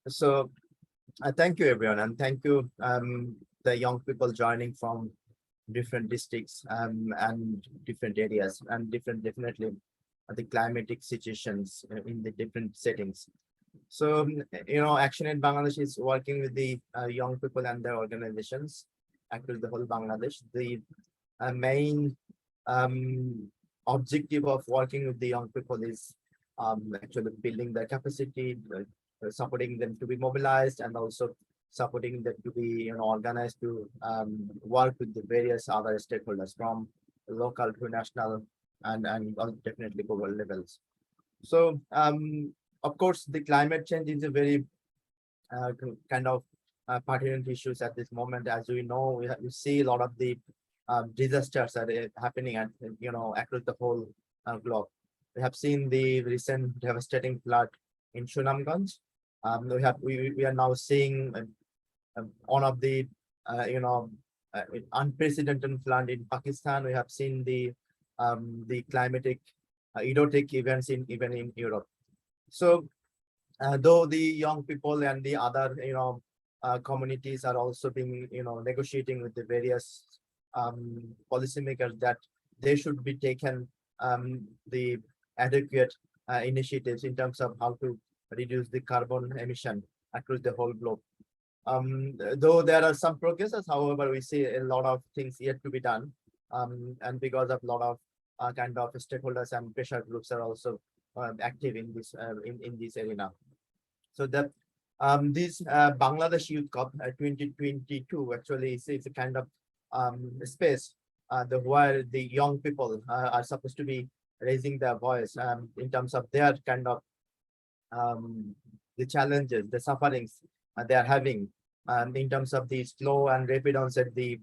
So thank you everyone, and thank you the young people joining from different districts and different areas and different definitely the climatic situations in the different settings. So ActionAid Bangladesh is working with the young people and their organizations across the whole Bangladesh. The main objective of working with the young people is actually building their capacity, supporting them to be mobilized, and also supporting them to be organized to work with the various other stakeholders from local to national and definitely global levels. So of course the climate change is a very kind of pertinent issues at this moment. As we know, we see a lot of the disasters that are happening at across the whole globe. We have seen the recent devastating flood in Sunamganj. We are now seeing one of the unprecedented flood in Pakistan. We have seen the climatic erotic events even in Europe. So though the young people and the other communities are also being negotiating with the various policymakers that they should be taken the adequate initiatives in terms of how to reduce the carbon emission across the whole globe. Though there are some progresses, however, we see a lot of things yet to be done, and because of a lot of kind of stakeholders and pressure groups are also active in this arena. So that this Bangladesh Youth Cup 2022 actually is a kind of space where the young people are supposed to be raising their voice in terms of their kind of the challenges, the sufferings they are having in terms of the slow and rapid onset the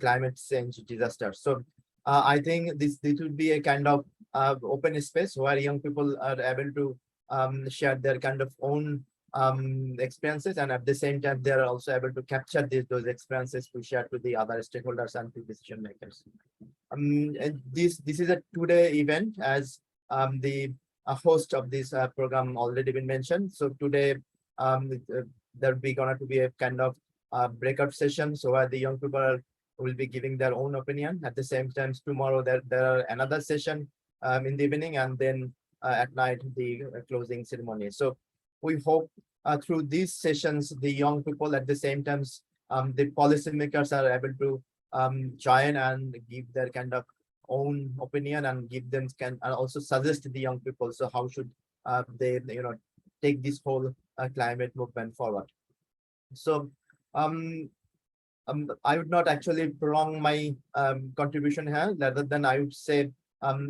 climate change disaster. So I think this would be a kind of open space where young people are able to share their kind of own experiences, and at the same time they are also able to capture those experiences to share to the other stakeholders and to decision makers. And this is a two-day event, as the host of this program already been mentioned. So today there'll be going to be a kind of breakout session, so where the young people will be giving their own opinion. At the same time, tomorrow there are another session in the evening, and then at night the closing ceremony. So we hope through these sessions the young people, at the same time the policymakers, are able to join and give their kind of own opinion and give them and also suggest the young people, so how should they take this whole climate movement forward. So I would not actually prolong my contribution here. Rather than I would say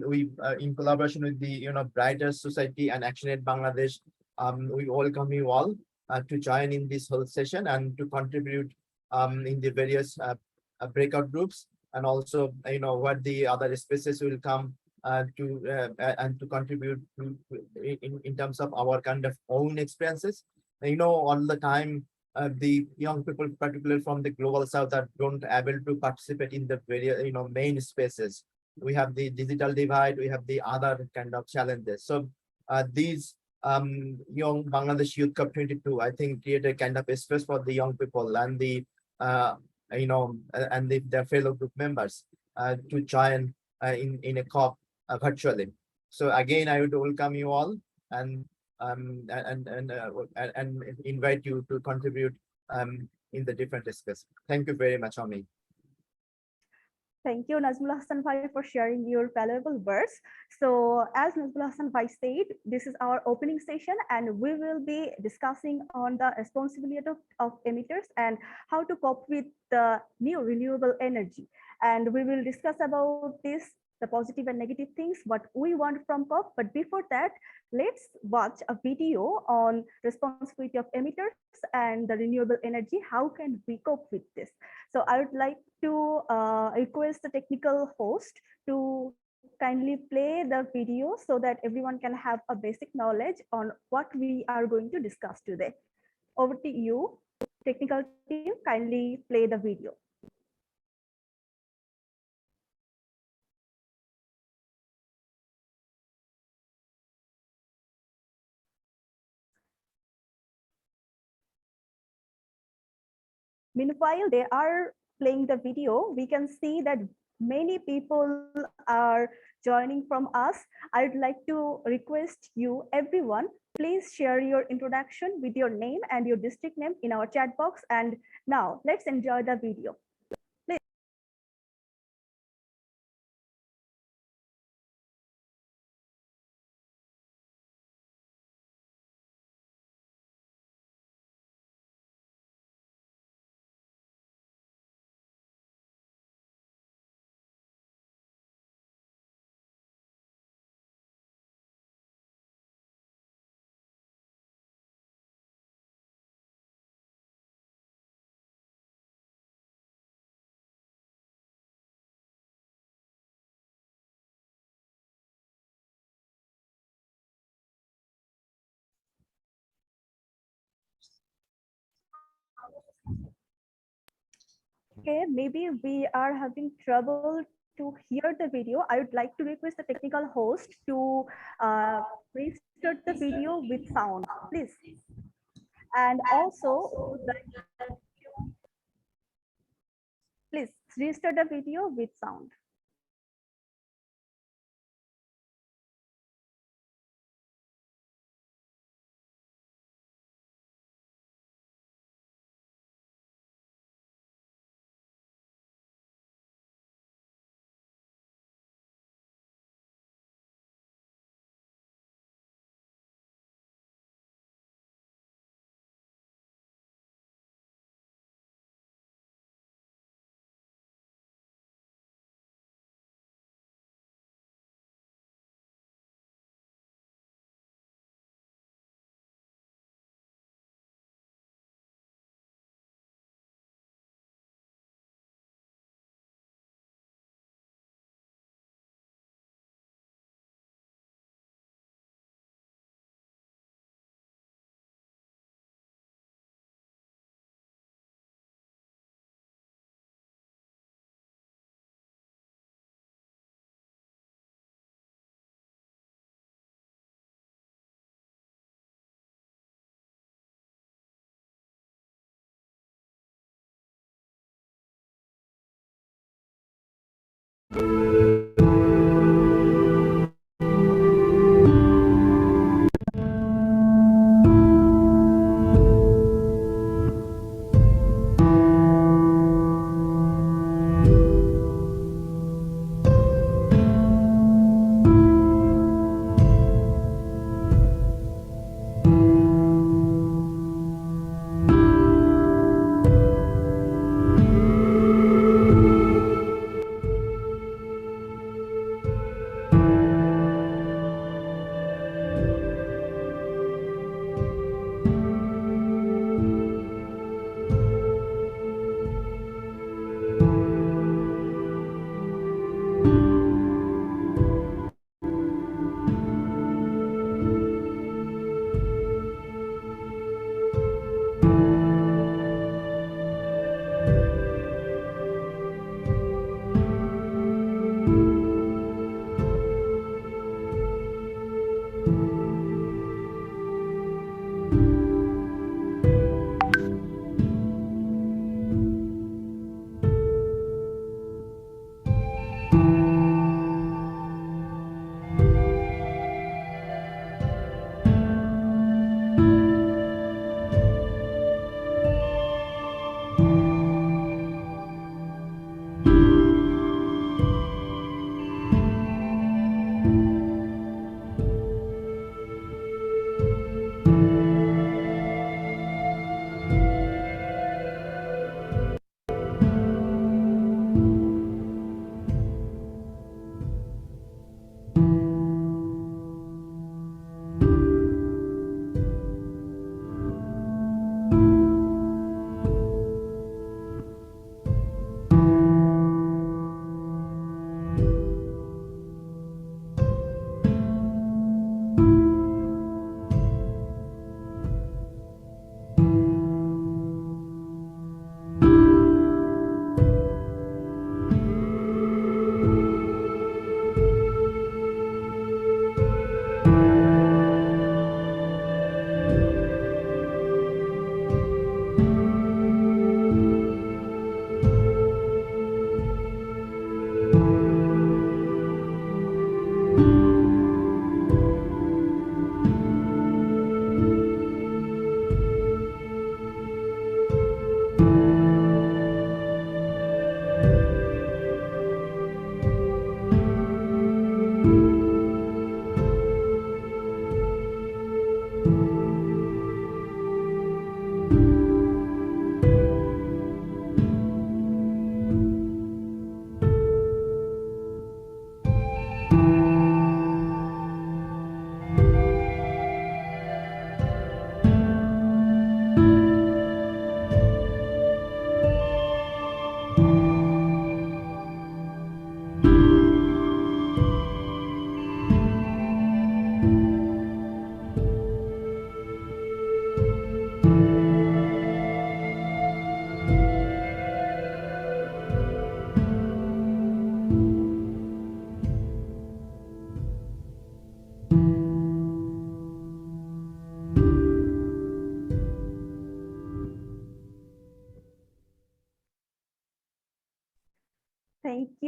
we in collaboration with the Brighter Society and ActionAid Bangladesh, we welcome you all to join in this whole session and to contribute in the various breakout groups, and also what the other spaces will come to and to contribute to, in terms of our kind of own experiences. All the time the young people, particularly from the global south, are don't able to participate in the very main spaces. We have the digital divide, we have the other kind of challenges. So these young Bangladesh Youth Cup 22, I think, create a kind of a space for the young people and the and their fellow group members to join in a COP virtually. So again, I would welcome you all and invite you to contribute in the different space. Thank you very much, Ami. Thank you, Nazmul Hassan Bhai, for sharing your valuable words. So as Nazmul Hassan Bhai said, this is our opening session, and we will be discussing on the responsibility of emitters and how to cope with the new renewable energy. And we will discuss about this, the positive and negative things, what we want from COP. But before that, let's watch a video on responsibility of emitters and the renewable energy. How can we cope with this? So I would like to request the technical host to kindly play the video so that everyone can have a basic knowledge on what we are going to discuss today. Over to you, technical team, kindly play the video. Meanwhile, they are playing the video, we can see that many people are joining from us. I'd like to request you, everyone, please share your introduction with your name and your district name in our chat box. And now let's enjoy the video. Please. Okay, maybe we are having trouble to hear the video. I would like to request the technical host to uh, restart the video with sound, please. And also, we would like to please restart the video with sound.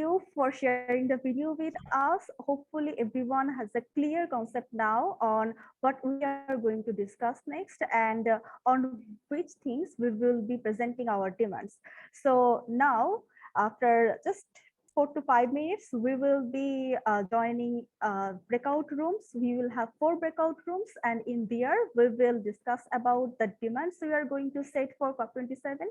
you for sharing the video with us. Hopefully everyone has a clear concept now on what we are going to discuss next and on which things we will be presenting our demands. So now, after just 4 to 5 minutes, we will be joining breakout rooms. We will have 4 breakout rooms, and in there we will discuss about the demands we are going to set for COP27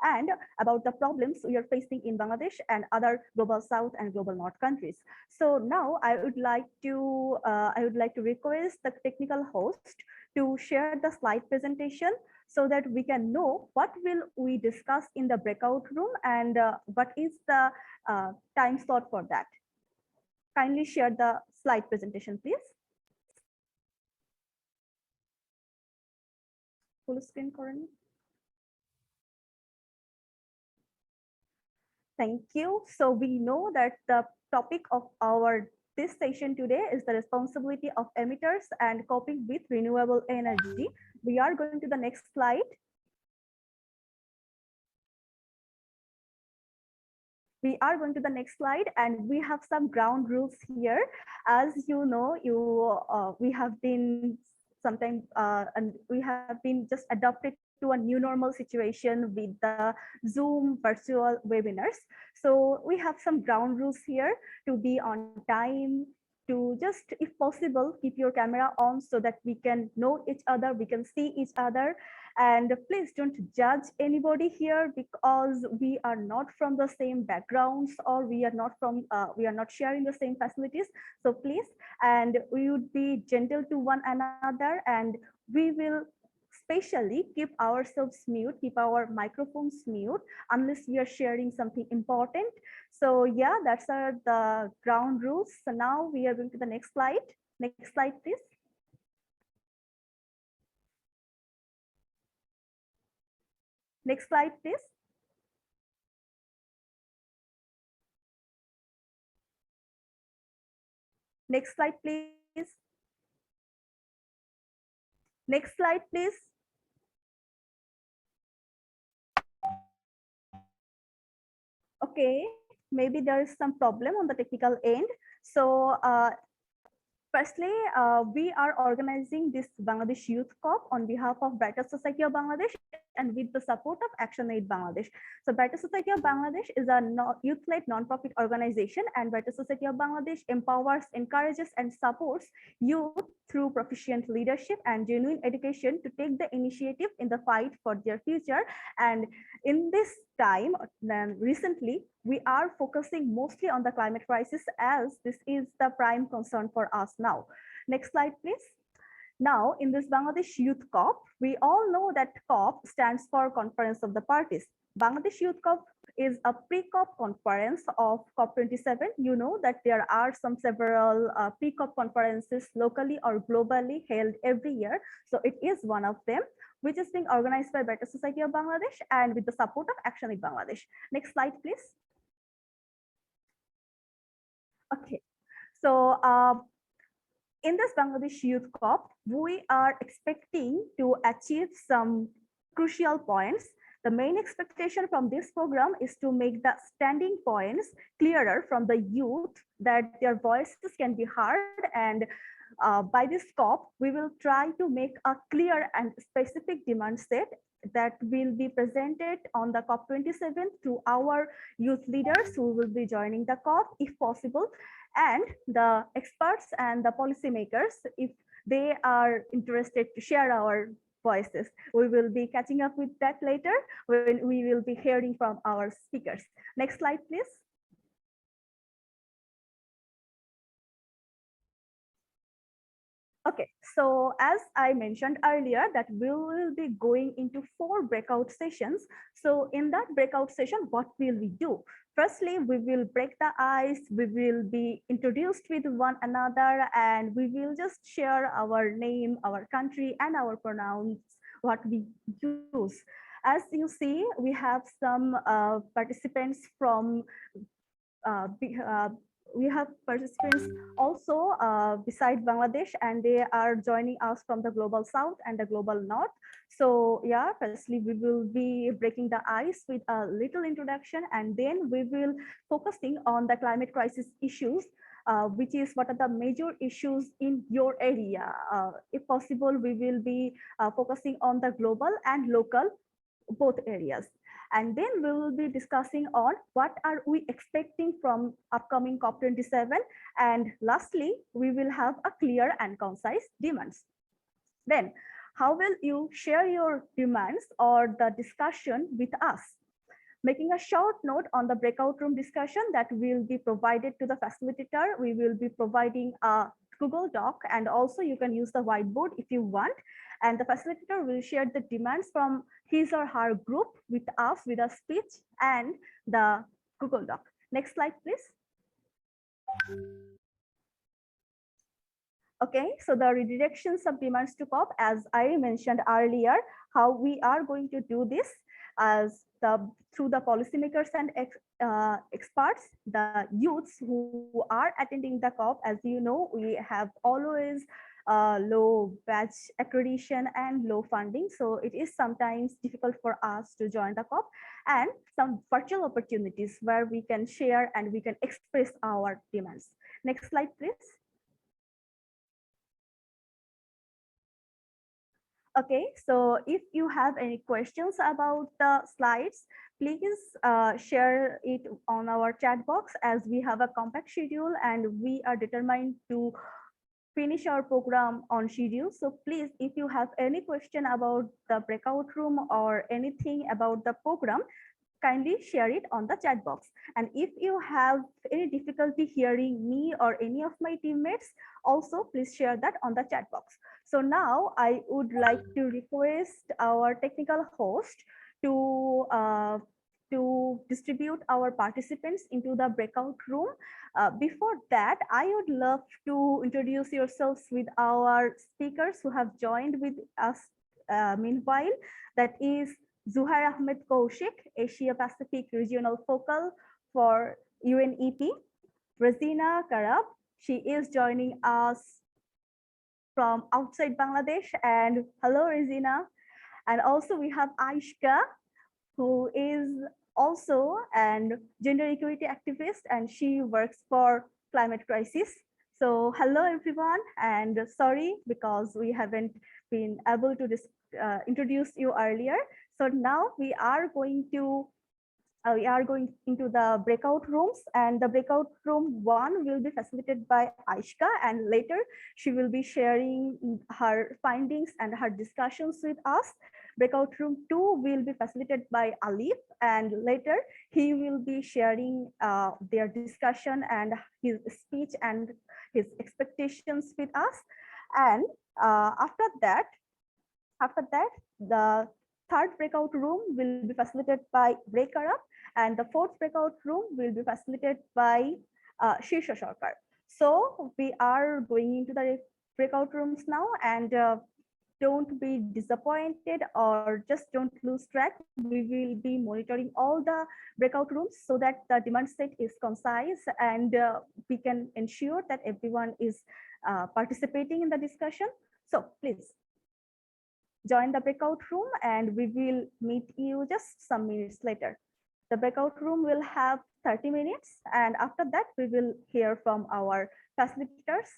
and about the problems we are facing in Bangladesh and other global South and global North countries. So now I would like to request the technical host to share the slide presentation so that we can know what will we discuss in the breakout room and what is the time slot for that. Kindly share the slide presentation, please. Full screen, Corinne. Thank you. So we know that the topic of our this session today is the responsibility of emitters and coping with renewable energy. We are going to the next slide. We are going to the next slide, and we have some ground rules here. As you know, we have been sometimes and we have been just adopted to a new normal situation with the Zoom virtual webinars. So we have some ground rules here to be on time, to just, if possible, keep your camera on so that we can know each other, we can see each other. And please don't judge anybody here because we are not from the same backgrounds or we are not sharing the same facilities. So please, and we would be gentle to one another, and we will especially keep ourselves mute, keep our microphones mute unless we are sharing something important. So yeah, that's the ground rules. So now we are going to the next slide. Next slide, please. Next slide, please. Next slide, please. Next slide, please. Okay, maybe there is some problem on the technical end. So firstly, we are organizing this Bangladesh Youth Corp on behalf of Brighter Society of Bangladesh and with the support of ActionAid Bangladesh. So Brighter Society of Bangladesh is a youth-led non-profit organization, and Brighter Society of Bangladesh empowers, encourages, and supports youth through proficient leadership and genuine education to take the initiative in the fight for their future. And in this time, recently, we are focusing mostly on the climate crisis as this is the prime concern for us now. Next slide, please. Now, in this Bangladesh Youth COP, we all know that COP stands for Conference of the Parties. Bangladesh Youth COP is a pre-COP conference of COP27. You know that there are several pre-COP conferences locally or globally held every year. So it is one of them, which is being organized by Better Society of Bangladesh and with the support of ActionAid Bangladesh. Next slide, please. Okay, so in this Bangladesh Youth COP, we are expecting to achieve some crucial points. The main expectation from this program is to make the standing points clearer from the youth, that their voices can be heard. And by this COP, we will try to make a clear and specific demand set that will be presented on the COP27 through our youth leaders who will be joining the COP if possible, and the experts and the policymakers if they are interested to share our voices. We will be catching up with that later when we will be hearing from our speakers. Next slide, please. Okay, so as I mentioned earlier that we will be going into 4 breakout sessions. So in that breakout session, what will we do? Firstly, we will break the ice, we will be introduced with one another, and we will just share our name, our country, and our pronouns, what we use. As you see, we have some participants from we have participants also beside Bangladesh, and they are joining us from the global south and the global north. So yeah, firstly, we will be breaking the ice with a little introduction, and then we will focusing on the climate crisis issues, which is what are the major issues in your area. If possible, we will be focusing on the global and local both areas. And then we will be discussing on what are we expecting from upcoming COP27. And lastly, we will have a clear and concise demands. Then how will you share your demands or the discussion with us? Making a short note on the breakout room discussion that will be provided to the facilitator. We will be providing a Google Doc, and also you can use the whiteboard if you want. And the facilitator will share the demands from his or her group with us with a speech and the Google Doc. Next slide, please. Okay, so the redirections of demands to COP, as I mentioned earlier, how we are going to do this as through the policymakers and experts, the youths who are attending the COP. As you know, we have always low batch accreditation and low funding. So it is sometimes difficult for us to join the COP, and some virtual opportunities where we can share and we can express our demands. Next slide, please. Okay, so if you have any questions about the slides, please share it on our chat box, as we have a compact schedule and we are determined to finish our program on schedule. So please, if you have any question about the breakout room or anything about the program, kindly share it on the chat box. And if you have any difficulty hearing me or any of my teammates, also please share that on the chat box. So now I would like to request our technical host to distribute our participants into the breakout room. Before that, I would love to introduce yourselves with our speakers who have joined with us meanwhile. That is Zuhair Ahmed Kaushik, Asia Pacific Regional Focal for UNEP. Razina Karab, she is joining us from outside Bangladesh. And hello, Razina. And also we have Aishka, who is also an gender equality activist, and she works for climate crisis. So hello everyone, and sorry because we haven't been able to introduce you earlier. So now we are going into the breakout rooms, and the breakout room 1 will be facilitated by Aishka, and later she will be sharing her findings and her discussions with us. Breakout room 2 will be facilitated by Alif, and later he will be sharing their discussion and his speech and his expectations with us. And after that, the third breakout room will be facilitated by Breaker Up, and the fourth breakout room will be facilitated by Shirsha Sarkar. So we are going into the breakout rooms now, and don't be disappointed or just don't lose track. We will be monitoring all the breakout rooms so that the demand set is concise, and we can ensure that everyone is participating in the discussion. So please join the breakout room, and we will meet you just some minutes later. The breakout room will have 30 minutes, and after that we will hear from our facilitators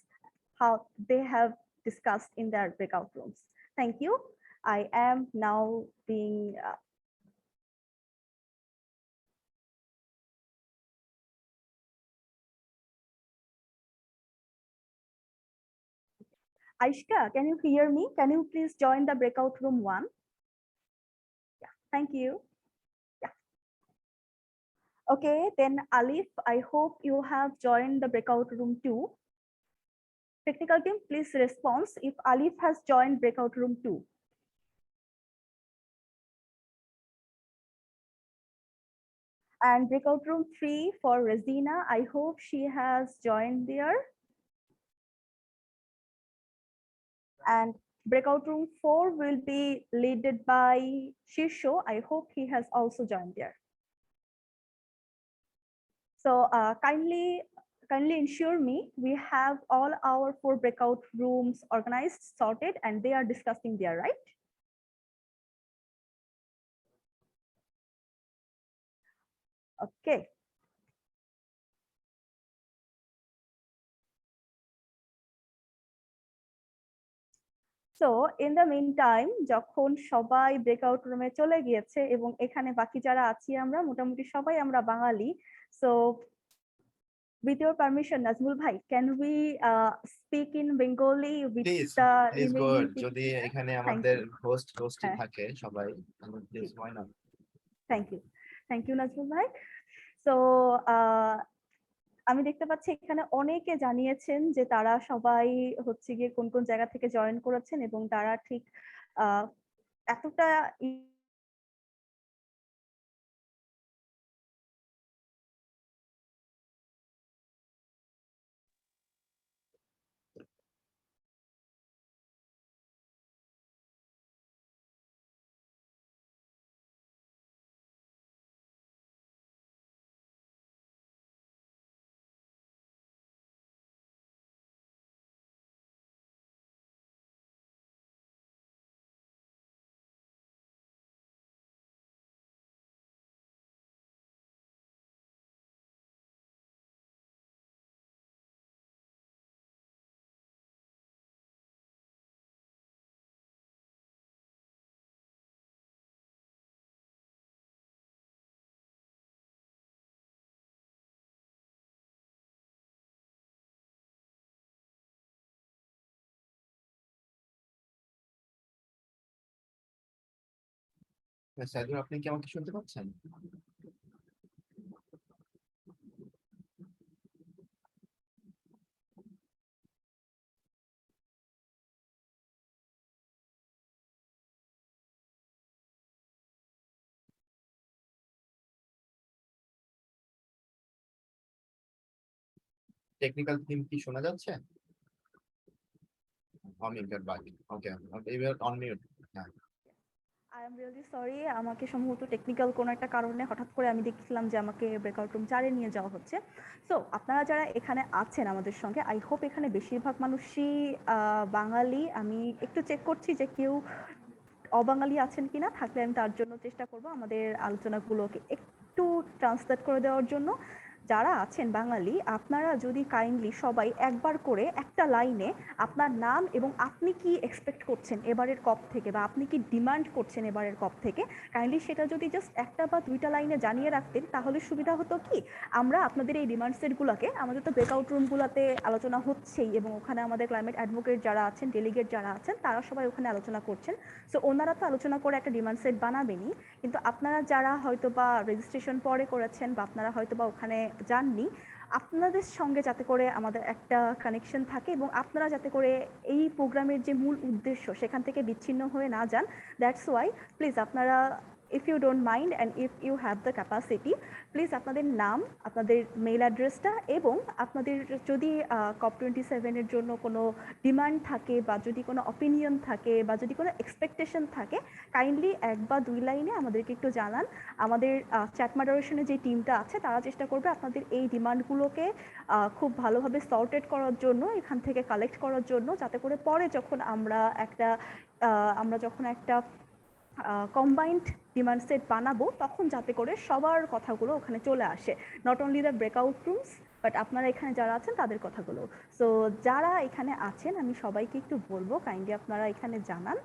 how they have discussed in their breakout rooms. Thank you. I am now being Aishka, can you hear me? Can you please join the breakout room 1? Yeah, thank you. Yeah. Okay, then Alif, I hope you have joined the breakout room 2. Technical team, please respond if Alif has joined breakout room 2. And breakout room 3 for Razina, I hope she has joined there. And breakout room 4 will be led by Shisho. I hope he has also joined there. So kindly kindly ensure me we have all our 4 breakout rooms organized, sorted, and they are discussing there, right? Okay. So in the meantime, যখন সবাই breakout রুমে চলে গিয়েছে এবং এখানে বাকি যারা আছি আমরা মোটামুটি সবাই আমরা বাঙালি, so with your permission, Nazmul bhai, can we speak in Bengali with please the please go remaining people যদি here? এখানে Thank আমাদের you. হোস্ট হ্যাঁ, থাকে সবাই, please why not. Thank you Nazmul ভাই। সো আমি দেখতে পাচ্ছি এখানে অনেকে জানিয়েছেন যে তারা সবাই হচ্ছে গিয়ে কোন কোন জায়গা থেকে জয়েন করেছেন এবং তারা ঠিক এতটা সাইদুর, আপনি কি আমাকে শুনতে পাচ্ছেন? টেকনিক্যাল থিম কি শোনা যাচ্ছে? অমিউটেড বাই, ওকে, এবার অন মিউট। হ্যাঁ, আই এম রিয়েলি সরি, আমাকে সম্ভবত টেকনিক্যাল কোনো একটা কারণে হঠাৎ করে আমি দেখছিলাম যে আমাকে ব্রেকআউট রুম 4 এ নিয়ে যাওয়া হচ্ছে। সো আপনারা যারা এখানে আছেন আমাদের সঙ্গে, আই হোপ এখানে বেশিরভাগ মানুষই বাঙালি। আমি একটু চেক করছি যে কেউ অবাঙালি আছেন কিনা, থাকলে আমি তার জন্য চেষ্টা করব আমাদের আলোচনাগুলোকে একটু ট্রান্সলেট করে দেওয়ার জন্য। যারা আছেন বাঙালি, আপনারা যদি কাইন্ডলি সবাই একবার করে একটা লাইনে আপনার নাম এবং আপনি কি এক্সপেক্ট করছেন এবারের কপ থেকে বা আপনি কি ডিমান্ড করছেন এবারের কপ থেকে, কাইন্ডলি সেটা যদি জাস্ট একটা বা দুইটা লাইনে জানিয়ে রাখতেন তাহলে সুবিধা হতো কি, আমরা আপনাদের এই ডিমান্ড সেটগুলোকে, আমাদের তো ব্রেকআউট রুমগুলোতে আলোচনা হচ্ছেই এবং ওখানে আমাদের ক্লাইমেট অ্যাডভোকেট যারা আছেন, ডেলিগেট যারা আছেন, তারা সবাই ওখানে আলোচনা করছেন। সো ওনারা তো আলোচনা করে একটা ডিমান্ড সেট বানাবেনই, কিন্তু আপনারা যারা হয়তো বা রেজিস্ট্রেশন পরে করেছেন বা আপনারা হয়তো বা ওখানে যাননি, আপনাদের সঙ্গে যাতে করে আমাদের একটা কানেকশন থাকে এবং আপনারা যাতে করে এই প্রোগ্রামের যে মূল উদ্দেশ্য সেখান থেকে বিচ্ছিন্ন হয়ে না যান, দ্যাটস ওয়াই প্লিজ আপনারা, if you don't mind and if you have the capacity, please আপনাদের নাম, আপনাদের মেইল অ্যাড্রেসটা এবং আপনাদের যদি COP27-এর জন্য কোনো ডিমান্ড থাকে বা যদি কোনো অপিনিয়ন থাকে বা যদি কোনো এক্সপেকটেশন থাকে, কাইন্ডলি 1 বা 2 লাইনে আমাদেরকে একটু জানান। আমাদের চ্যাট মডারেশনের যে টিমটা আছে তারা চেষ্টা করবে আপনাদের এই ডিমান্ডগুলোকে খুব ভালোভাবে সর্টেড করার জন্য, এখান থেকে কালেক্ট করার জন্য, যাতে করে পরে যখন আমরা একটা কম্বাইন্ড ডিমান্ড সেট বানাবো তখন যাতে করে সবার কথাগুলো ওখানে চলে আসে, not only the breakout rooms but আপনারা এখানে যারা আছেন তাদের কথাগুলো। সো যারা এখানে আছেন আমি সবাইকে একটু বলবো কাইন্ডলি আপনারা এখানে জানান।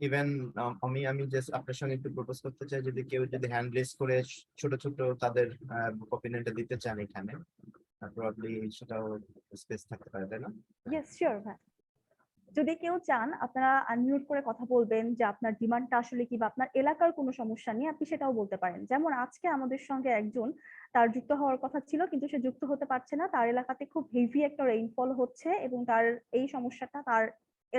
ইভেন আমি জাস্ট আপনার সঙ্গে একটু প্রপোজ করতে চাই, যদি কেউ যদি হ্যান্ড রেজ করে ছোট ছোট তাদের অপিনিয়নটা দিতে চান এখানে, প্রবাবলি সেটাও স্পেস থাকতে পারে, তাই না? ইয়েস শিওর ভাই, যদি কেউ চান আপনারা আনমিউট করে কথা বলবেন যে আপনার ডিমান্ডটা আসলে কি বা আপনার এলাকার কোনো সমস্যা নিয়ে আপনি সেটাও বলতে পারেন। যেমন আজকে আমাদের সঙ্গে একজন, তার যুক্ত হওয়ার কথা ছিল কিন্তু সে যুক্ত হতে পারছে না, তার এলাকাতে খুব হেভি একটা রেইনফল হচ্ছে এবং তার এই সমস্যাটা তার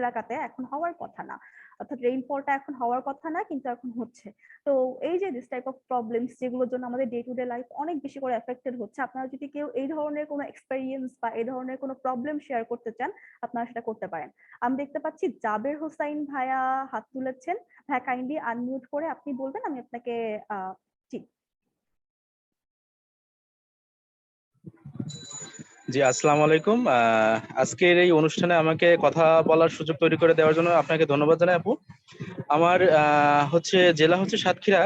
এলাকাতে এখন হওয়ার কথা না, অর্থাৎ রেইনফলটা এখন হওয়ার কথা না কিন্তু এখন হচ্ছে। তো এই যে দিস টাইপ অফ প্রবলেমস যেগুলোর জন্য আমাদের ডে টু ডে লাইফ অনেক বেশি করে এফেক্টেড হচ্ছে, আপনারা যদি কেউ এই ধরনের কোনো এক্সপেরিয়েন্স বা এই ধরনের কোনো প্রবলেম শেয়ার করতে চান আপনারা সেটা করতে পারেন। আমি দেখতে পাচ্ছি জাবের হোসাইন ভাইয়া হাত তুলেছেন। ভাইয়া কাইন্ডলি আনমিউট করে আপনি বলবেন, আমি আপনাকে জি। জি, আসসালামু আলাইকুম। আজকের এই অনুষ্ঠানে আমাকে কথা বলার সুযোগ তৈরি করে দেওয়ার জন্য আপনাকে ধন্যবাদ জানাই আপু। আমার জেলা হচ্ছে সাতক্ষীরা।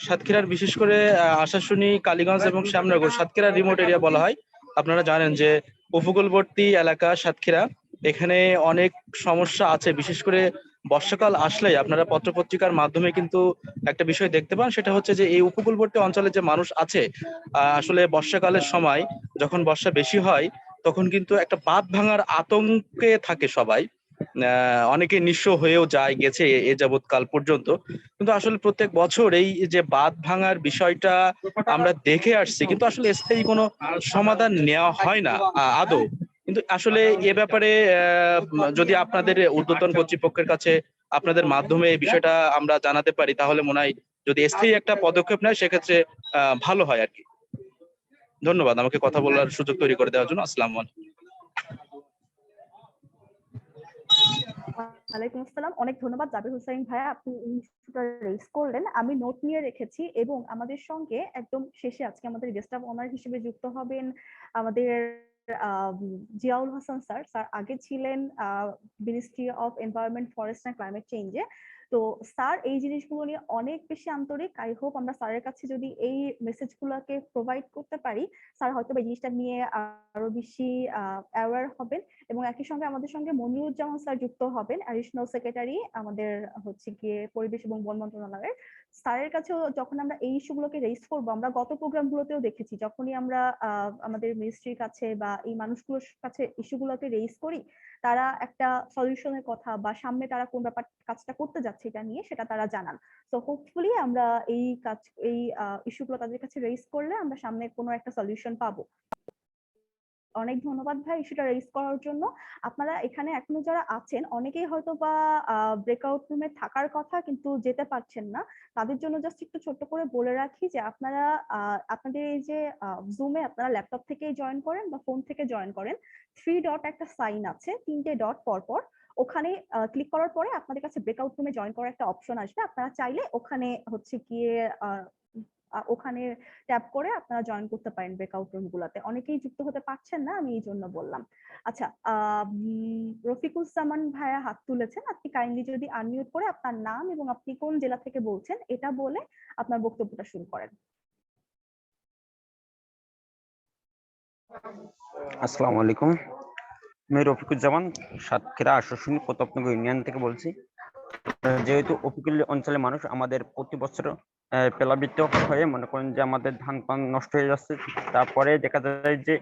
সাতক্ষীরার বিশেষ করে আশাশুনি, কালীগঞ্জ এবং শ্যামনগর, সাতক্ষীরা রিমোট এরিয়া বলা হয়। আপনারা জানেন যে উপকূলবর্তী এলাকা সাতক্ষীরা, এখানে অনেক সমস্যা আছে। বিশেষ করে বর্ষাকাল আসলেই আপনারা পত্রপত্রিকার মাধ্যমে কিন্তু একটা বিষয় দেখতে পান, সেটা হচ্ছে যে এই উপকূলবর্তী অঞ্চলে যে মানুষ আছে, আসলে বর্ষাকালের সময় যখন বর্ষা বেশি হয় তখন কিন্তু একটা বাঁধ ভাঙার আতঙ্কে থাকে সবাই। অনেকে নিঃস্ব হয়েও যায়, গেছে এ যাবৎ কাল পর্যন্ত। কিন্তু আসলে প্রত্যেক বছর এই যে বাঁধ ভাঙার বিষয়টা আমরা দেখে আসছি, কিন্তু আসলে স্থায়ী কোনো সমাধান নেওয়া হয় না আদৌ। কিন্তু আসলে এ ব্যাপারে যদি আপনাদের ঊর্ধ্বতন কর্তৃপক্ষের কাছে আপনাদের মাধ্যমে এই বিষয়টা আমরা জানাতে পারি, তাহলে মনে হয় যদি স্থায়ী একটা পদক্ষেপ নেয় সেক্ষেত্রে ভালো হয় আর কি। ধন্যবাদ আমাকে কথা বলার সুযোগ তৈরি করে দেওয়ার জন্য। আসসালামু আলাইকুম। ওয়ালাইকুম আসসালাম, অনেক ধন্যবাদ জাবির হোসাইন ভাইয়া, আপনি এই ইস্যুটা রেজ করলেন। আমি নোট নিয়ে রেখেছি এবং আমাদের সঙ্গে একদম শেষে আজকে আমাদের গেস্ট অফ অনার হিসেবে যুক্ত হবেন আমাদের জিয়াউল হাসান স্যার। স্যার আগে ছিলেন ministry of environment, forest and climate চেঞ্জে। তো স্যার এই জিনিসগুলো নিয়ে অনেক বেশি আন্তরিক। আই হোপ আমরা স্যারের কাছে যদি এই মেসেজগুলোকে প্রোভাইড করতে পারি, স্যার হয়তো এই জিনিসটা নিয়ে আরো বেশি অ্যাওয়ার হবেন। এবং একই সঙ্গে আমাদের সঙ্গে মনিরুজ্জামান স্যার যুক্ত হবেন, অ্যাডিশনাল সেক্রেটারি আমাদের হচ্ছে গিয়ে পরিবেশ এবং বন মন্ত্রণালয়ের। স্যারের কাছেও যখন আমরা এই ইস্যুগুলোকে রেজ করবো, আমরা গত প্রোগ্রামগুলোতেও দেখেছি যখনই আমরা আমাদের মিনিস্ট্রির কাছে বা এই মানুষগুলোর কাছে ইস্যুগুলোকে রেজ করি, তারা একটা সলিউশনের কথা বা সামনে তারা কোন ব্যাপার কাজটা করতে যাচ্ছে এটা নিয়ে সেটা তারা জানান। তো হোপফুলি আমরা এই ইস্যুগুলো তাদের কাছে রেজ করলে আমরা সামনে কোনো একটা সলিউশন পাবো। অনেক ধন্যবাদ ভাই ইস্যুটা রেজ করার জন্য। আপনারা এখানে এখনো যারা আছেন অনেকেই হয়তো বা ব্রেকআউট রুমে থাকার কথা কিন্তু যেতে পারছেন না, তাদের জন্য জাস্ট একটু ছোট্ট করে বলে রাখি যে আপনারা আপনাদের এই যে জুমে আপনারা ল্যাপটপ থেকেই জয়েন করেন বা ফোন থেকে জয়েন করেন, 3 ডট একটা সাইন আছে, 3টে ডট পরপর, ওখানে ক্লিক করার পরে আপনাদের কাছে ব্রেকআউট রুমে জয়েন করার একটা অপশন আসবে। আপনারা চাইলে ওখানে হচ্ছে গিয়ে ওখানে ট্যাপ করে আপনারা জয়েন করতে পারেন ব্রেকআউট রুম গুলাতে। অনেকেই যুক্ত হতে পারছেন না, আমি এই জন্য বললাম। আচ্ছা, রফিকুজ্জামান ভাইয়া হাত তুলেছেন, আপনি কাইন্ডলি যদি আনমিউট করে আপনার নাম এবং আপনি কোন জেলা থেকে বলছেন এটা বলে আপনার বক্তব্যটা শুরু করেন। আসসালামু আলাইকুম, আমি রফিকুজ্জামান সাতক্ষীরা আশাশুনি প্রতাপনগর ইউনিয়ন থেকে বলছি। যেহেতু উপকূলীয় অঞ্চলের মানুষ, আমাদের প্রতি বছর প্লাবিত হয়ে মনে করেন যে আমাদের ধান পান নষ্ট হয়ে যাচ্ছে। তারপরে দেখা যায় যে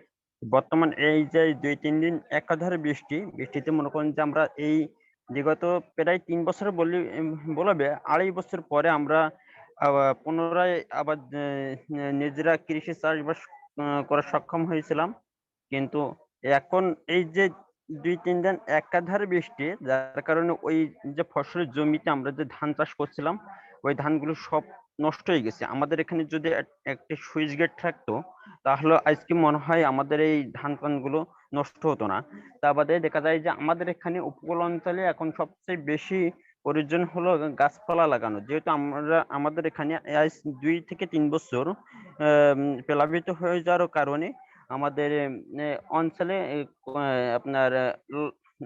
বর্তমান এই যে 2-3 দিন একাধারে বৃষ্টিতে মনে করেন যে আমরা এই বিগত প্রায় 3 বছর বলবে 2.5 বছর পরে আমরা পুনরায় আবার নিজেরা কৃষি চাষবাস করা সক্ষম হয়েছিলাম। কিন্তু এখন এই যে 2-3 দিন একাধারে বৃষ্টি, যার কারণে ওই যে ফসলের জমিতে আমরা যে ধান চাষ করছিলাম ওই ধানগুলো সব নষ্ট হয়ে গেছে। আমাদের এখানে যদি একটা সুইচ গেট থাকতো তাহলে আজকে মনে হয় আমাদের এই ধান পানগুলো নষ্ট হতো না। তা বাদে দেখা যায় যে আমাদের এখানে উপকূল অঞ্চলে এখন সবচেয়ে বেশি প্রয়োজন হলো গাছপালা লাগানো। যেহেতু আমাদের এখানে আজ 2 থেকে 3 বছর প্লাবিত হয়ে যাওয়ার কারণে আমাদের অঞ্চলে আপনার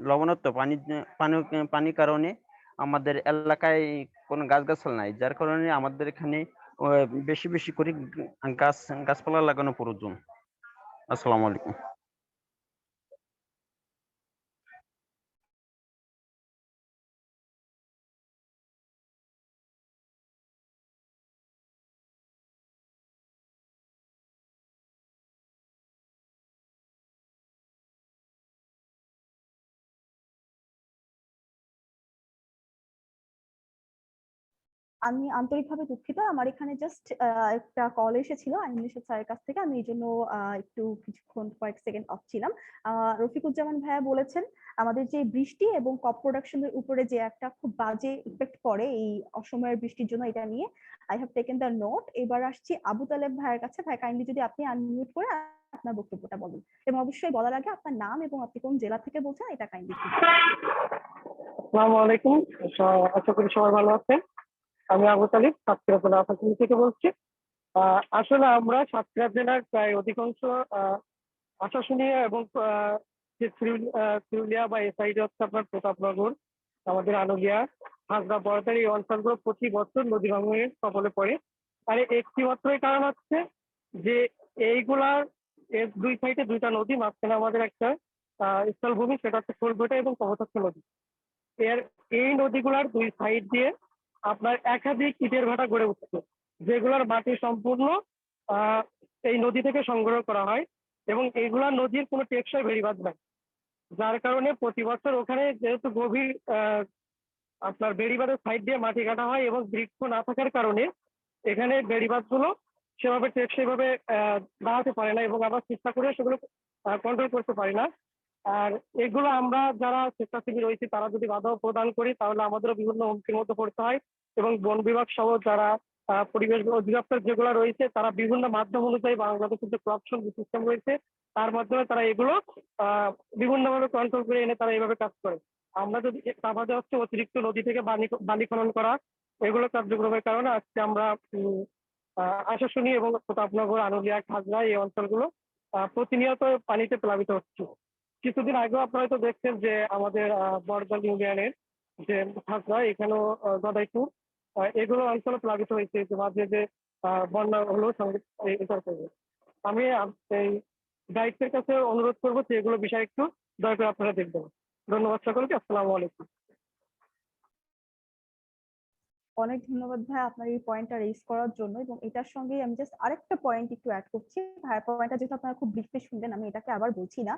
লবণাক্ত পানির কারণে আমাদের এলাকায় কোনো গাছগাছালি নাই, যার কারণে আমাদের এখানে বেশি বেশি করে গাছপালা লাগানো প্রয়োজন। আসসালামু আলাইকুম। আমি আন্তরিকভাবে দুঃখিত, আমার এখানে জাস্ট একটা কল এসেছিল আইনুল স্যারের কাছ থেকে, আমি এই জন্য একটু কিছুক্ষণ কয়েক সেকেন্ড অফ ছিলাম। রফিকুজ্জামান ভাইয়া বলেছেন আমাদের যে বৃষ্টি এবং কপ প্রোডাকশনের উপরে যে একটা খুব বাজে ইফেক্ট পড়ে এই অসময়ের বৃষ্টির জন্য, এটা নিয়ে I have taken the note. এবার আসছি আবু তালেব ভাইয়ের কাছে। ভাই কাইন্ডলি যদি আপনি আনমিউট করে আপনার বক্তব্যটা বলুন, এবং অবশ্যই বলার আগে আপনার নাম এবং আপনি কোন জেলা থেকে বলছেন এটা কাইন্ডলি একটু বলুন। আসসালামু আলাইকুম, আশা করি সবাই ভালো আছেন। আমি আবু তালিব সাতক্ষীরা জেলা আশাশুনি থেকে বলছি। আসলে আমরা সাতক্ষীরা জেলার প্রায় অধিকাংশ আশাশুনি এবং যে শিরুলিয়া বা এই সাইডে হচ্ছে আপনার প্রতাপনগর, আমাদের আনুলিয়া, হাজরা, বড়দার এই অঞ্চলগুলো প্রতি বছর নদী ভাঙনের কবলে পড়ে। আর একটি মাত্রই কারণ হচ্ছে যে এইগুলার এর দুই সাইডে দুইটা নদী, মাঝখানে আমাদের একটা স্থলভূমি, সেটা হচ্ছে ফুলঘটা এবং কপোতাক্ষ নদী। এই নদীগুলার দুই সাইড দিয়ে আপনার একাধিক ইটের ভাটা গড়ে উঠছে, যেগুলোর মাটি সম্পূর্ণ এই নদী থেকে সংগ্রহ করা হয়, এবং এইগুলা নদীর কোনো টেকসই বেড়িবাঁধ নাই, যার কারণে প্রতি বছর ওখানে যেহেতু গভীর আপনার বেড়িবাঁধের সাইড দিয়ে মাটি কাটা হয়, এবং বৃক্ষ না থাকার কারণে এখানে বেড়িবাঁধগুলো সেভাবে টেকসই ভাবে দাঁড়াতে পারে না, এবং আবার চেষ্টা করে সেগুলো কন্ট্রোল করতে পারি না। আর এগুলো আমরা যারা স্বেচ্ছাসেবী রয়েছি তারা যদি বাধা প্রদান করি, তাহলে আমাদেরও বিভিন্ন হুমকির মধ্যে পড়তে হয়, এবং বন বিভাগ সহ যারা পরিবেশ অধিদপ্তর যেগুলো রয়েছে তারা বিভিন্ন মাধ্যম অনুযায়ী বাংলাদেশের যে করাপশন সিস্টেম রয়েছে তার মাধ্যমে তারা এগুলো বিভিন্নভাবে কন্ট্রোল করে এনে তারা এইভাবে কাজ করে। আমরা যদি তা বাদে হচ্ছে অতিরিক্ত নদী থেকে বালি খনন করা, এগুলো কার্যক্রমের কারণে আজকে আমরা আশাশুনি এবং প্রতাপনগর, আনুলিয়া, খাজরা এই অঞ্চলগুলো প্রতিনিয়ত পানিতে প্লাবিত হচ্ছে। কিছুদিন আগেও আপনারা হয়তো দেখছেন যে আমাদের বড়দল ইউনিয়নের যে খাজরা, এখানেও গদাইপুর, এগুলো অঞ্চল প্লাবিত হয়েছে, যে মাঝে যে বন্যা হলো এটার করবে। আমি এই দায়িত্বের কাছে অনুরোধ করবো যে এগুলো বিষয় একটু দয়া করে আপনারা দেখবেন। ধন্যবাদ সকলকে, আসসালামু আলাইকুম। অনেক ধন্যবাদ ভাই আপনার এই পয়েন্টটা রেজ করার জন্য, এবং এটার সঙ্গে আমি জাস্ট আরেকটা পয়েন্ট একটু অ্যাড করছি। ভাইয়ের পয়েন্টটা যেহেতু আপনারা খুব ব্রিফলি শুনলেন, আমি এটাকে আবার বলছি না।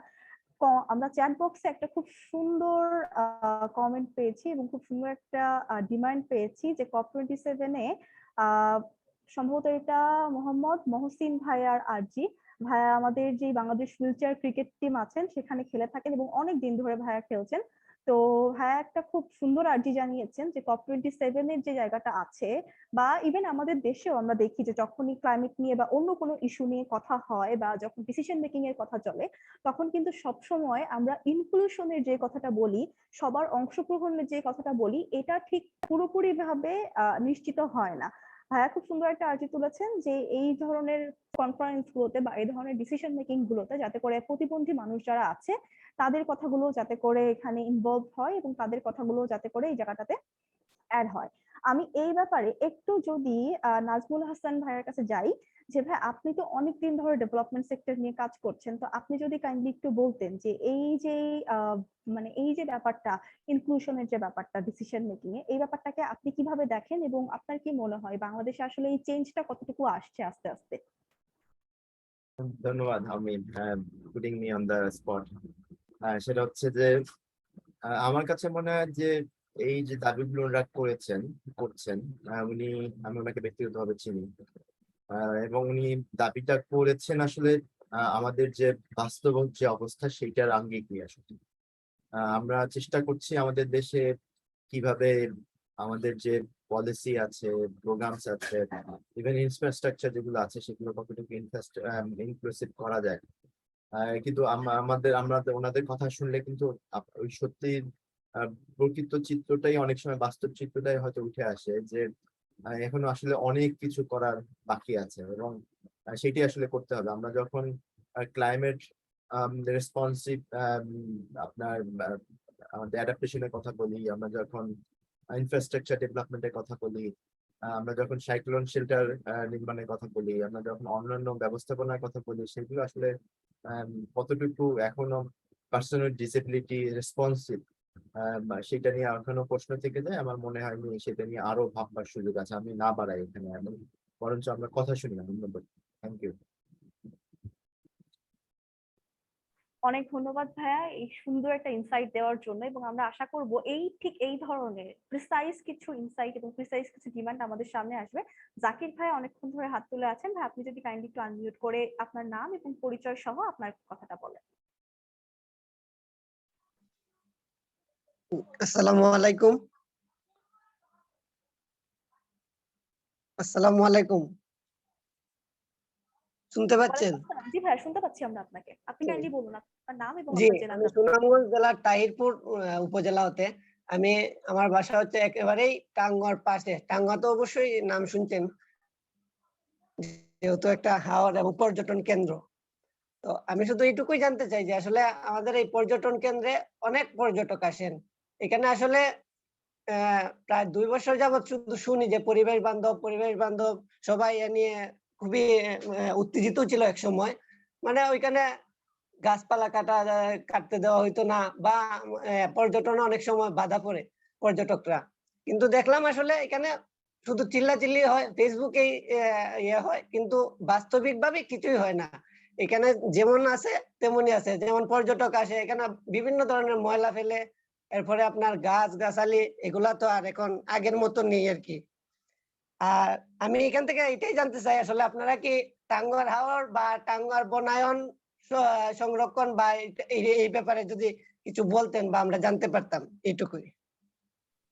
আমরা চ্যাট বক্সে একটা খুব সুন্দর কমেন্ট পেয়েছি এবং খুব সুন্দর একটা ডিমান্ড পেয়েছি যে COP27-এ সম্ভবত এটা মোহাম্মদ মহসিন ভাইয়ার আরজি। ভাইয়া আমাদের যে বাংলাদেশ হুইলচেয়ার ক্রিকেট টিম আছেন সেখানে খেলে থাকেন এবং অনেক দিন ধরে ভাইয়া খেলছেন। তো ভাইয়া একটা খুব সুন্দর আর্জি জানিয়েছেন যে COP27-এর যে জায়গাটা আছে, বা ইভেন আমাদের দেশেও আমরা দেখি যে যখনই ক্লাইমেট নিয়ে বা অন্য কোনো ইস্যু নিয়ে কথা হয় বা যখন ডিসিশন মেকিং এর কথা চলে, তখন কিন্তু সবসময় আমরা ইনক্লুশনের যে কথাটা বলি, সবার অংশগ্রহণের যে কথাটা বলি, এটা ঠিক পুরোপুরি ভাবে নিশ্চিত হয় না। ভাইয়া খুব সুন্দর একটা আর্জি তুলেছেন যে এই ধরনের কনফারেন্স গুলোতে বা এই ধরনের ডিসিশন মেকিং গুলোতে যাতে করে প্রতিবন্ধী মানুষ যারা আছে তাদের কথাগুলো যাতে করে এখানে ইনভলভ হয় এবং তাদের কথাগুলো যাতে করে এই জায়গাটাতে অ্যাড হয়। আমি এই ব্যাপারে একটু যদি নাজমুল হাসান ভাইয়ের কাছে যাই, যে ভাই আপনি তো অনেকদিন ধরে ডেভেলপমেন্ট সেক্টর নিয়ে কাজ করছেন, তো আপনি যদি কাইন্ডলি একটু বলতেন যে এই যে মানে এই যে ব্যাপারটা, ইনক্লুশনের যে ব্যাপারটা ডিসিশন মেকিং এ, এই ব্যাপারটাকে আপনি কিভাবে দেখেন এবং আপনার কি মনে হয় বাংলাদেশে আসলে এই চেঞ্জটা কতটুকু আসছে আস্তে আস্তে? ধন্যবাদ Amin, putting me on the spot. সেটা হচ্ছে যে আমার কাছে মনে হয় যে এই যে দাবিগুলো ওনারা করছেন, আমি ওনাকে ব্যক্তিগতভাবে চিনি, এবং উনি দাবিটা করেছেন আসলে আমাদের যে বাস্তব যে অবস্থা সেইটার আঙ্গিক নিয়ে আসলে। আমরা চেষ্টা করছি আমাদের দেশে কিভাবে আমাদের যে পলিসি আছে, প্রোগ্রামস আছে, ইভেন ইনফ্রাস্ট্রাকচার যেগুলো আছে সেগুলো কতটুকু ইনক্লুসিভ করা যায়। কিন্তু আমরা ওনাদের কথা শুনলে কিন্তু ওই সত্যি প্রকৃত চিত্রটাই অনেক সময়, বাস্তব চিত্রটাই হয়তো উঠে আসে যে এখনো আসলে অনেক কিছু করার বাকি আছে, এবং সেটি আসলে করতে হবে। আমরা যখন ক্লাইমেট রেসপন্সিভ আপনার আমাদের অ্যাডাপ্টেশনের কথা বলি, আমরা যখন ইনফ্রাস্ট্রাকচার ডেভেলপমেন্টের কথা বলি, আমরা যখন সাইক্লোন শেল্টার নির্মাণের কথা বলি, আমরা যখন অন্যান্য ব্যবস্থাপনার কথা বলি, সেগুলো আসলে কতটুকু এখনো পার্সোনাল ডিসেবিলিটি রেসপন্সিভ, সেটা নিয়ে এখনো প্রশ্ন থেকে যায়। আমার মনে হয় সেটা নিয়ে আরো ভাববার সুযোগ আছে। আমি না বাড়াই এখানে, বরঞ্চ আমরা কথা শুনি না। ধন্যবাদ, থ্যাংক ইউ। অনেক ধন্যবাদ ভাইয়া এই সুন্দর একটা ইনসাইট দেওয়ার জন্য, এবং আমরা আশা করব ঠিক এই ধরনের প্রিসাইজ কিছু ইনসাইট এবং প্রিসাইজ কিছু ডিমান্ড আমাদের সামনে আসবে। জাকির ভাই অনেকক্ষণ ধরে হাত তুলে আছেন, ভাই আপনি যদি কাইন্ডলি একটু আনমিউট করে আপনার নাম এবং পরিচয় সহ আপনার কথাটা বলেন। আসসালামু আলাইকুম। আসসালামু আলাইকুম, শুনতে পাচ্ছেন? ওয়ালাইকুম আসসালাম। জি ভাইয়া শুনতে পাচ্ছি আমরা আপনাকে, আপনি কাইন্ডলি বলুন আপনার নাম এবং জি, আপনার আমি জেলাটা। সুনামগঞ্জ জেলার তাহিরপুর উপজেলা হতে। আমি আমার বাসা হচ্ছে একেবারেই টাঙ্গুয়ার পাশে। টাঙ্গুয়া তো অবশ্যই নাম শুনছেন, যেহেতু একটা হাওর এবং পর্যটন কেন্দ্র। তো আমি শুধু এইটুকুই জানতে চাই যে আসলে আমাদের এই পর্যটন কেন্দ্রে অনেক পর্যটক আসেন। এখানে আসলে প্রায় 2 বছর যাবত শুধু শুনি যে পরিবেশ বান্ধব সবাই এ নিয়ে খুবই উত্তেজিত ছিল এক সময়। মানে ওইখানে গাছপালা কাটতে দেওয়া হইতো না, বা পর্যটনে অনেক সময় বাধা পড়ে পর্যটকরা। কিন্তু দেখলাম আসলে এখানে শুধু চিল্লাচিল্লি হয়, ফেসবুকে ইয়ে হয়, কিন্তু বাস্তবিকভাবে কিছুই হয় না। এখানে যেমন আছে তেমনই আছে। যেমন পর্যটক আসে, এখানে বিভিন্ন ধরনের ময়লা ফেলে, এরপরে আপনার গাছ-গাছালি এগুলা তো আর এখন আগের মতো নেই আরকি। আর আমি এখান থেকে এটাই জানতে চাই আসলে আপনারা কি টাঙ্গুয়ার হাওর বা টাঙ্গুয়ার বনায়ন সংরক্ষণ বা এই ব্যাপারে যদি কিছু বলতেন বা আমরা জানতে পারতাম, এইটুকুই।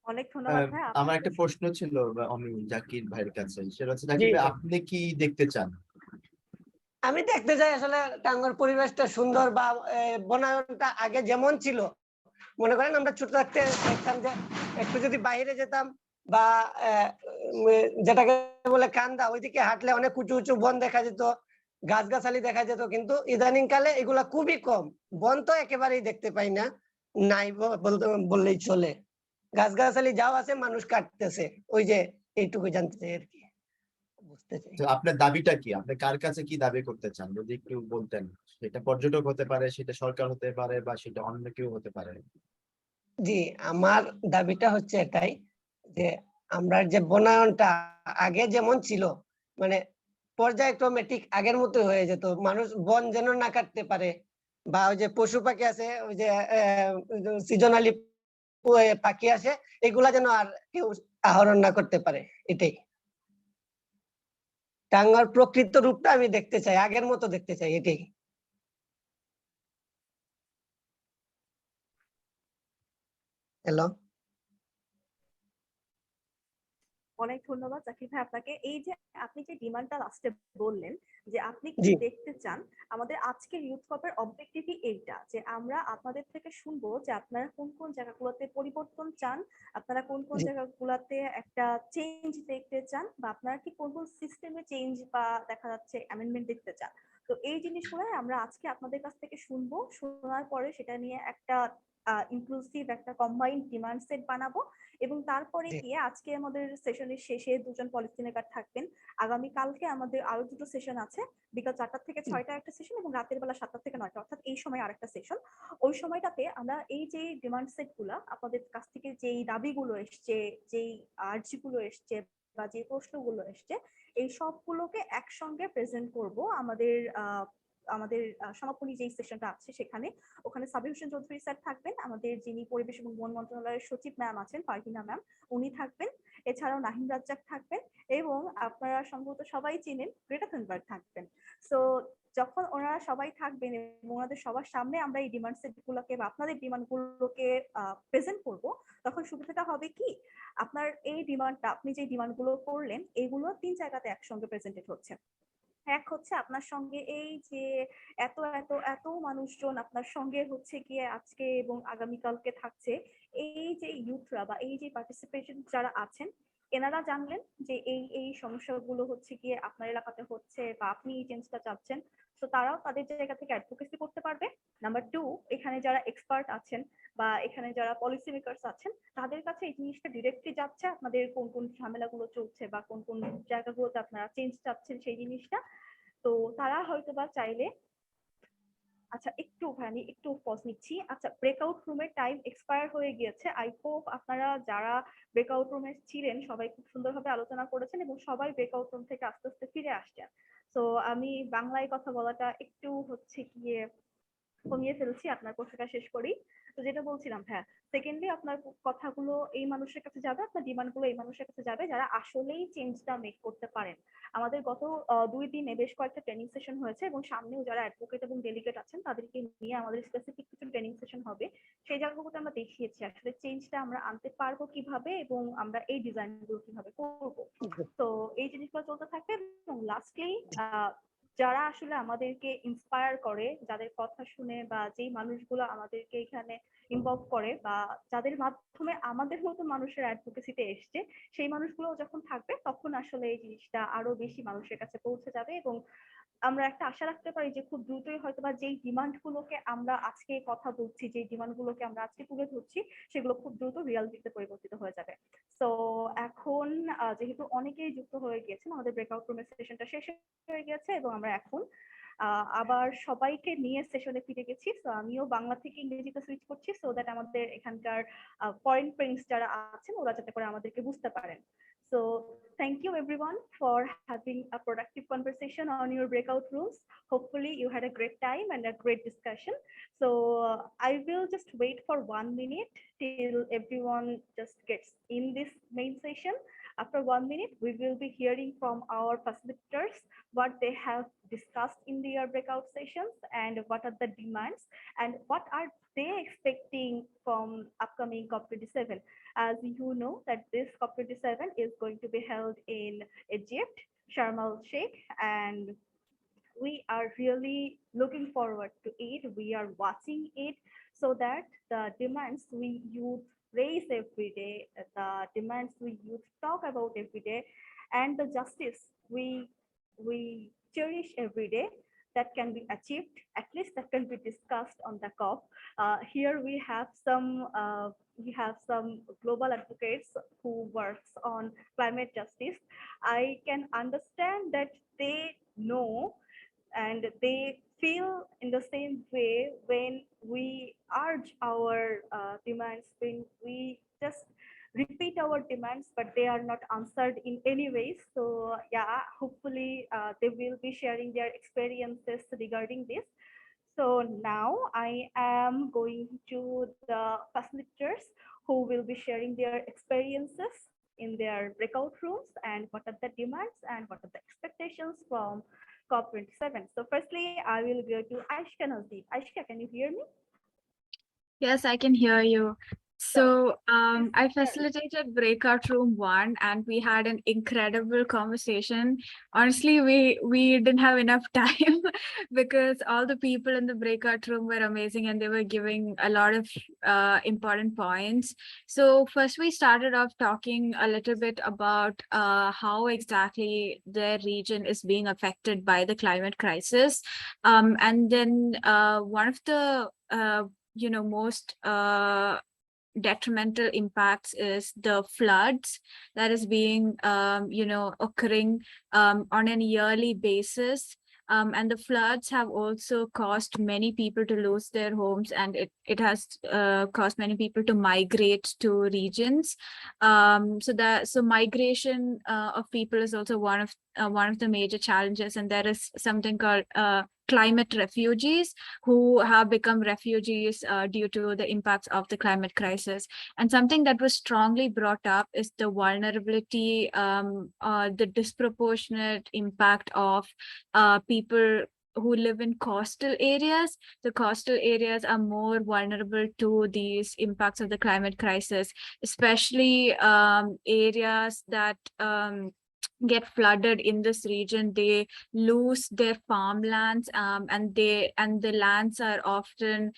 অনেক ধন্যবাদ ভাই। আমার একটা প্রশ্ন ছিল আমি জাকির ভাইয়ের কাছে, সেটা হচ্ছে জি, জাকির ভাই জি। আপনি কি দেখতে চান? আমি দেখতে চাই আসলে টাঙ্গুয়ার পরিবেশটা সুন্দর, বা বনায়নটা আগে যেমন ছিল। মনে করেন আমরা ছোট থাকতে দেখতাম যে একটু যদি বাইরে যেতাম, বা যেটাকে বলে কান্দা, ওইদিকে হাঁটলে অনেক উঁচু উঁচু বন দেখা যেত, গাছগাছালি দেখা যেত, কিন্তু ইদানিং কালে এগুলা খুবই কম। বন তো একেবারেই দেখতে পাই না, নাই বললেই চলে। গাছগাছালি যাও আছে, মানুষ কাটতেছে। ওই যে এইটুকু জানতে চাই আর কি, বুঝতে চাই। তো আপনার দাবিটা কি? আপনি কার কাছে কি দাবি করতে চান যদি একটু বলতেন? সেটা পর্যটক হতে পারে, সেটা সরকার হতে পারে, বা সেটা অন্য কেউ হতে পারে। জি, আমার দাবিটা হচ্ছে এটাই যে আমরা যে বনায়নটা আগে যেমন ছিল, মানে পর্যায়ক্রমে ঠিক আগের মতো হয়ে যেত, মানুষ বন যেন না কাটতে পারে, বা ওই যে পশু পাখি আছে, ওই যে সিজনালি পাখি আসে, এগুলা যেন আর কেউ আহরণ না করতে পারে। এটাই টাঙ্গার প্রকৃত রূপটা আমি দেখতে চাই, আগের মতো দেখতে চাই, এটাই। হ্যালো। অনেক ধন্যবাদ জাকির ভাই আপনাকে। এই যে আপনি যে ডিমান্ডটা লাস্টে বললেন যে আপনি কি জি, দেখতে চান, আমাদের আজকের ইউথ কপের অবজেক্টিভই এইটা যে আমরা আপনাদের থেকে শুনবো যে আপনারা কোন কোন জায়গাগুলোতে পরিবর্তন চান, আপনারা কোন কোন জি, জায়গাগুলোতে একটা চেঞ্জ দেখতে চান, বা আপনারা কি কোন কোন সিস্টেমে চেঞ্জ বা দেখা যাচ্ছে অ্যামেন্ডমেন্ট দেখতে চান। তো এই জিনিসগুলোই আমরা আজকে আপনাদের কাছ থেকে শুনবো, শোনার পরে সেটা নিয়ে একটা ইনক্লুসিভ একটা কম্বাইন্ড ডিমান্ড সেট বানাবো, এবং তারপরে জি, গিয়ে আজকে আমাদের সেশনের শেষে দুজন পলিসি মেকার থাকবেন। আগামী কালকে আমাদের আরো দুটো সেশন আছে, বিকাল 4টা থেকে 6টা একটা সেশন, এবং রাতের বেলা 7টা থেকে 9টা, অর্থাৎ এই সময় আরেকটা সেশন। ওই সময়টাতে আমরা এই যে ডিমান্ড সেট গুলা আপনাদের কাছ থেকে যেই দাবিগুলো এসছে, যেই আর্জিগুলো এসছে বা যে প্রশ্নগুলো এসছে, এই সবগুলোকে একসঙ্গে প্রেজেন্ট করব আমাদের আমাদের সমাপনী যেই সেশনটা আছে সেখানে। ওখানে সাবির হোসেন চৌধুরী স্যার থাকবেন, আমাদের যিনি পরিবেশ এবং বন মন্ত্রণালয়ের সচিব ম্যাম আছেন ফারহিনা ম্যাম, উনি থাকবেন। এছাড়াও নাহিম রাজ্জাক থাকবেন, এবং আপনারা সম্ভবত সবাই চিনেন গ্রেটা থুনবার্গ থাকবেন। সো যখন ওনারা সবাই থাকবেন এবং ওনাদের সবার সামনে আমরা এই ডিমান্ড সেট গুলোকে বা আপনাদের ডিমান্ড গুলোকে প্রেজেন্ট করব, তখন সুবিধাটা হবে কি, আপনার এই ডিমান্ডটা, আপনি যে ডিমান্ড গুলো করলেন, এগুলো 3 জায়গাতে একসঙ্গে প্রেজেন্টেড হচ্ছে। এক হচ্ছে আপনার সঙ্গে এই যে এত এত এত মানুষজন আপনার সঙ্গে হচ্ছে গিয়ে আজকে এবং আগামীকালকে থাকছে, এই যে ইউথরা বা এই যে পার্টিসিপেশন যারা আছেন, এনারা জানলেন যে এই এই সমস্যাগুলো হচ্ছে গিয়ে আপনার এলাকাতে হচ্ছে বা আপনি এই চেঞ্জটা চাচ্ছেন, তো তারাও তাদের জায়গা থেকে অ্যাডভোকেসি করতে পারবে। নাম্বার 2, এখানে যারা এক্সপার্ট আছেন বা এখানে যারা পলিসি মেকার্স আছেন, তাদের কাছে এই জিনিসটা ডিরেক্টলি যাচ্ছে, আপনাদের কোন কোন ঝামেলাগুলো চলছে বা কোন কোন জায়গাগুলোতে আপনারা চেঞ্জ চাচ্ছেন সেই জিনিসটা। তো তারা হয়তোবা চাইলে, আচ্ছা একটু ভানি একটু পজ নিচ্ছি। আচ্ছা, ব্রেকআউট রুমের টাইম এক্সপায়ার হয়ে গিয়েছে। আই হোপ আপনারা যারা ব্রেকআউট রুমে ছিলেন সবাই খুব সুন্দরভাবে আলোচনা করেছেন এবং সবাই ব্রেকআউট রুম থেকে আস্তে আস্তে ফিরে আসছেন। তো আমি বাংলায় কথা বলাটা একটু হচ্ছে গিয়ে কমিয়ে ফেলছি, আপনার কথাটা শেষ করি। তো যেটা বলছিলাম, হ্যাঁ, সেকেন্ডলি আপনার কথাগুলো এই মানুষের কাছে যাবে, আপনার ডিমান্ডগুলো এই মানুষের কাছে যাবে যারা আসলেই চেঞ্জটা মেক করতে পারেন। আমাদের গত 2 দিনে বেশ কয়েকটা ট্রেনিং সেশন হয়েছে এবং সামনেও যারা অ্যাডভোকেট এবং ডেলিগেট আছেন তাদেরকে নিয়ে আমাদের স্পেসিফিক কিছু ট্রেনিং সেশন হবে। সেই জায়গাগুলোতে আমরা দেখিয়েছি আসলে চেঞ্জটা আমরা আনতে পারবো কিভাবে এবং আমরা এই ডিজাইনগুলো কিভাবে করবো। তো এই জিনিসগুলো চলতে থাকবে এবং লাস্টলি যারা আসলে আমাদেরকে ইন্সপায়ার করে, যাদের কথা শুনে বা যেই মানুষগুলো আমাদেরকে এখানে ইনভলভ করে বা যাদের মাধ্যমে আমাদের মতো মানুষের অ্যাডভোকেসিতে এসছে, সেই মানুষগুলো যখন থাকবে তখন আসলে এই জিনিসটা আরো বেশি মানুষের কাছে পৌঁছে যাবে এবং আমরা একটা আশা রাখতে পারি যে খুব দ্রুতই হয়তো বা যেই ডিমান্ডগুলোকে আমরা আজকে কথা বলছি, যেই ডিমান্ডগুলোকে আমরা আজকে তুলে ধরছি, সেগুলো খুব দ্রুত রিয়ালিটিতে পরিবর্তিত হয়ে যাবে। তো এখন যেহেতু অনেকেই যুক্ত হয়ে গিয়েছেন, আমাদের ব্রেকআউট রুমের সেশনটা শেষ হয়ে গেছে এবং আমরা এখন আবার সবাইকে নিয়ে সেশনে ফিরে গেছি। তো আমিও বাংলা থেকে ইংরেজিতে সুইচ করছি সো দ্যাট আমাদের এখানকার ফরেন ফ্রেন্ডস যারা আছেন ওরা যাতে করে আমাদেরকে বুঝতে পারেন। So thank you everyone for having a productive conversation on your breakout rooms. Hopefully you had a great time and a great discussion. So I will just wait for 1 minute till everyone just gets in this main session. After 1 minute, we will be hearing from our facilitators what they have discussed in their breakout sessions and what are the demands and what are they expecting from upcoming COP27. As you know that this COP27 is going to be held in Egypt, Sharm el-Sheikh, and we are really looking forward to it. We are watching it so that the demands we youth raise every day, the demands we youth talk about every day, and the justice we cherish every day, that can be achieved, at least that can be discussed on the COP. Here we have some global advocates who works on climate justice. I can understand that they know and they feel in the same way when we urge our demands, when we just repeat our demands but they are not answered in any way. So yeah, hopefully they will be sharing their experiences regarding this. So now I am going to the facilitators who will be sharing their experiences in their breakout rooms and what are the demands and what are the expectations from COP27. So firstly, I will go to Aishka Nazdeep. Aishka, can you hear me? Yes, I can hear you. So I please share. facilitated breakout room 1 and we had an incredible conversation. Honestly, we didn't have enough time because all the people in the breakout room were amazing and they were giving a lot of important points. So first we started off talking a little bit about how exactly their region is being affected by the climate crisis. And then one of the most detrimental impacts is the floods that is being occurring on an yearly basis. And the floods have also caused many people to lose their homes, and it has caused many people to migrate to regions. So migration of people is also one of the major challenges, and there is something called climate refugees who have become refugees due to the impacts of the climate crisis. And something that was strongly brought up is the vulnerability, the disproportionate impact of people who live in coastal areas. The coastal areas are more vulnerable to these impacts of the climate crisis, especially areas that get flooded in this region. They lose their farmlands, and the lands are often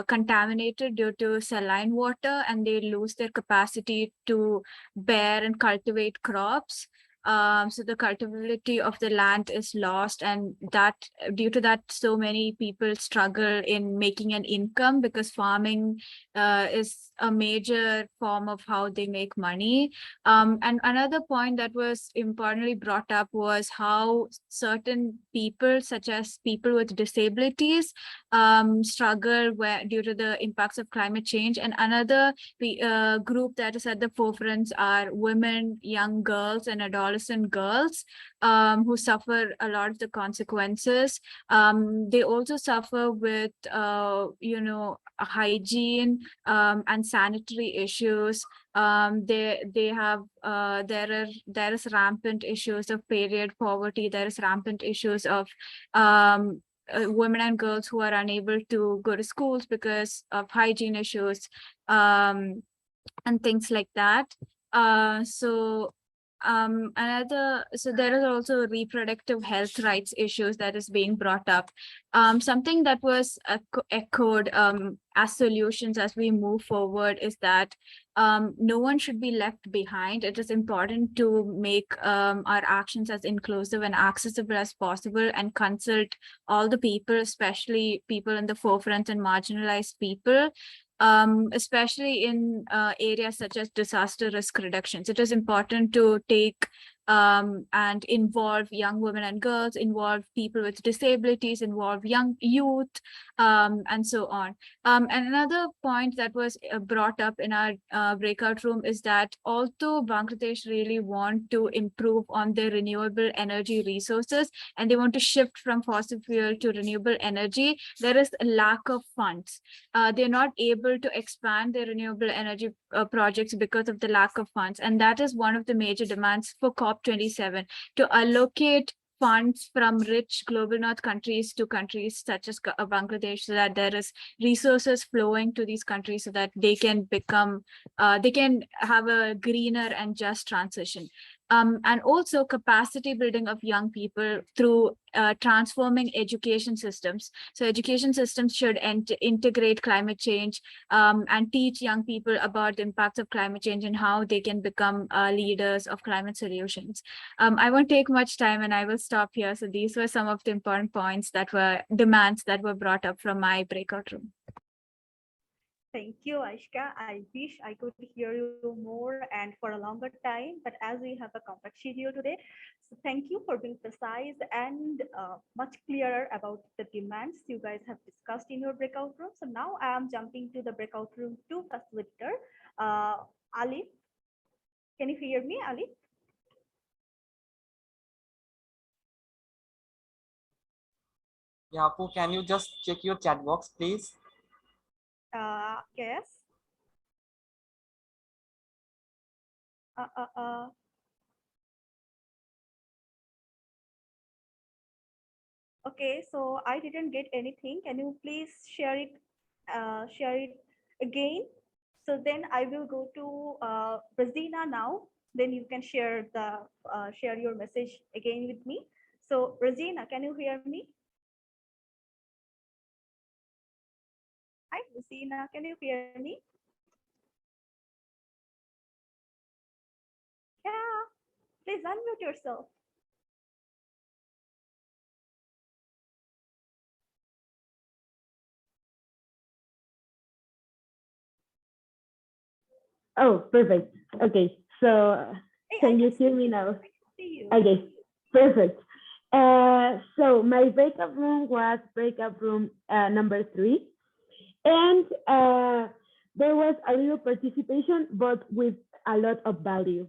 contaminated due to saline water, and they lose their capacity to bear and cultivate crops. So the cultivability of the land is lost, and that due to that, so many people struggle in making an income because farming is a major form of how they make money. And another point that was importantly brought up was how certain people, such as people with disabilities, struggle due to the impacts of climate change. And another group that is at the forefront are women, young girls, and adults adolescent girls who suffer a lot of the consequences. They also suffer with, hygiene and sanitary issues. There is rampant issues of period poverty. There is rampant issues of women and girls who are unable to go to schools because of hygiene issues and things like that. So there is also reproductive health rights issues that is being brought up. Something that was echoed as solutions as we move forward is that no one should be left behind. It is important to make our actions as inclusive and accessible as possible and consult all the people, especially people in the forefront and marginalized people. Especially in areas such as disaster risk reductions. It is important to take and involve young women and girls, involve people with disabilities, involve young youth, and so on. And another point that was brought up in our breakout room is that although Bangladesh really want to improve on their renewable energy resources and they want to shift from fossil fuel to renewable energy, there is a lack of funds. They're not able to expand their renewable energy projects because of the lack of funds. And that is one of the major demands for COP27, to allocate funds from rich global north countries to countries such as Bangladesh, so that there is resources flowing to these countries so that they can become, they can have a greener and just transition. And also capacity building of young people through transforming education systems. So education systems should integrate climate change and teach young people about the impacts of climate change and how they can become leaders of climate solutions. I won't take much time and I will stop here. So these were some of the important points that were demands that were brought up from my breakout room. Thank you, Aishka. I wish I could hear you more and for a longer time, but as we have a compact schedule today, so thank you for being precise and much clearer about the demands you guys have discussed in your breakout room. So now I am jumping to the breakout room to facilitator, Ali. Can you hear me, Ali? Yeah, Apu, can you just check your chat box, please? Yes. Okay, so I didn't get anything. Can you please share it again? So then I will go to Razina now. Then you can share your message again with me. So Razina, can you hear me? Hi, Razina, can you hear me? Yeah, please unmute yourself. Oh, perfect. Okay, so Hey, can you hear me now? I can see you. Okay, perfect. So my breakup room was breakup room number 3, and there was a little participation, but with a lot of value.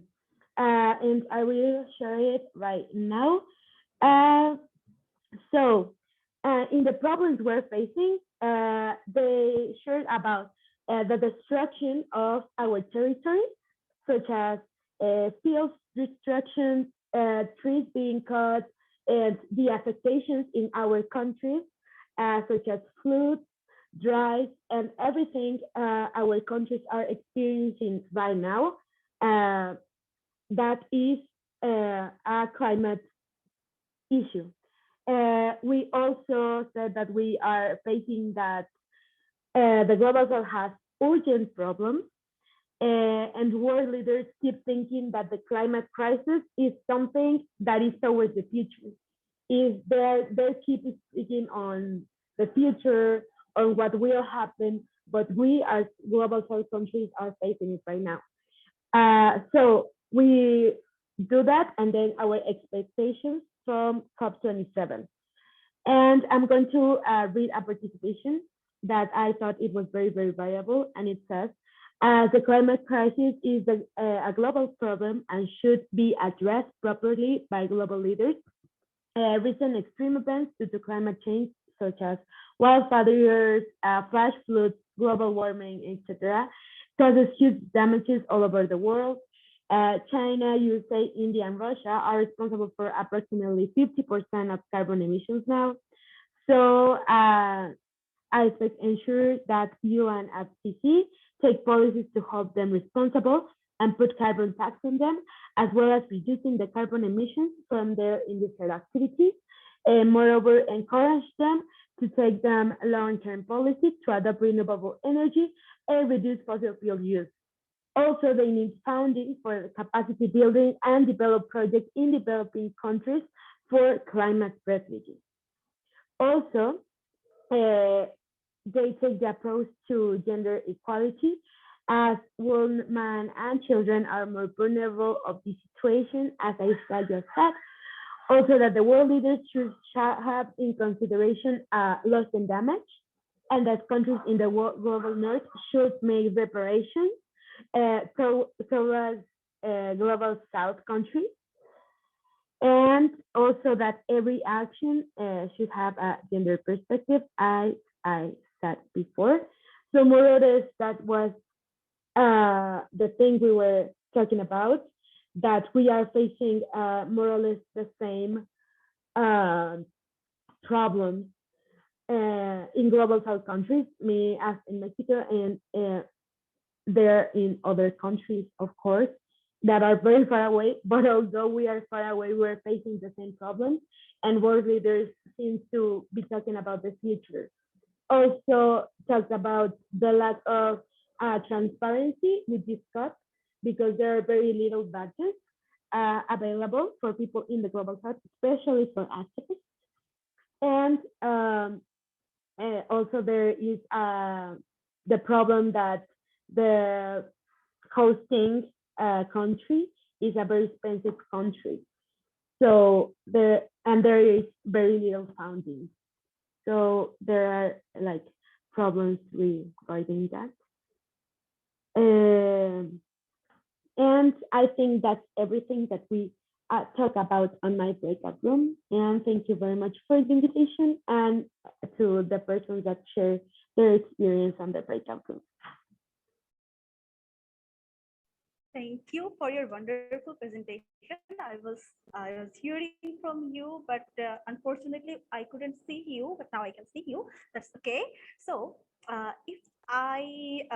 And I will share it right now. So in the problems we're facing, they shared about the destruction of our territory, such as field destruction, trees being cut, and the affectations in our country, such as floods, dries, and everything our countries are experiencing right now. That is a climate issue. We also said that we are facing that the global south has urgent problems, and world leaders keep thinking that the climate crisis is something that is towards the future. Is they keep speaking on the future, on what will happen, but we as global south countries are facing it right now. So we do that, and then our expectations from COP27. And I'm going to read a participation that I thought it was very, very valuable. And it says, As the climate crisis is a global problem and should be addressed properly by global leaders, recent extreme events due to climate change, such as wildfires, flash floods, global warming, etc., causes huge damages all over the world. China, USA, India, and Russia are responsible for approximately 50% of carbon emissions now. So ISEC ensures that EU and FCC take policies to hold them responsible and put carbon tax on them, as well as reducing the carbon emissions from their industrial activities. And moreover, encourage them to take them long-term policies to adopt renewable energy and reduce fossil fuel use. Also, they need funding for capacity building and develop projects in developing countries for climate refugees. Also, they take the approach to gender equality, as women and children are more vulnerable of this situation, as I just said. Also, that the world leaders should have in consideration loss and damage, and that countries in the global north should make reparations towards global south countries, and also that every action should have a gender perspective, as I said before. So more or less that was the thing we were talking about, that we are facing more or less the same problems in global south countries, me as in Mexico, and there in other countries, of course, that are very far away. But although we are far away, we're facing the same problems, and world leaders seem to be talking about the future. Also talked about the lack of transparency with this discussed, because there are very little budgets available for people in the global south, especially for activists. And also there is the problem that the hosting country is a very expensive country. So there is very little funding. So there are like problems regarding that. And I think that's everything that we talk about on my breakout room. And thank you very much for the invitation, and to the persons that share their experience on the breakout room. Thank you for your wonderful presentation. I was hearing from you, but unfortunately I couldn't see you. But now I can see you. That's okay. So if I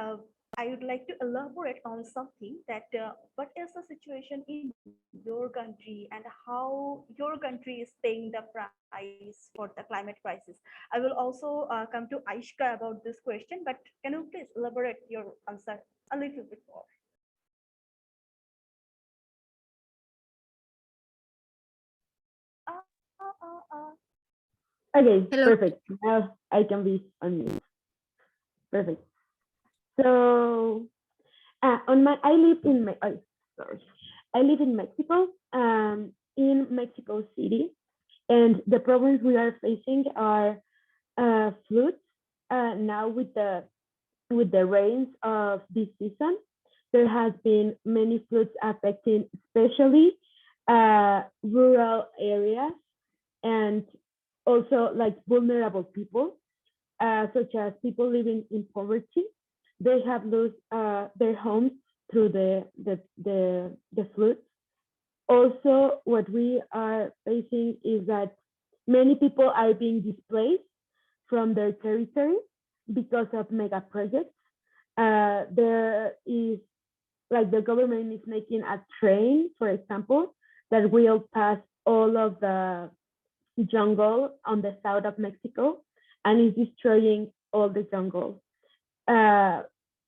would like to elaborate on something, that what is the situation in your country and how your country is paying the price for the climate crisis. I will also come to Aishka about this question, but can you please elaborate your answer a little bit more? Okay, Hello. perfect. Now I can be on mute. Perfect. So I live in I live in Mexico, in Mexico City, and the problems we are facing are floods. Now with the rains of this season, there has been many floods affecting especially rural areas, and also like vulnerable people, such as people living in poverty. They have lost their homes through the floods. Also, what we are facing is that many people are being displaced from their territory because of mega projects. There is, like, the government is making a train, for example, that will pass all of the jungle on the south of Mexico, and is destroying all the jungle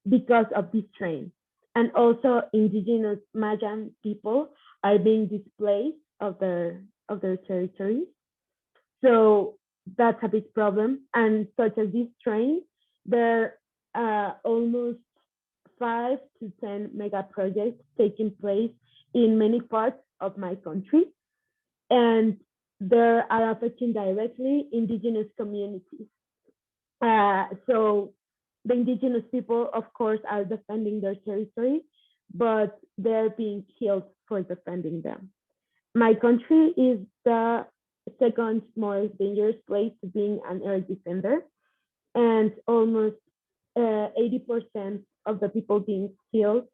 because of this train. And also indigenous Mayan people are being displaced of their territories. So that's a big problem. And such as this train, there are almost 5 to 10 mega projects taking place in many parts of my country, and they are affecting directly indigenous communities. So the indigenous people, of course, are defending their territory, but they're being killed for defending them. My country is the second most dangerous place to being an air defender, and almost 80% of the people being killed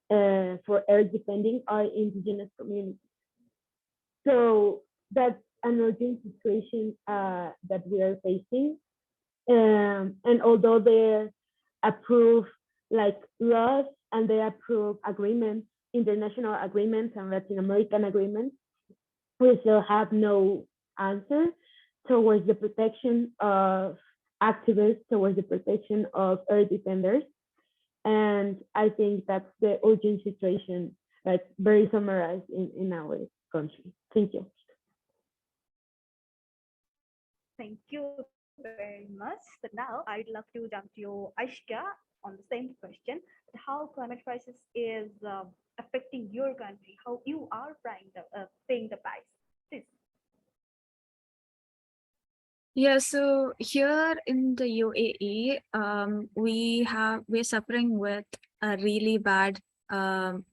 for air defending are indigenous communities. So that's an urgent situation that we are facing. And although they approve like laws and they approve agreements, international agreements and Latin American agreements, we still have no answer towards the protection of activists, towards the protection of air defenders. And I think that's the urgent situation that's very summarized in our country. Thank you. Thank you very much. So now I'd love to jump to Aishka on the same question. How climate crisis is affecting your country, how you are paying the price. Please. Yeah, so here in the UAE, we're suffering with a really bad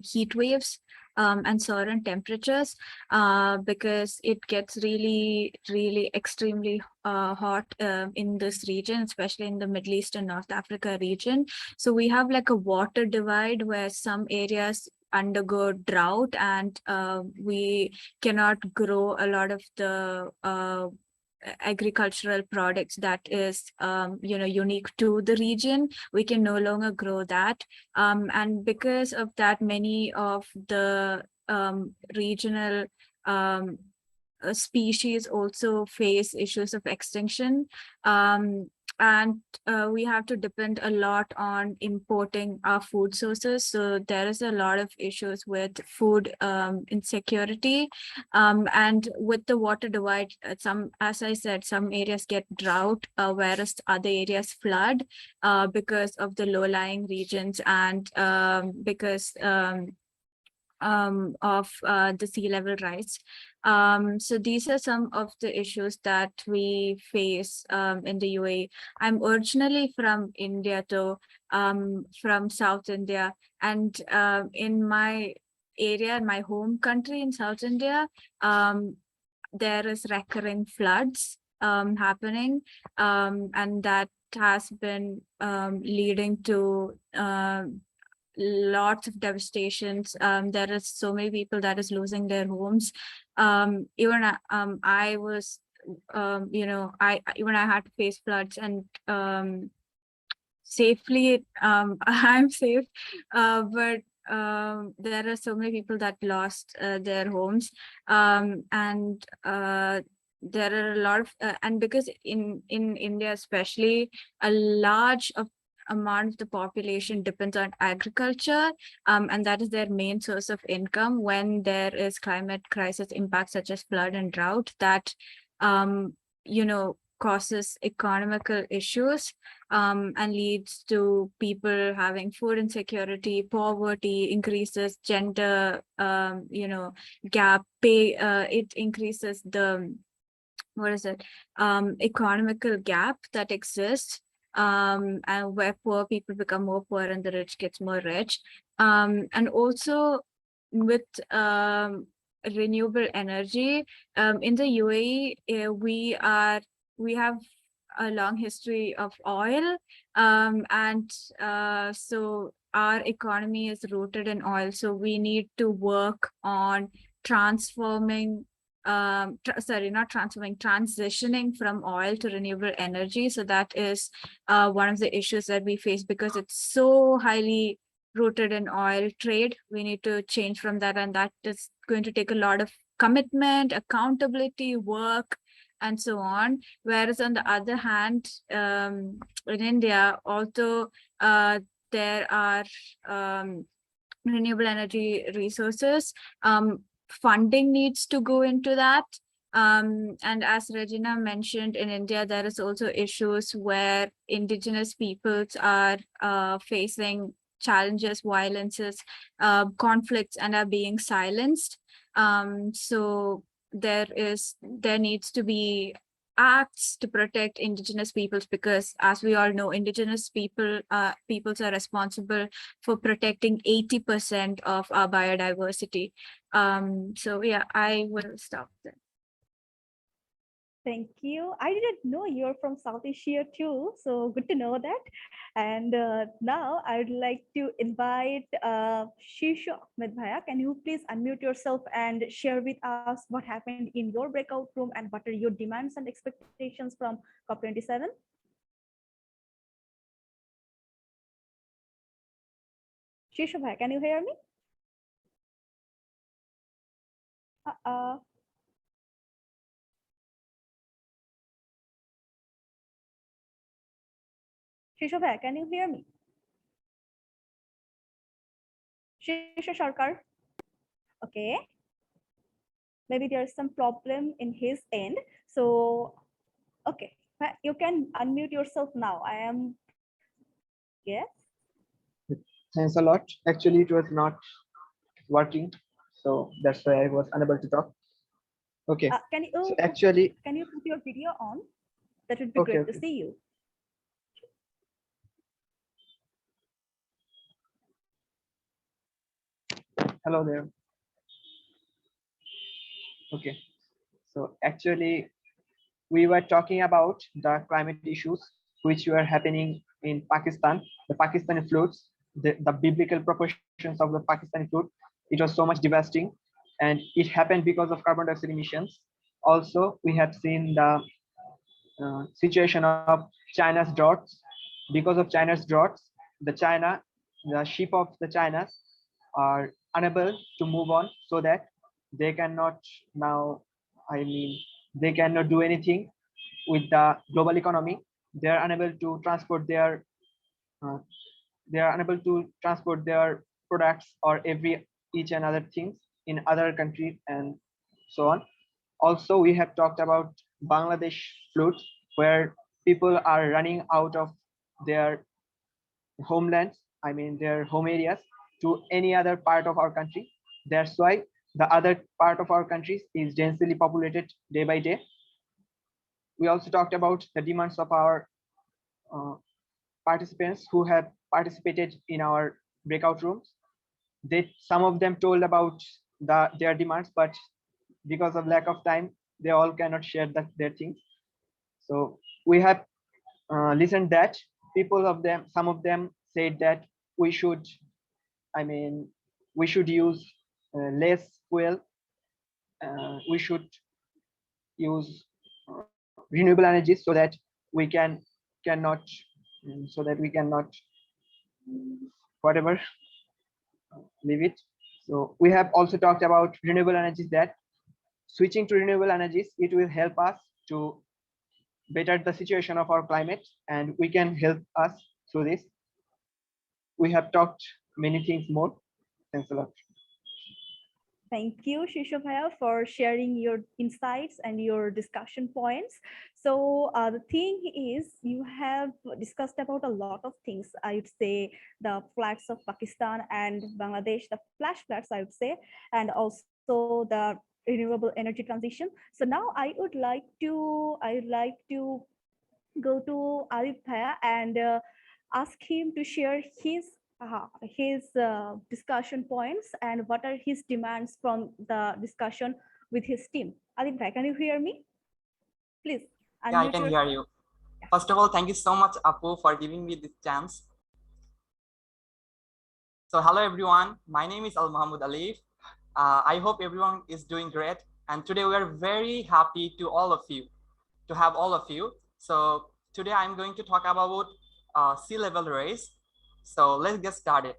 heat waves and certain temperatures because it gets really, really extremely hot in this region, especially in the Middle East and North Africa region. So we have like a water divide where some areas undergo drought and we cannot grow a lot of the agricultural products that is unique to the region. We can no longer grow that, and because of that, many of the regional species also face issues of extinction, and we have to depend a lot on importing our food sources. So there is a lot of issues with food insecurity, and with the water divide, as I said, some areas get drought, whereas other areas flood because of the low-lying regions and because of the sea level rise. So these are some of the issues that we face in the UAE. I'm originally from India, though, from South India, and in my area, in my home country in South India, there is recurring floods happening, and that has been leading to lots of devastations. There is so many people that is losing their homes. Even I was, even I had to face floods, and safely, I'm safe, but there are so many people that lost their homes, and there are a lot of, and because in India especially, a large amount of the population depends on agriculture, and that is their main source of income. When there is climate crisis impacts such as flood and drought, that causes economical issues and leads to people having food insecurity, poverty, increases gender gap, pay, it increases the economical gap that exists, and where poor people become more poor and the rich gets more rich. And also with renewable energy in the UAE, we have a long history of oil, and so our economy is rooted in oil. So we need to work on transitioning from oil to renewable energy. So that is one of the issues that we face, because it's so highly rooted in oil trade. We need to change from that, and that is going to take a lot of commitment, accountability, work, and so on. Whereas on the other hand, in India, although there are renewable energy resources, funding needs to go into that. And as Regina mentioned, in India, there is also issues where indigenous peoples are facing challenges, violences, conflicts, and are being silenced. So there needs to be acts to protect indigenous peoples, because as we all know, indigenous peoples are responsible for protecting 80% of our biodiversity. So yeah, I will stop there. Thank you. I didn't know you're from South Asia too, so good to know that. And now I would like to invite Shishu Ahmed Bhaiya. Can you please unmute yourself and share with us what happened in your breakout room and what are your demands and expectations from COP27? Shishu Bhaiya, can you hear me? Shishu Bhaiya, can you hear me? Shishu Sarkar. Okay. Maybe there's some problem in his end. So, okay, you can unmute yourself now. I am, yes. Thanks a lot. Actually, it was not working, so that's why I was unable to talk. Okay. Can you so actually, can you put your video on? That would be okay, great okay. to see you. Hello there. Okay. So actually, we were talking about the climate issues which were happening in Pakistan, the Pakistani floods, the biblical proportions of the Pakistani flood. It was so much devastating, and it happened because of carbon dioxide emissions. Also, we have seen the situation of China's droughts. Because of China's droughts, the sheep of the China are unable to move on, so that they cannot now, they cannot do anything with the global economy. They are unable to transport their products or each and other things in other countries and so on. Also, we have talked about Bangladesh floods, where people are running out of their homelands, their home areas, to any other part of our country. That's why the other part of our country is densely populated day by day. We also talked about the demands of our participants who have participated in our breakout rooms. Some of them told about their demands, but because of lack of time, they all cannot share their things. So we have listened that some of them said that we should use less fuel. We should use renewable energies so that we cannot whatever, leave it. So we have also talked about renewable energies, that switching to renewable energies, it will help us to better the situation of our climate, and we can help us through this. We have talked many things more. Thanks a lot. Thank you, Shishu Bhaiya, for sharing your insights and your discussion points. So the thing is, you have discussed about a lot of things. I would say the floods of Pakistan and Bangladesh, the flash floods, I would say, and also the renewable energy transition. So now I would like to go to Arif Bhaiya and ask him to share his discussion points and what are his demands from the discussion with his team. Arif Bhaiya, can you hear me? Please. Yeah, I can hear you. First of all, thank you so much, Apu, for giving me this chance. So hello everyone, my name is Al Mahmoud Alif. I hope everyone is doing great, and today we are very happy to have all of you. So today I'm going to talk about sea level rise. So let's get started.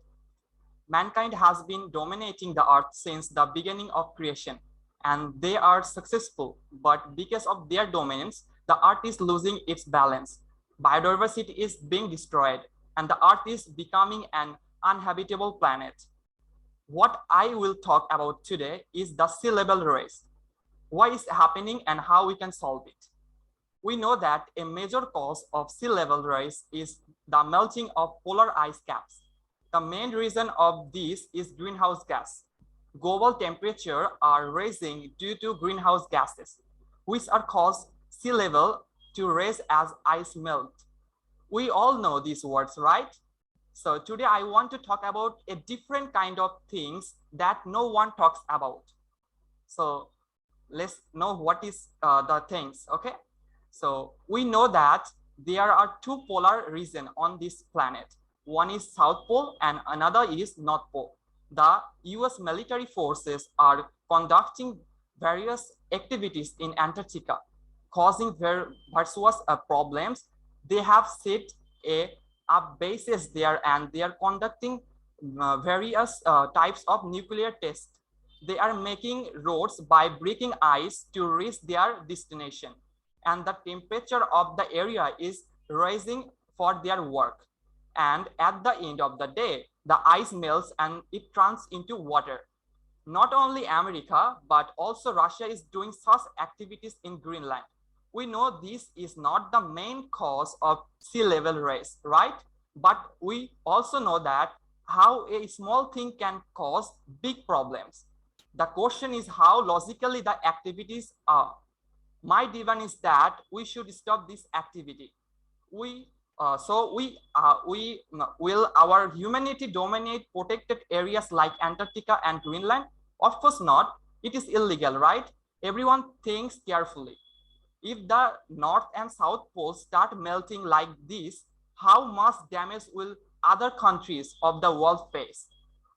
Mankind has been dominating the earth since the beginning of creation, and they are successful, but because of their dominance, the earth is losing its balance. Biodiversity is being destroyed, and the earth is becoming an uninhabitable planet. What I will talk about today is the sea level rise. Why is it happening and how we can solve it? We know that a major cause of sea level rise is the melting of polar ice caps. The main reason of this is greenhouse gas. Global temperature are rising due to greenhouse gases, which are caused sea level to rise as ice melt. We all know these words, right? So today I want to talk about a different kind of things that no one talks about. So let's know what is the things, okay? So we know that there are two polar regions on this planet. One is South Pole and another is North Pole. The US military forces are conducting various activities in Antarctica, causing various problems. They have set up bases there and they are conducting various types of nuclear tests. They are making roads by breaking ice to reach their destination. And the temperature of the area is rising for their work. And at the end of the day, the ice melts and it turns into water. Not only America, but also Russia is doing such activities in Greenland. We know this is not the main cause of sea level rise, right? But we also know that how a small thing can cause big problems. The question is how logically the activities are. My demand is that we should stop this activity. Will our humanity dominate protected areas like Antarctica and Greenland? Of course not. It is illegal, right? Everyone thinks carefully. If the North and South poles start melting like this, how much damage will other countries of the world face?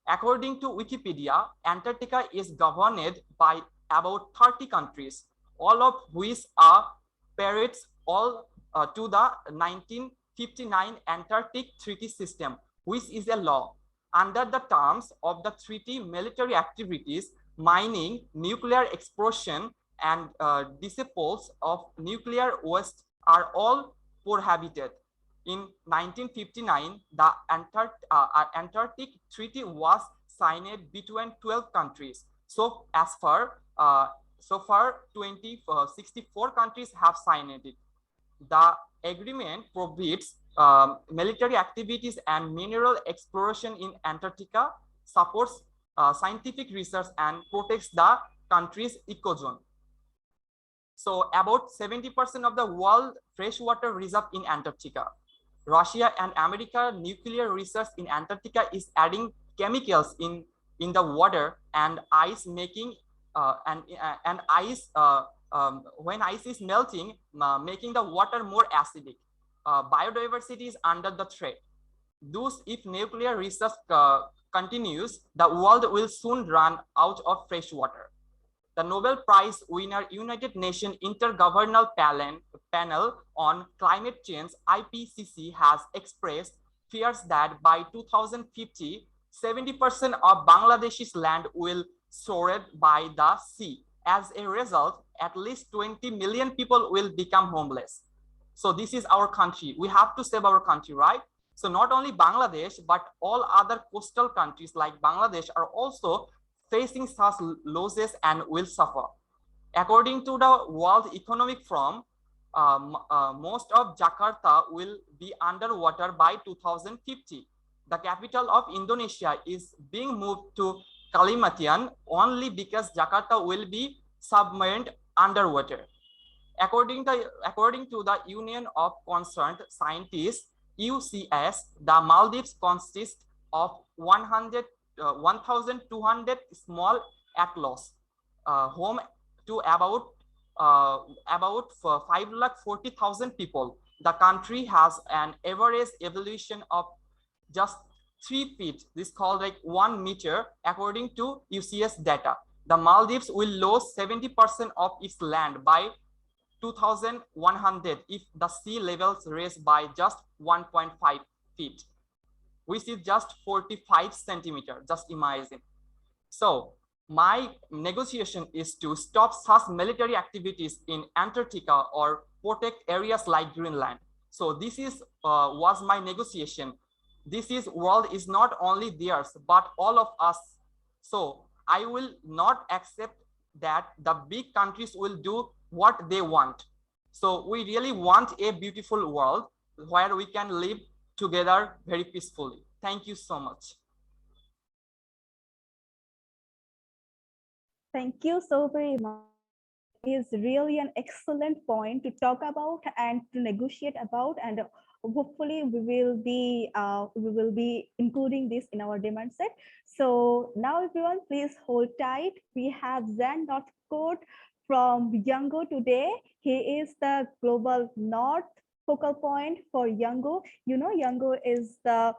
According to Wikipedia, Antarctica is governed by about 30 countries, all of which are parrots all to the 1959 Antarctic Treaty System, which is a law. Under the terms of the treaty, military activities, mining, nuclear explosion, and disposal of nuclear waste are all prohibited. In 1959, the Antarctic Treaty was signed between 12 countries. So far 64 countries have signed it. The agreement prohibits military activities and mineral exploration in Antarctica, supports scientific research, and protects the country's ecozone. So about 70% of the world freshwater reserve in Antarctica. Russia and America nuclear research in Antarctica is adding chemicals in the water and ice making when ice is melting, making the water more acidic. Biodiversity is under the threat. Thus, if nuclear research continues, the world will soon run out of fresh water. The Nobel Prize winner United Nations Intergovernmental Panel on Climate Change, IPCC, has expressed fears that by 2050, 70% of Bangladesh's land will surrounded by the sea. As a result, at least 20 million people will become homeless. So this is our country. We have to save our country, right? So not only Bangladesh, but all other coastal countries like Bangladesh are also facing such losses and will suffer. According to the World Economic Forum, most of Jakarta will be underwater by 2050. The capital of Indonesia is being moved to Kalimantan only because Jakarta will be submerged underwater. According to the Union of Concerned Scientists, UCS, the Maldives consist of 1,200 small atolls, home to about 540,000 people. The country has an average elevation of just 3 feet. This is called like 1 meter according to UCS data. The Maldives will lose 70% of its land by 2100 if the sea levels rise by just 1.5 feet, which is just 45 centimeters. Just imagine. So my negotiation is to stop such military activities in Antarctica or protect areas like Greenland. So this is was my negotiation. This world is not only theirs, but all of us. So I will not accept that the big countries will do what they want. So we really want a beautiful world where we can live together very peacefully. Thank you so much. Thank you so very much. is really an excellent point to talk about and to negotiate about, and hopefully we will be including this in our demand set. So now everyone, please hold tight. We have Zan Northcote from Yango today. He is the global north focal point for Yango. You know, Yango is the,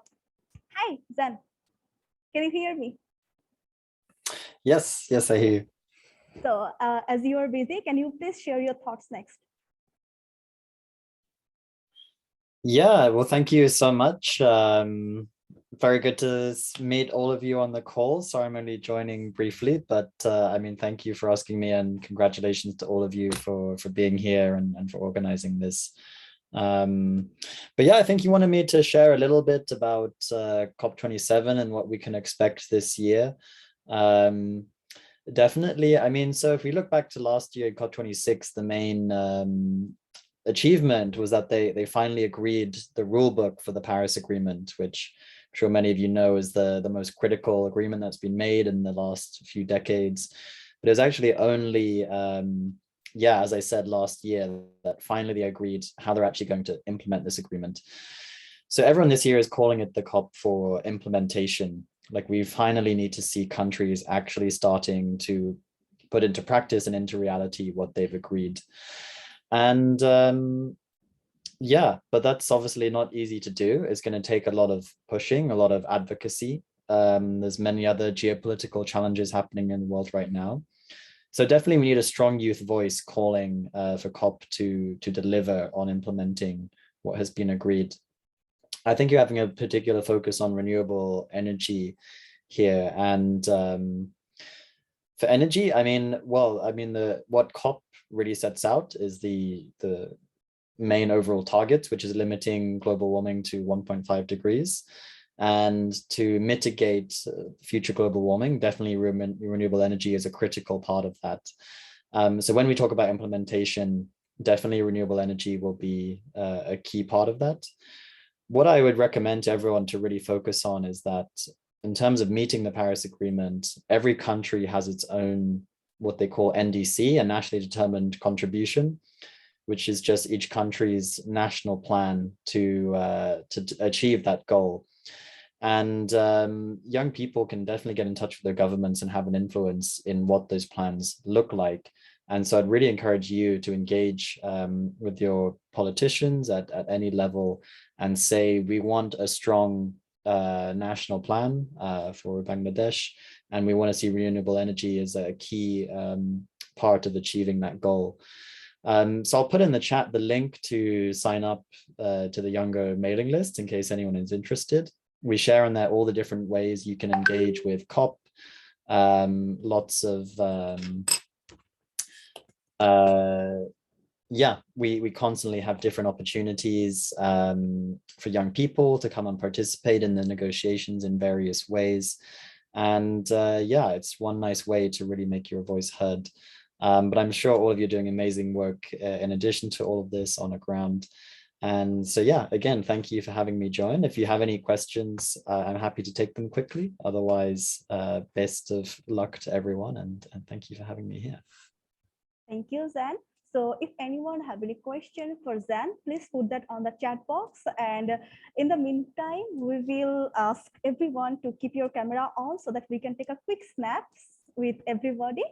hi Zan, can you hear me? Yes, I hear you. So as you are busy, can you please share your thoughts next? Yeah, well, thank you so much. Very good to meet all of you on the call. Sorry, I'm only joining briefly, but I mean, thank you for asking me, and congratulations to all of you for being here and for organizing this. But yeah, I think you wanted me to share a little bit about COP27 and what we can expect this year. Definitely. I mean, so if we look back to last year, COP26, the main achievement was that they finally agreed the rule book for the Paris Agreement, which I'm sure many of you know is the most critical agreement that's been made in the last few decades. But it was actually only, as I said last year, that finally they agreed how they're actually going to implement this agreement. So everyone this year is calling it the COP for implementation. Like, we finally need to see countries actually starting to put into practice and into reality what they've agreed. And but that's obviously not easy to do. It's going to take a lot of pushing, a lot of advocacy. There's many other geopolitical challenges happening in the world right now. So definitely we need a strong youth voice calling for COP to deliver on implementing what has been agreed. I think you're having a particular focus on renewable energy here. And for energy, I mean, what COP really sets out is the main overall targets, which is limiting global warming to 1.5 degrees. And to mitigate future global warming, definitely renewable energy is a critical part of that. So when we talk about implementation, definitely renewable energy will be a key part of that. What I would recommend to everyone to really focus on is that in terms of meeting the Paris Agreement, every country has its own, what they call NDC, a nationally determined contribution, which is just each country's national plan to achieve that goal. And young people can definitely get in touch with their governments and have an influence in what those plans look like. And so I'd really encourage you to engage with your politicians at any level and say, we want a strong national plan for Bangladesh, and we want to see renewable energy as a key part of achieving that goal. So I'll put in the chat the link to sign up to the Younger mailing list in case anyone is interested. We share on there all the different ways you can engage with COP, lots of we constantly have different opportunities for young people to come and participate in the negotiations in various ways. And it's one nice way to really make your voice heard. But I'm sure all of you are doing amazing work in addition to all of this on the ground. And so, again, thank you for having me join. If you have any questions, I'm happy to take them quickly. Otherwise, best of luck to everyone, and thank you for having me here. Thank you, Zan. So if anyone have any question for Zan, please put that on the chat box. And in the meantime, we will ask everyone to keep your camera on so that we can take a quick snaps with everybody.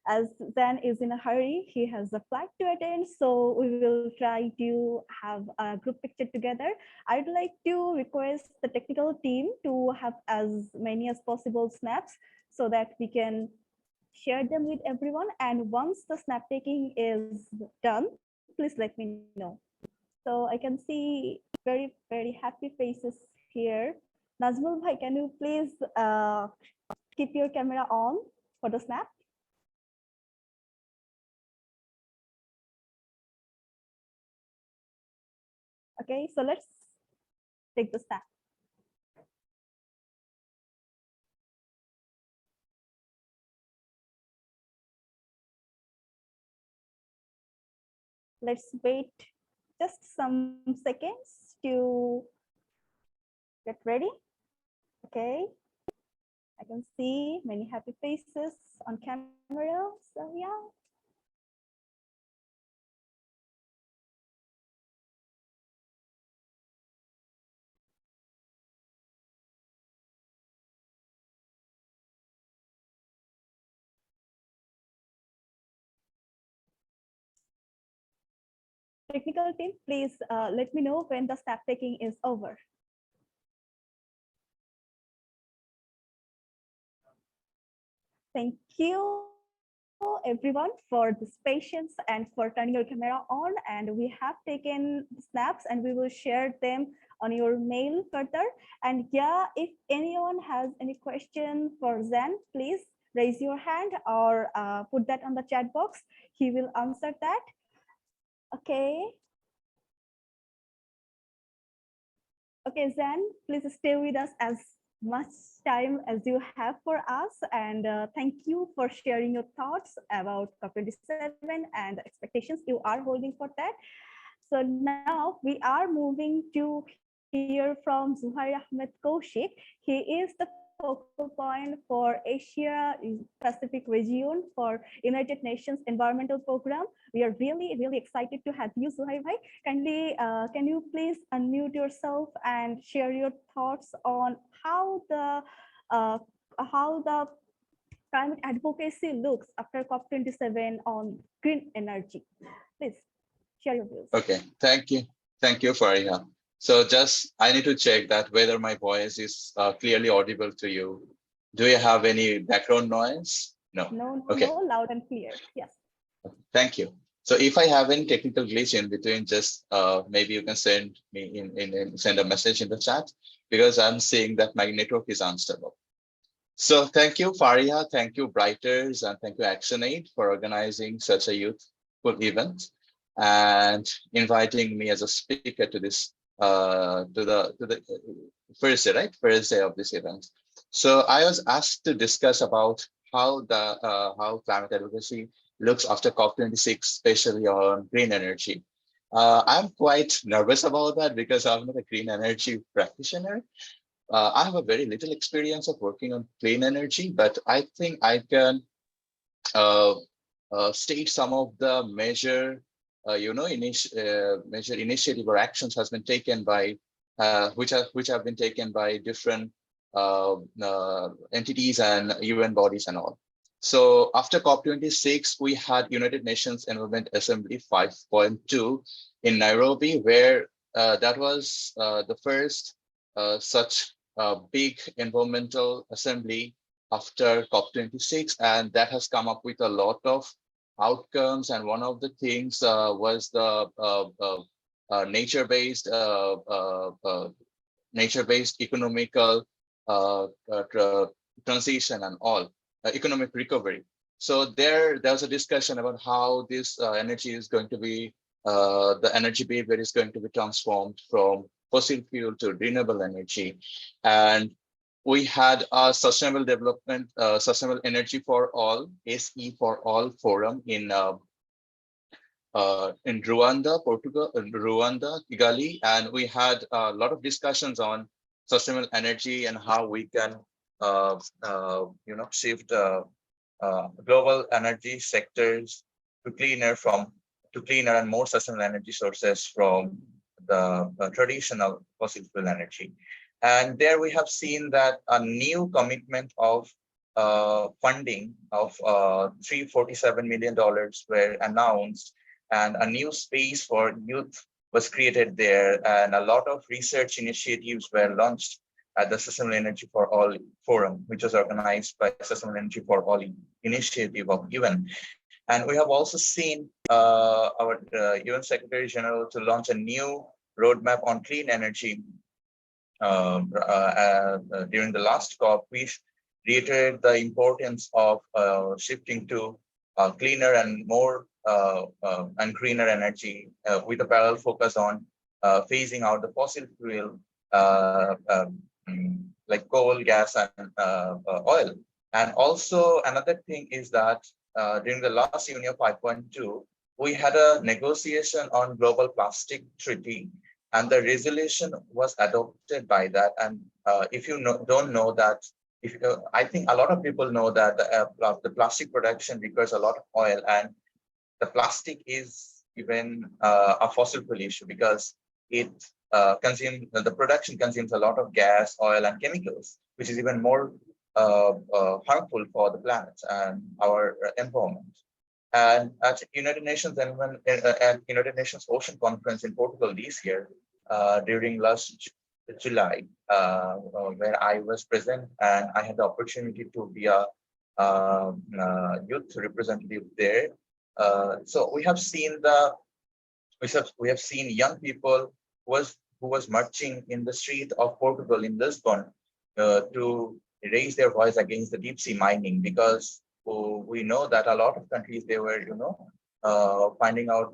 As Zan is in a hurry, he has a flight to attend, so we will try to have a group picture together. I'd like to request the technical team to have as many as possible snaps so that we can share them with everyone. And once the snap taking is done, please let me know. So I can see very, very happy faces here. Nazmul Bhai, can you please keep your camera on for the snap? Okay, so let's take the snap. Let's wait just some seconds to get ready. Okay, I can see many happy faces on camera. So technical team, please let me know when the step taking is over. Thank you everyone for this patience and for turning your camera on, and we have taken snaps and we will share them on your mail further. And yeah, if anyone has any question for Zen, please raise your hand or put that on the chat box. He will answer that. Okay. Okay, Zen, please stay with us as much time as you have for us, and thank you for sharing your thoughts about COP27 and the expectations you are holding for that. So now we are moving to hear from Zuhair Ahmed Kaushik. He is the focal point for Asia Pacific region for United Nations Environmental Program. We are really excited to have you, Zuhair bhai. Kindly, can you please unmute yourself and share your thoughts on how the climate advocacy looks after COP27 on green energy? Please share your views. Okay, thank you, Faria. So I need to check that whether my voice is clearly audible to you. Do you have any background noise? No. Okay. No, loud and clear. Yes. Thank you. So if I have any technical glitch in between, just maybe you can send me send a message in the chat, because I'm seeing that my network is unstable. So thank you, Faria. Thank you, Brighters, and thank you, ActionAid, for organizing such a youthful event and inviting me as a speaker to this to the first day, right? First day of this event. So I was asked to discuss about how how climate advocacy looks after COP26, especially on green energy. I'm quite nervous about that because I'm not a green energy practitioner. I have a very little experience of working on clean energy, but I think I can state some of the major initiative or actions has been taken by which have been taken by different entities and UN bodies and all. So after COP26, we had United Nations Environment Assembly 5.2 in Nairobi, where that was the first such big environmental assembly after COP26, and that has come up with a lot of outcomes. And one of the things was the nature-based economical transition and all economic recovery. So there was a discussion about how this energy is going to be the energy behavior is going to be transformed from fossil fuel to renewable energy. And we had a sustainable development, sustainable energy for all, SE for all forum in Rwanda, Portugal, Rwanda, Kigali, and we had a lot discussions on sustainable energy and how we can, shift global energy sectors to cleaner and more sustainable energy sources from the traditional fossil fuel energy. And there we have seen that a new commitment of funding of $347 million were announced, and a new space for youth was created there, and a lot of research initiatives were launched at the Sustainable Energy for All Forum, which was organized by Sustainable Energy for All initiative of UN. And we have also seen our UN Secretary General to launch a new roadmap on clean energy during the last COP. We reiterated the importance of shifting to cleaner and more and greener energy with a parallel focus on phasing out the fossil fuel like coal, gas, and oil. And also another thing is that during the last UNEO 5.2, we had a negotiation on global plastic treaty, and the resolution was adopted by that. And if you don't know that, I think a lot of people know that the plastic production requires a lot of oil, and the plastic is even a fossil fuel issue because it the production consumes a lot of gas, oil, and chemicals, which is even more harmful for the planet and our environment. And at United Nations at United Nations Ocean Conference in Portugal this year, during last July, where I was present and I had the opportunity to be a youth representative there. So we have seen young people who was marching in the street of Portugal in Lisbon to raise their voice against the deep sea mining, because we know that a lot of countries, they were finding out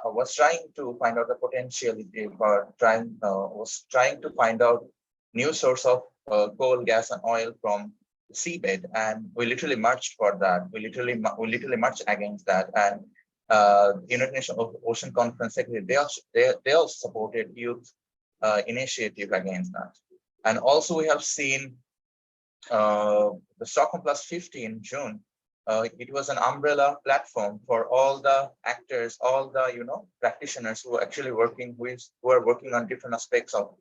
was trying to find out the potential, was trying to find out new source of coal, gas, and oil from the seabed, and we literally marched for that. We literally marched against that, and United Nations Ocean Conference Secretary, they also supported youth initiative against that. And also we have seen the Stockholm Plus 50 in June. It was an umbrella platform for all the actors, all the practitioners who are actually working who are working on different aspects of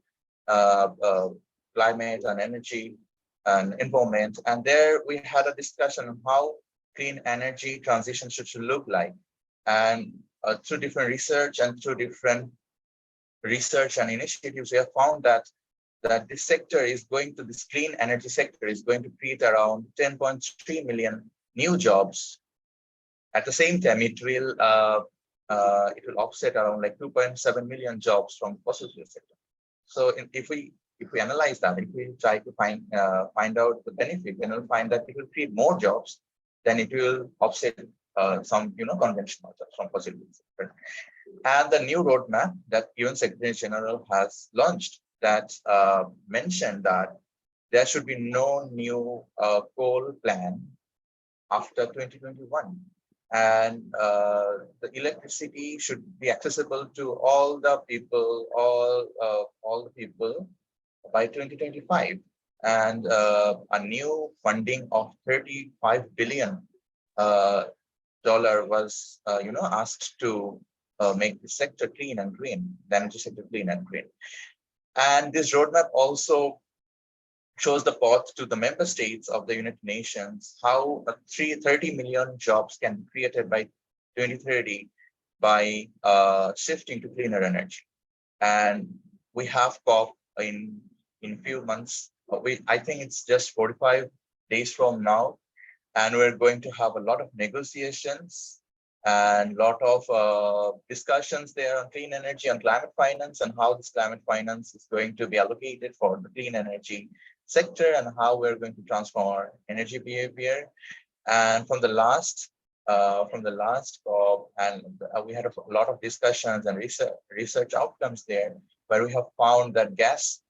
climate and energy and environment. And there we had a discussion on how clean energy transition should look like. And through different research and initiatives, we have found that this clean energy sector is going to create around 10.3 million new jobs. At the same time, it will offset around like 2.7 million jobs from fossil fuel sector. So if we analyze that, if we try to find out the benefit, then we'll find that it will create more jobs than it will offset some conventional jobs from fossil fuel sector. And the new roadmap that UN Secretary General has launched that mentioned that there should be no new coal plant after 2021, and the electricity should be accessible to all the people, by 2025, and a new funding of $35 billion was asked to make the sector clean and green, the energy sector clean and green. And this roadmap also shows the path to the member states of the United Nations, how 30 million jobs can be created by 2030 by shifting to cleaner energy. And we have COP in few months. I think it's just 45 days from now, and we're going to have a lot of negotiations and a lot of discussions there on clean energy and climate finance, and how this climate finance is going to be allocated for the clean energy sector, and how we're going to transform our energy behavior. And from the last COP, and we had a lot of discussions and research outcomes there, where we have found that gas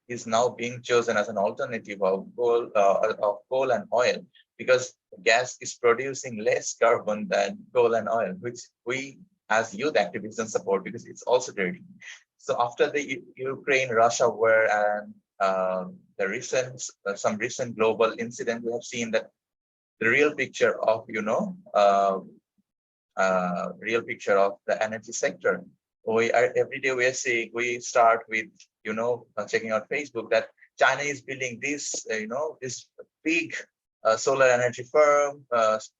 is now being chosen as an alternative of coal and oil, because gas is producing less carbon than coal and oil, which we as youth activists support, because it's also dirty. So after the Ukraine-Russia war and some recent global incident, we have seen that the real picture of the energy sector. Every day we start with checking out Facebook that China is building this this big solar energy firm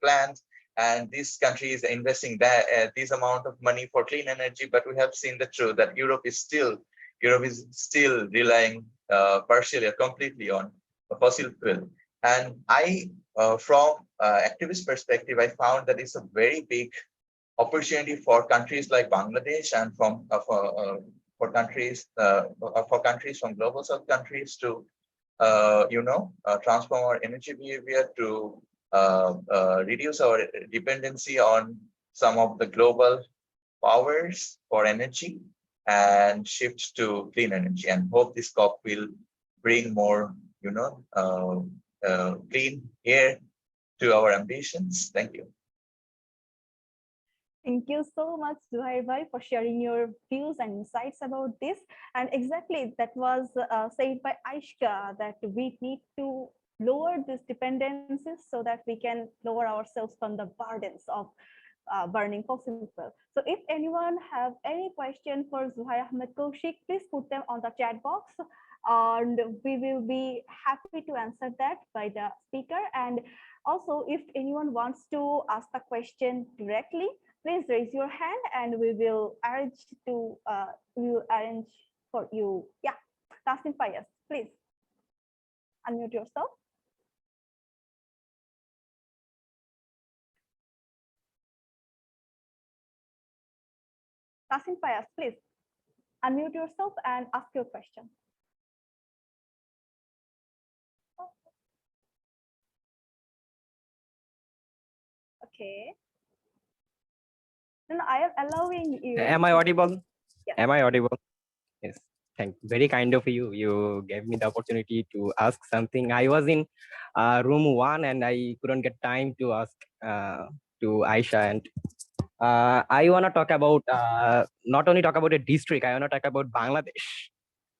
plant, and this country is investing this amount of money for clean energy. But we have seen the truth that Europe is still relying partially or completely on fossil fuel. And from activist perspective, I found that it's a very big opportunity for countries like Bangladesh, and for countries from global south countries to transform our energy behavior, to reduce our dependency on some of the global powers for energy, and shift to clean energy. And hope this COP will bring more clean air to our ambitions. Thank you. Thank you so much, Zuhair Bhai, for sharing your views and insights about this. And exactly, that was said by Aishka, that we need to lower these dependencies so that we can lower ourselves from the burdens of burning fossil fuel. So if anyone have any question for Zuhair Ahmed Kaushik, please put them on the chat box, and we will be happy to answer that by the speaker. And Also, if anyone wants to ask the question directly, please raise your hand and we will arrange for you. Yeah, Tasin Fayaz, please unmute yourself. Tasin Fayaz, please unmute yourself and ask your question. Okay. No, I am allowing you. Am I audible? Yes. Am I audible? Yes. Thank you. Very kind of you. You gave me the opportunity to ask something. I was in room 1 and I couldn't get time to ask to Aisha. And I want to talk about not only talk about a district, I want to talk about Bangladesh.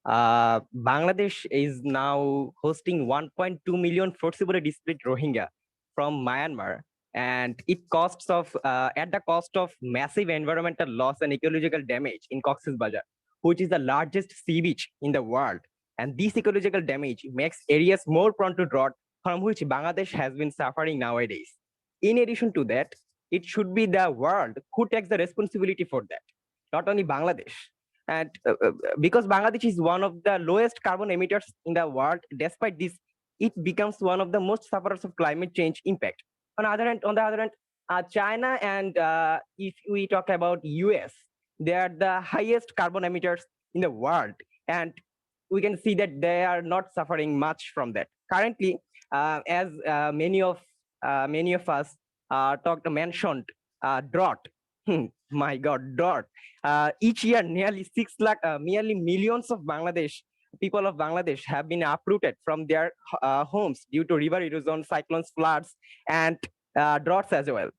Bangladesh is now hosting 1.2 million forcibly displaced Rohingya from Myanmar, and it costs of at the cost of massive environmental loss and ecological damage in Cox's Bazar, which is the largest sea beach in the world. And this ecological damage makes areas more prone to drought, from which Bangladesh has been suffering nowadays. In addition to that, it should be the world who takes the responsibility for that, not only Bangladesh. And because Bangladesh is one of the lowest carbon emitters in the world, despite this, it becomes one of the most sufferers of climate change impact. On the other hand, China and if we talk about US, they are the highest carbon emitters in the world, and we can see that they are not suffering much from that. Currently, as many of us mentioned, drought. My God, drought. Each year, nearly 6 lakh, nearly millions of people of Bangladesh have been uprooted from their homes due to river erosion, cyclones, floods, and droughts as well.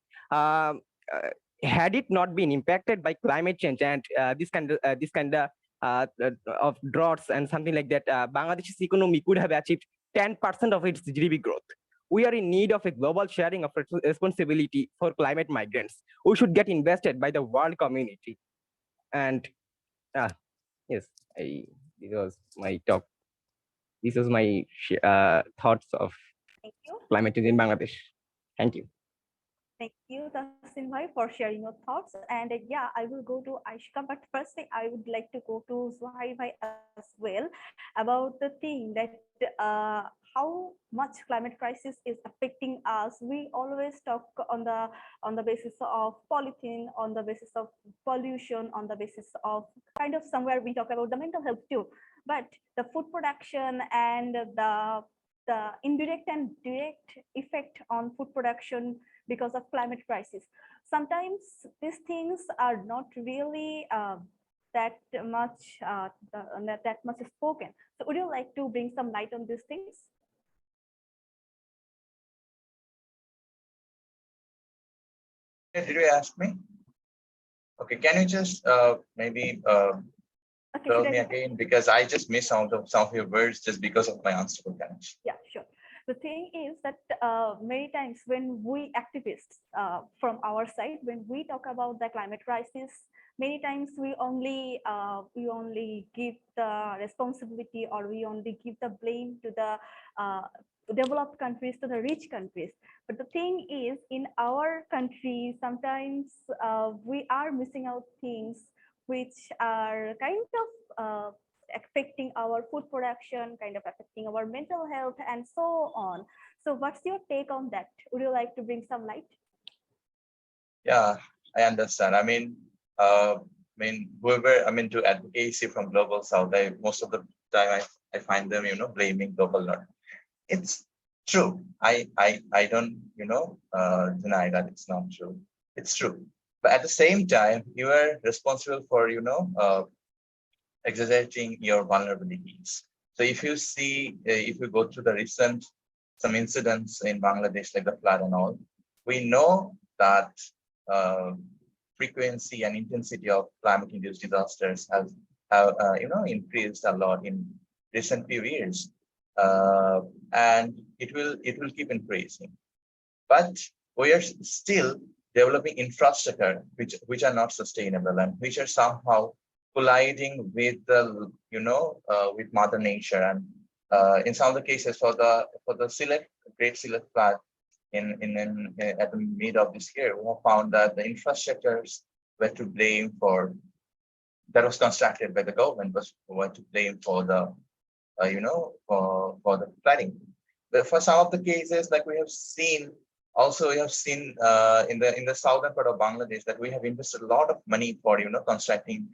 Had it not been impacted by climate change and this kind of droughts and something like that, Bangladesh's economy could have achieved 10% of its GDP growth. We are in need of a global sharing of responsibility for climate migrants. We should get invested by the world community. And yes, this was my talk. This was my thoughts of climate change in Bangladesh. Thank you. Thank you, Tasin Bhai, for sharing your thoughts. And yeah, I will go to Aishka, but first thing I would like to go to Zuhair Bhai as well about the thing that how much climate crisis is affecting us. We always talk on the basis of polythene, on the basis of pollution, on the basis of kind of somewhere we talk about the mental health too. But the food production and the indirect and direct effect on food production because of climate crisis. Sometimes these things are not really that much spoken. So would you like to bring some light on these things? Did you ask me? Okay, can you just maybe tell me again, because I just missed some of your words just because of my unstable connection. Yeah, sure. The thing is that many times when we activists from our side, when we talk about the climate crisis, many times we only give the responsibility, or we only give the blame to the developed countries, to the rich countries. But the thing is, in our country, sometimes we are missing out things which are kind of affecting our food production, kind of affecting our mental health, and so on. So what's your take on that? Would you like to bring some light? Yeah, I understand. I mean, whoever do advocacy from Global South, most of the time I find them, blaming Global North. It's true. I don't, deny that it's not true. It's true. But at the same time, you are responsible for, exaggerating your vulnerabilities. So if you see, if you go through the some incidents in Bangladesh, like the flood and all, we know that frequency and intensity of climate-induced disasters have increased a lot in recent few years, and it will keep increasing. But we are still developing infrastructure which are not sustainable and which are somehow colliding with the with Mother Nature. And in some of the cases, for the Great Sylhet flood, at the mid of this year, we have found that the infrastructures were to blame for that was constructed by the government were to blame for the for the flooding. But for some of the cases, like we have seen, also we have seen in the southern part of Bangladesh that we have invested a lot of money for constructing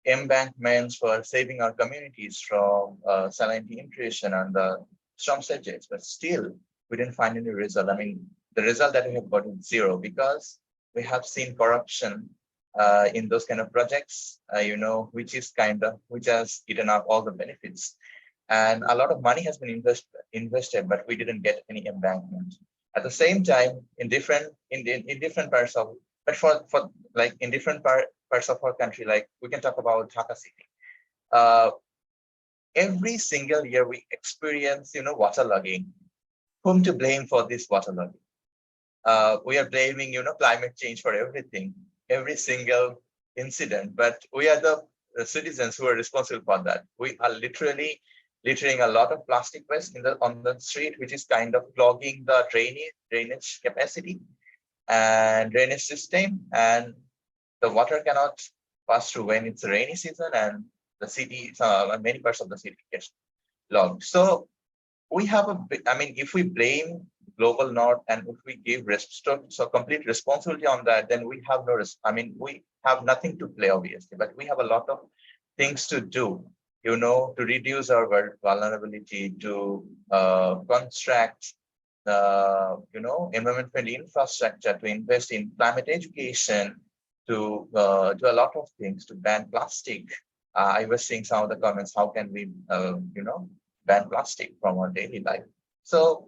embankments for saving our communities from saline intrusion and the storm surges, but still we didn't find any result. I mean, the result that we have got is zero because we have seen corruption in those kind of projects, which has eaten up all the benefits. And a lot of money has been invested, but we didn't get any embankment. At the same time, in different parts of, but for like in different parts of our country, like we can talk about Dhaka city. Every single year we experience, waterlogging. Whom to blame for this waterlogging? We are blaming, climate change for everything, every single incident, but we are the citizens who are responsible for that. We are literally littering a lot of plastic waste on the street, which is kind of clogging the drainage capacity and drainage system, and the water cannot pass through when it's a rainy season, and the city, many parts of the city gets clogged. So we have if we blame global north and if we give complete responsibility on that, then we have we have nothing to play, obviously, but we have a lot of things to do, to reduce our vulnerability, to construct environment-friendly infrastructure, to invest in climate education, to do a lot of things, to ban plastic. I was seeing some of the comments, how can we, ban plastic from our daily life? So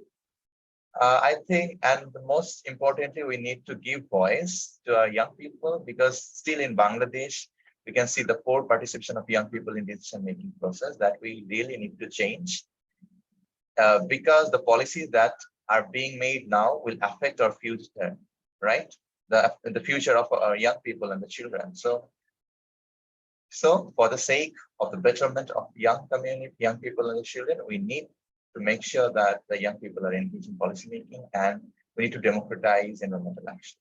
I think, and most importantly, we need to give voice to our young people, because still in Bangladesh, we can see the poor participation of young people in decision-making process that we really need to change, because the policies that are being made now will affect our future, right? The future of our young people and the children. So for the sake of the betterment of young community, young people and the children, we need to make sure that the young people are engaged in policy making, and we need to democratize environmental action.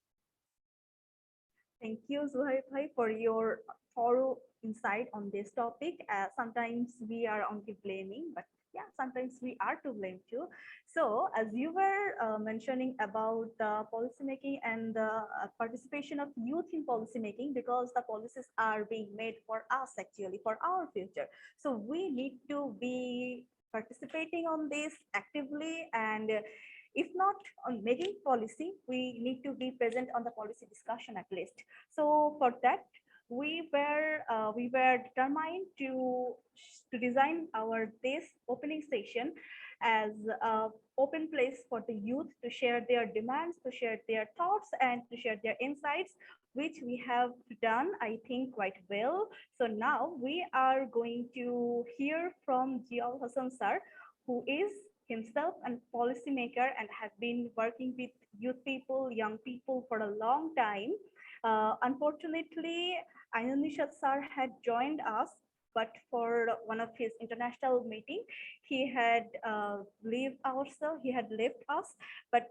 Thank you, Zuhair Bhai, for your thorough insight on this topic. Sometimes we are only blaming, but yeah, sometimes we are to blame too. So as you were mentioning about the policy making and the participation of youth in policy making, because the policies are being made for us, actually for our future. So we need to be participating on this actively, and if not on making policy, we need to be present on the policy discussion at least. So for that, we were determined to design this opening session as an open place for the youth to share their demands, to share their thoughts, and to share their insights, which we have done, I think, quite well. So now we are going to hear from Ziaul Hasan sir, who is himself a policymaker and have been working with youth people, young people for a long time. Unfortunately, Ayunishat sir had joined us, but for one of his international meeting, he had left us. But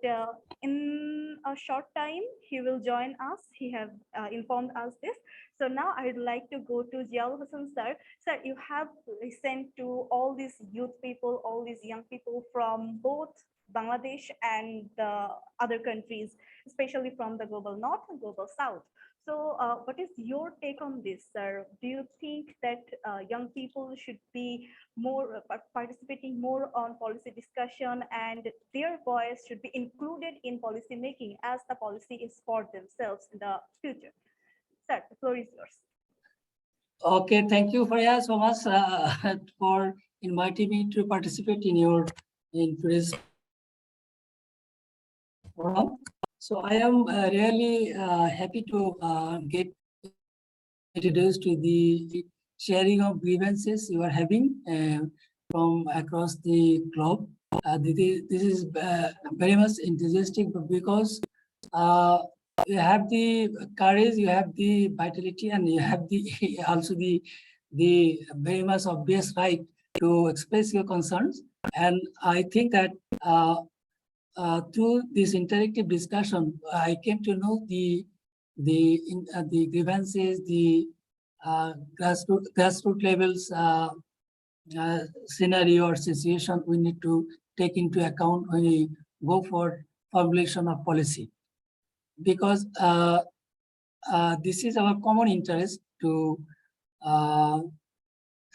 in a short time, he will join us. He have informed us this. So now I'd like to go to Ziaul Hasan sir. Sir, you have listened to all these youth people, all these young people from both Bangladesh and the other countries, especially from the global north and global south. So what is your take on this, sir? Do you think that young people should be more participating more on policy discussion, and their voice should be included in policy making, as the policy is for themselves in the future? Sir, the floor is yours. Okay, thank you, Freya, so much for inviting me to participate in today's forum. So I am really happy to get introduced to the sharing of grievances you are having from across the globe. This is very much enthusiastic, because you have the courage, you have the vitality, and you have the also the very much obvious right to express your concerns. And I think that through this interactive discussion, I came to know the grievances, the grassroots levels scenario or situation we need to take into account when we go for formulation of policy, because this is our common interest to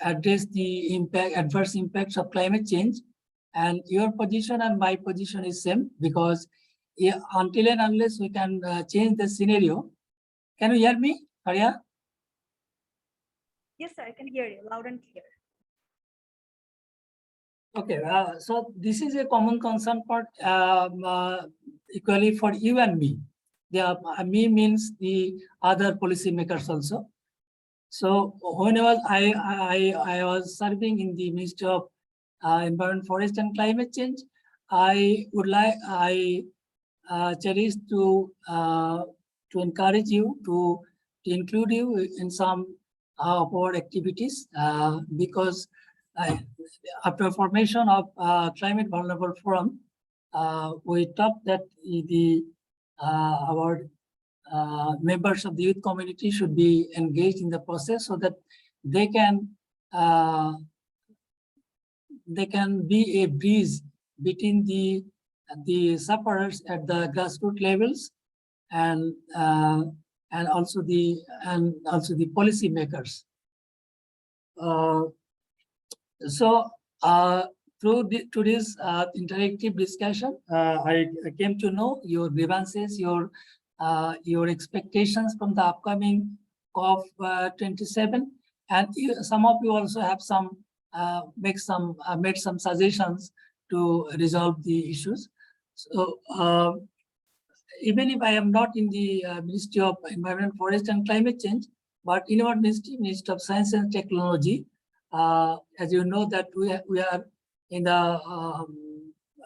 address the adverse impacts of climate change. And your position and my position is same, because until and unless we can change the scenario. Can you hear me, Arya? Yes, sir, I can hear you loud and clear. Okay, so this is a common concern for equally for you and me. The me means the other policymakers also. So when I was serving in the Ministry of Environment, Forest and Climate Change, I cherish to encourage you to include you in some of our activities, because after formation of Climate Vulnerable Forum, we talked that our members of the youth community should be engaged in the process so that they can be a bridge between the sufferers at the grassroots levels and also the policy makers. So through today's interactive discussion, I came to know your grievances, your expectations from the upcoming COP27, and some of you also have some made some suggestions to resolve the issues. So even if I am not in the Ministry of Environment, Forest and Climate Change, but in our Ministry of Science and Technology, as you know that we are in the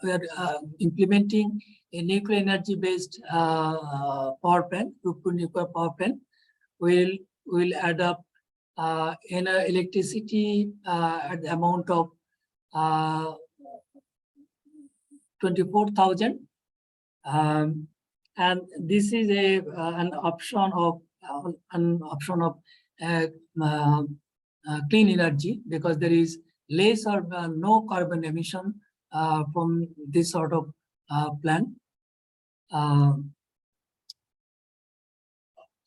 we are implementing a nuclear energy based power plant, nuclear power plant. Will add up in electricity at the amount of 24,000, and this is an option of clean energy, because there is less or no carbon emission from this sort of plant.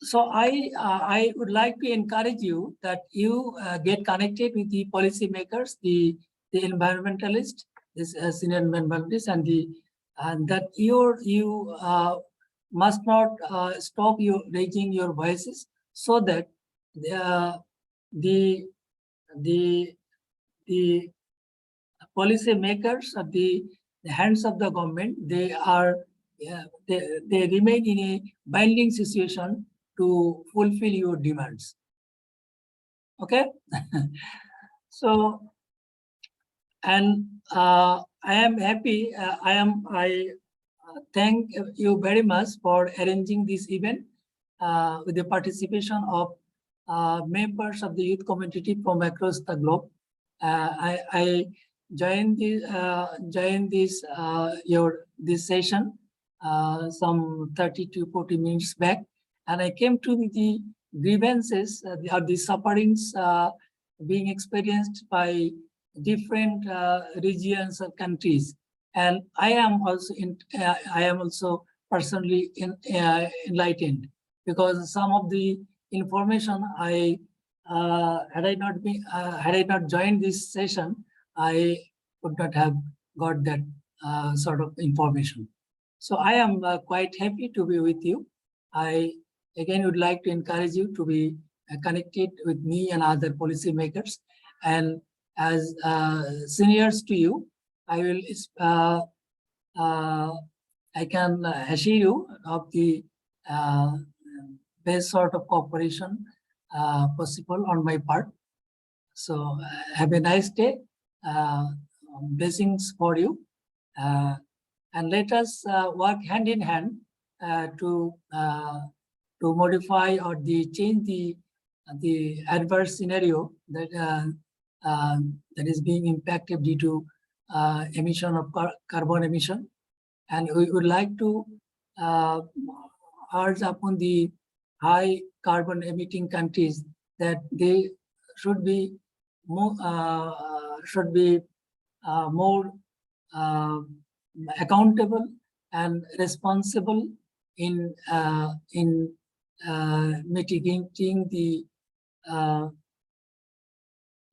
So I would like to encourage you that you get connected with the policymakers, the environmentalists, this senior environmentalists, and that you must not stop raising your voices, so that the policymakers at the hands of the government, they remain in a binding situation to fulfill your demands. Okay. So, and I am happy. I thank you very much for arranging this event with the participation of members of the youth community from across the globe. I joined this session some 30 to 40 minutes back, and I came to the grievances or the sufferings being experienced by different regions or countries, and I am also personally enlightened, because some of the information had I not joined this session, I would not have got that sort of information. So I am quite happy to be with you. I again would like to encourage you to be connected with me and other policymakers. And as seniors to you, I will I can assure you of the best sort of cooperation possible on my part. So have a nice day. Blessings for you. And let us work hand in hand to modify or change the adverse scenario that that is being impacted due to emission of carbon emission, and we would like to urge upon the high carbon emitting countries that they should be more accountable and responsible in mitigating the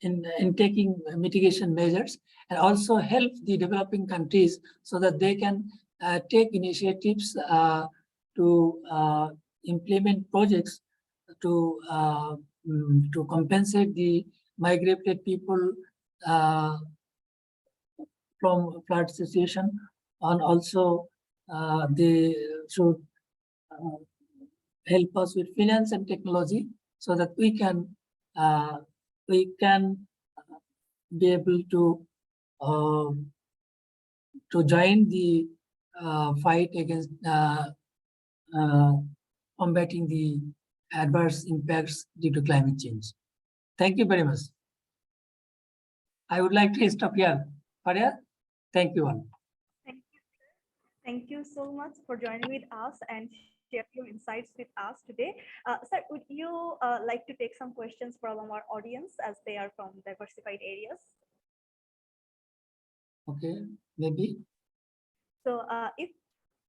in taking mitigation measures, and also help the developing countries so that they can take initiatives to implement projects to compensate the migrated people from flood situation, and also they should help us with finance and technology so that we can be able to join the fight against combating the adverse impacts due to climate change. Thank you very much. I would like to stop here. Faria, thank you all. Thank you so much for joining with us and share your insights with us today. Sir, would you like to take some questions from our audience as they are from diversified areas? Okay, maybe. So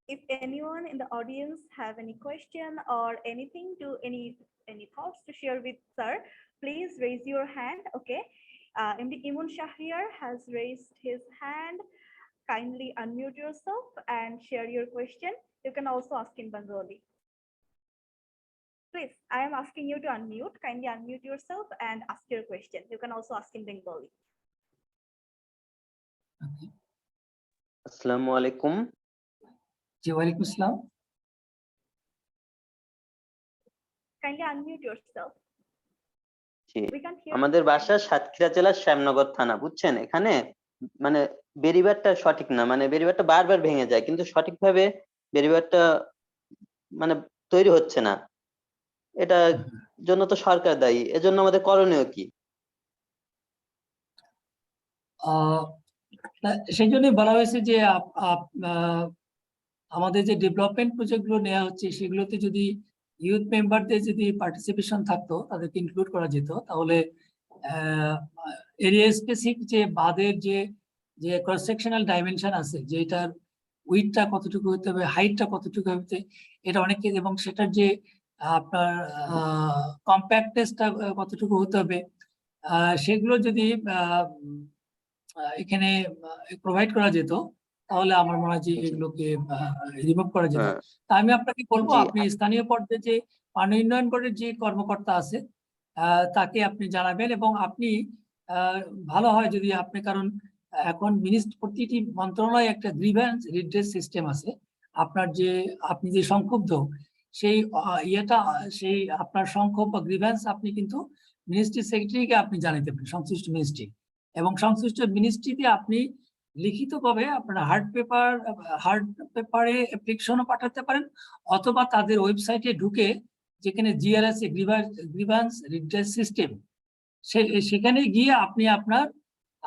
if anyone in the audience have any question or anything to any thoughts to share with sir, please raise your hand. Okay. MD Imun Shahriar has raised his hand. Kindly unmute yourself and share your question. You can also ask in Bengali. Please, I am asking you to unmute. Kindly unmute yourself and ask your question. You can also ask in Bengali. Assalamu alaikum. Ji walaikum assalam. Kindly unmute yourself. আমাদের বাসা সাতক্ষীরা জেলার শ্যামনগর থানা, বুঝছেন? এখানে মানে বেড়িবাঁধটা সঠিক না, মানে বেড়িবাঁধটা বারবার ভেঙে যায়, কিন্তু সঠিকভাবে বেড়িবাঁধটা মানে তৈরি হচ্ছে না। এটা জন্য তো সরকার দায়ী, এজন্য আমাদের করণীয় কি? সেই জন্যই বলা হয়েছে যে আমাদের যে ডেভেলপমেন্ট প্রজেক্ট গুলো নেওয়া হচ্ছে সেগুলোতে যদি ইউথ মেম্বারদের যদি পার্টিসিপেশন থাকতো, তাদেরকে ইনক্লুড করা যেত, তাহলে এরিয়া স্পেসিফিক যে বাঁধের যে ক্রস সেকশনাল ডাইমেনশন আছে, যে এটার উইডটা কতটুকু হতে হবে, হাইটটা কতটুকু হতে, এটা অনেকে, এবং সেটার যে আপনার কম্প্যাক্টনেসটা কতটুকু হতে হবে, সেগুলো যদি এখানে প্রোভাইড করা যেত, তাহলে আমার মনে হয় যে এগুলোকে রিমুভ করা যেত। তা আমি আপনাকে বলবো, আপনি স্থানীয় পর্যায়ে যে পানি উন্নয়ন বোর্ডের যে কর্মকর্তা আছে তাকে আপনি জানাবেন, এবং আপনি ভালো হয় যদি আপনি, কারণ এখন প্রতিটি মন্ত্রণালয়ে একটা গ্রিভেন্স রিড্রেস সিস্টেম আছে। আপনি যে সংক্ষুব্ধ, সেই সেই আপনার সংক্ষোভ বা গ্রিভেন্স আপনি কিন্তু মিনিস্ট্রি সেক্রেটারিকে আপনি জানাতে পারেন, সংশ্লিষ্ট মিনিস্ট্রি, এবং সংশ্লিষ্ট মিনিস্ট্রিতে আপনি লিখিতভাবে আপনার হার্ড পেপারে অ্যাপ্লিকেশনও পাঠাতে পারেন, অথবা তাদের ওয়েবসাইটে ঢুকে, যেখানে জিআরএস গ্রিভেন্স রিড্রেস সিস্টেম, সেখানে গিয়ে আপনি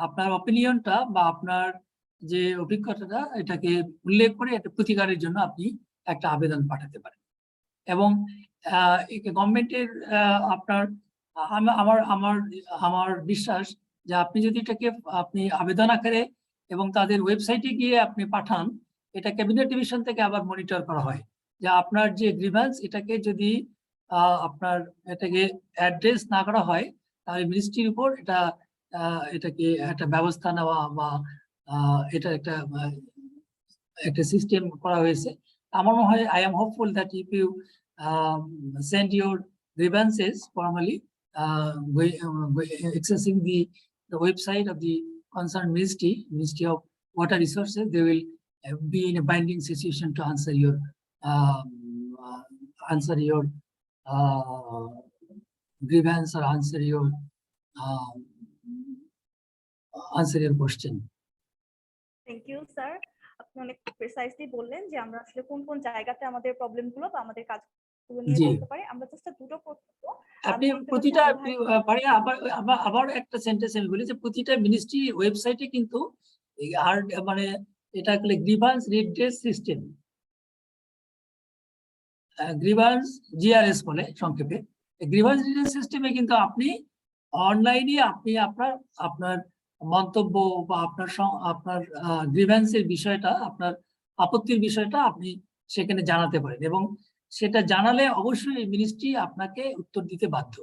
আপনার অপিনিয়নটা বা আপনার যে অভিজ্ঞতাটা এটাকে উল্লেখ করে একটা প্রতিকারের জন্য আপনি একটা আবেদন পাঠাতে পারেন। এবং গভর্নমেন্টের আপনার আমার বিশ্বাস যে আপনি যদি এটাকে আপনি আবেদন আকারে এবং তাদের ওয়েবসাইটে গিয়ে আপনি পাঠান, এটা ক্যাবিনেট ডিভিশন থেকে আবার মনিটর করা হয় যে আপনার যে গ্রিভেন্স, এটাকে যদি আপনার এটাকে অ্যাড্রেস না করা হয়, তাহলে মিনিস্ট্রির উপর এটাকে একটা ব্যবস্থা নেওয়া বা এটা একটা সিস্টেম করা হয়েছে। আমার মনে হয়, I am hopeful that if you send your grievances formally, accessing the website of the concerned Ministry of Water Resources, they will be in a binding situation to answer your grievance or answer your question. Thank you, sir. আপনি অনেক precisely বললেন যে আমরা আসলে কোন কোন জায়গাতে আমাদের প্রবলেমগুলো বা আমাদের কাজগুলো নিয়ে বলতে পারি। আমরা চেষ্টা দুটো করব। আপনি প্রতিটা আবার একটা সেন্টেন্স আমি বলি যে প্রতিটা মিনিস্ট্রি ওয়েবসাইটে কিন্তু মানে এটা আসলে grievance redress system, grievance GRS বলে সংক্ষেপে। গ্রিভান্স রিড্রেস সিস্টেমে কিন্তু আপনি অনলাইনে আপনি আপনার মন্তব্য বা আপনার গ্রিভেন্সের বিষয়টা, আপনার আপত্তির বিষয়টা আপনি সেখানে জানাতে পারেন, এবং সেটা জানালে অবশ্যই মিনিস্ট্রি আপনাকে উত্তর দিতে বাধ্য।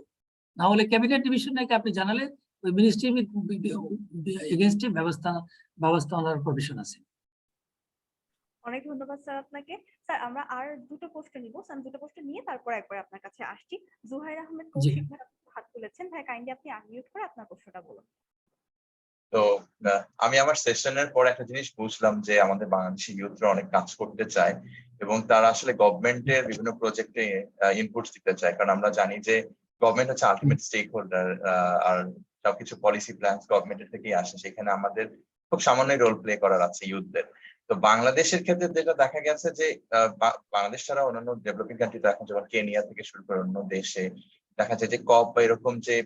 না হলে ক্যাবিনেট ডিভিশনকে আপনি জানালে ওই মিনিস্ট্রি এগেইনস্টে ব্যবস্থা নেওয়ার প্রভিশন আছে। অনেক ধন্যবাদ স্যার আপনাকে। স্যার আমরা আর দুটো প্রশ্ন নিব, স্যার দুটো প্রশ্ন নিয়ে তারপর একবার আপনার কাছে আসছি। জুহাইর আহমেদ কৌশিক ভাই হাত তুলেছেন, ভাই কাইন্ডলি আপনি আনমিউট করে আপনার প্রশ্নটা বলুন। তো আমি আমার সেশনের পর একটা জিনিস বুঝলাম যে আমাদের বাংলাদেশি ইউথরা অনেক কাজ করতে চায় এবং তারা আসলে গভর্নমেন্টের বিভিন্ন প্রজেক্টে ইনপুটস দিতে চায়, কারণ আমরা জানি যে গভর্নমেন্ট হচ্ছে আলটিমেট স্টেক হোল্ডার, আর সবকিছু পলিসি প্ল্যানস গভর্নমেন্টের থেকেই আসে, সেখানে আমাদের খুব সামান্য রোল প্লে করার আছে ইউথদের। তো বাংলাদেশের ক্ষেত্রে যেটা দেখা গেছে যে বাংলাদেশ ছাড়া অন্যান্য ডেভেলপিং কান্ট্রিতে এখন যেমন কেনিয়া থেকে শুরু করে অন্য দেশে দেখা যায় যে কপ বা এরকম যে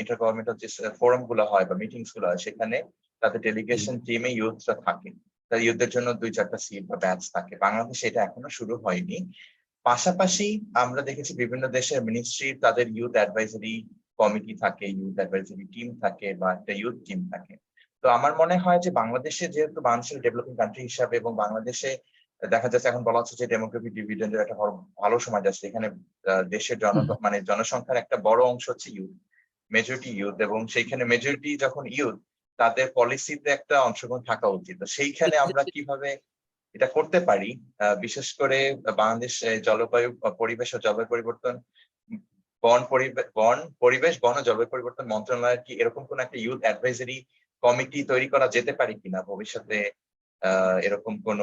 ইন্টার গভর্নমেন্টাল যে ফোরাম গুলো হয় বা মিটিংস গুলো হয়, সেখানে তাদের ডেলিগেশন টিমে ইউথরা থাকে, তার ইউথদের জন্য 2-4টা সিট বা ব্যাচ থাকে। বাংলাদেশে এটা এখনো শুরু হয়নি। পাশাপাশি আমরা দেখেছি বিভিন্ন দেশের মিনিস্ট্রি তাদের ইউথ অ্যাডভাইজারি কমিটি থাকে, ইউথ অ্যাডভাইজারি টিম থাকে বা একটা ইউথ টিম থাকে। তো আমার মনে হয় যে বাংলাদেশে যেহেতু বাংলাদেশের ডেভেলপিং কান্ট্রি হিসাবে এবং বাংলাদেশে দেখা যাচ্ছে এখন বলা হচ্ছে যে ডেমোগ্রাফিক ডিভিডেন্ডের একটা ভালো সময় যাচ্ছে, এখানে দেশের জনসংখ্যার একটা বড় অংশ হচ্ছে ইউথ, মেজরিটি ইউথ, এবং সেইখানে মেজরিটি যখন ইউথ তাদের পলিসিতে একটা অংশগ্রহণ থাকা উচিত। তো সেইখানে আমরা কিভাবে এটা করতে পারি, বিশেষ করে বাংলাদেশ জলবায়ু পরিবেশ ও জলবায়ু পরিবর্তন বন পরিবেশ বন ও জলবায়ু পরিবর্তন মন্ত্রণালয়ের কি এরকম কোন একটা ইউথ অ্যাডভাইজারি কমিটি তৈরি করা যেতে পারে কিনা ভবিষ্যতে? এরকম কোন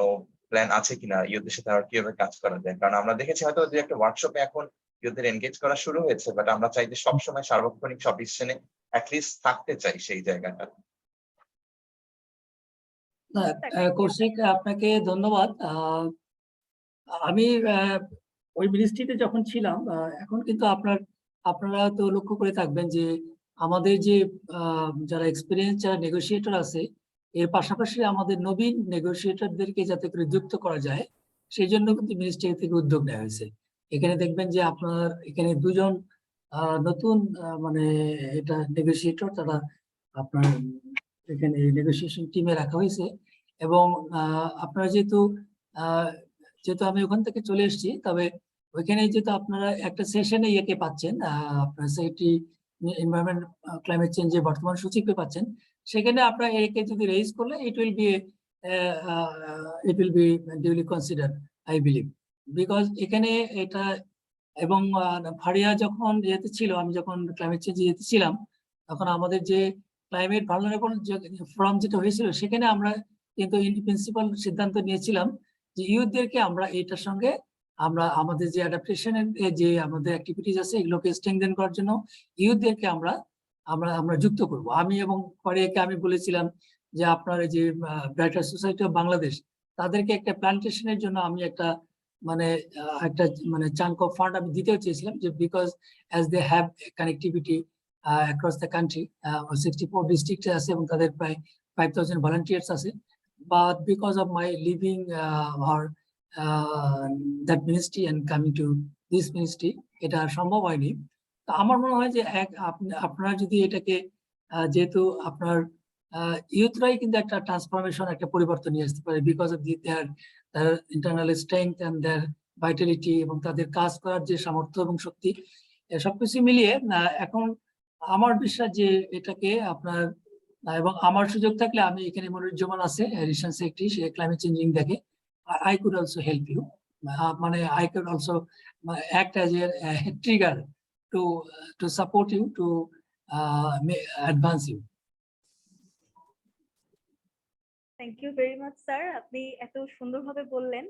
প্ল্যান আছে কিনা ইউথদের সাথে আর কিভাবে কাজ করা যায়? কারণ আমরা দেখেছি হয়তো যে একটা ওয়ার্কশপে এখন ইউথদের এনগেজ করা শুরু হয়েছে, বাট আমরা চাই যে সবসময় সার্বক্ষণিক সব ডিসিশনে অ্যাটলিস্ট থাকতে চাই সেই জায়গাটা। কৌশিক আপনাকে ধন্যবাদ। আমি ওই মিনিস্ট্রিতে যখন ছিলাম, এখন কিন্তু আপনারা তো লক্ষ্য করে থাকবেন যে আমাদের যে যারা এক্সপিরিয়েন্স যারা নেগোসিয়েটর আছে, এর পাশাপাশি আমাদের নবীন নেগোসিয়েটরদেরকে যাতে করে যুক্ত করা যায় সেই জন্য কিন্তু মিনিস্ট্রি থেকে উদ্যোগ নেওয়া হয়েছে। এখানে দেখবেন যে আপনার এখানে দুজন নতুন মানে এটা নেগোসিয়েটর, তারা আপনার এখানে নেগোসিয়েশন টিমে রাখা হয়েছে। এবং আপনারা যেহেতু আমি ওখান থেকে চলে এসেছি, তবে ওইখানে যেহেতু আপনারা একটা সেশনে ইয়েকে পাচ্ছেন, আপনার সেক্রেটারি এনভায়রনমেন্ট ক্লাইমেট চেঞ্জের বর্তমান সচিবকে পাচ্ছেন, সেখানে আপনারা একে যদি রেইজ করলে it will be duly consider, I believe, because এখানে এটা। এবং ফারিয়া যখন ইয়েতে ছিল, আমি যখন ক্লাইমেট চেঞ্জ ইয়েতে ছিলাম, তখন আমাদের যে ক্লাইমেট ভালনারেবল ফোরাম যেটা হয়েছিল, সেখানে আমরা কিন্তু ইন প্রিন্সিপাল সিদ্ধান্ত নিয়েছিলাম যে ইউথদেরকে আমরা এটার সঙ্গে আমরা আমাদের যে অ্যাডাপ্টেশনের যে আমাদের অ্যাক্টিভিটিস আছে এগুলোকে স্ট্রেংথেন করার জন্য ইউথদেরকে আমরা যুক্ত করব। আমি এবং ফারিয়াকে আমি বলেছিলাম যে আপনার যে ব্রাইটার সোসাইটি অফ বাংলাদেশ, তাদেরকে একটা প্ল্যান্টেশনের জন্য আমি একটা চাঙ্ক অফ ফান্ড আমি দিতেও চেয়েছিলাম, যে because as they have connectivity across the country, 64 ডিস্ট্রিক্টে আছে এবং তাদের প্রায় 5,000 ভলান্টিয়ার্স আছে, but because of my living that ministry and coming to this ministry, এটা সম্ভব হয়নি। তো আমার মনে হয় যে আপনারা যদি এটাকে যেহেতু আপনার ইউথরাই কিন্তু একটা ট্রান্সফরমেশন, একটা পরিবর্তন নিয়ে আসতে পারে, because of their internal strength and their vitality, এবং তাদের কাজ করার যে সামর্থ্য এবং শক্তি, সবকিছু মিলিয়ে এখন আমার বিশ্বাস যে এটাকে আপনার এবং আমার সুযোগ থাকলে আমি এখানে মনিরুজ্জামান আছে রিসেন্ট সেক্রেটারি, সে ক্লাইমেট চেঞ্জিং দেখে, I could also help you. I could also act as a trigger to support you, to advance you. Thank you very much sir, আপনি এত সুন্দরভাবে বললেন।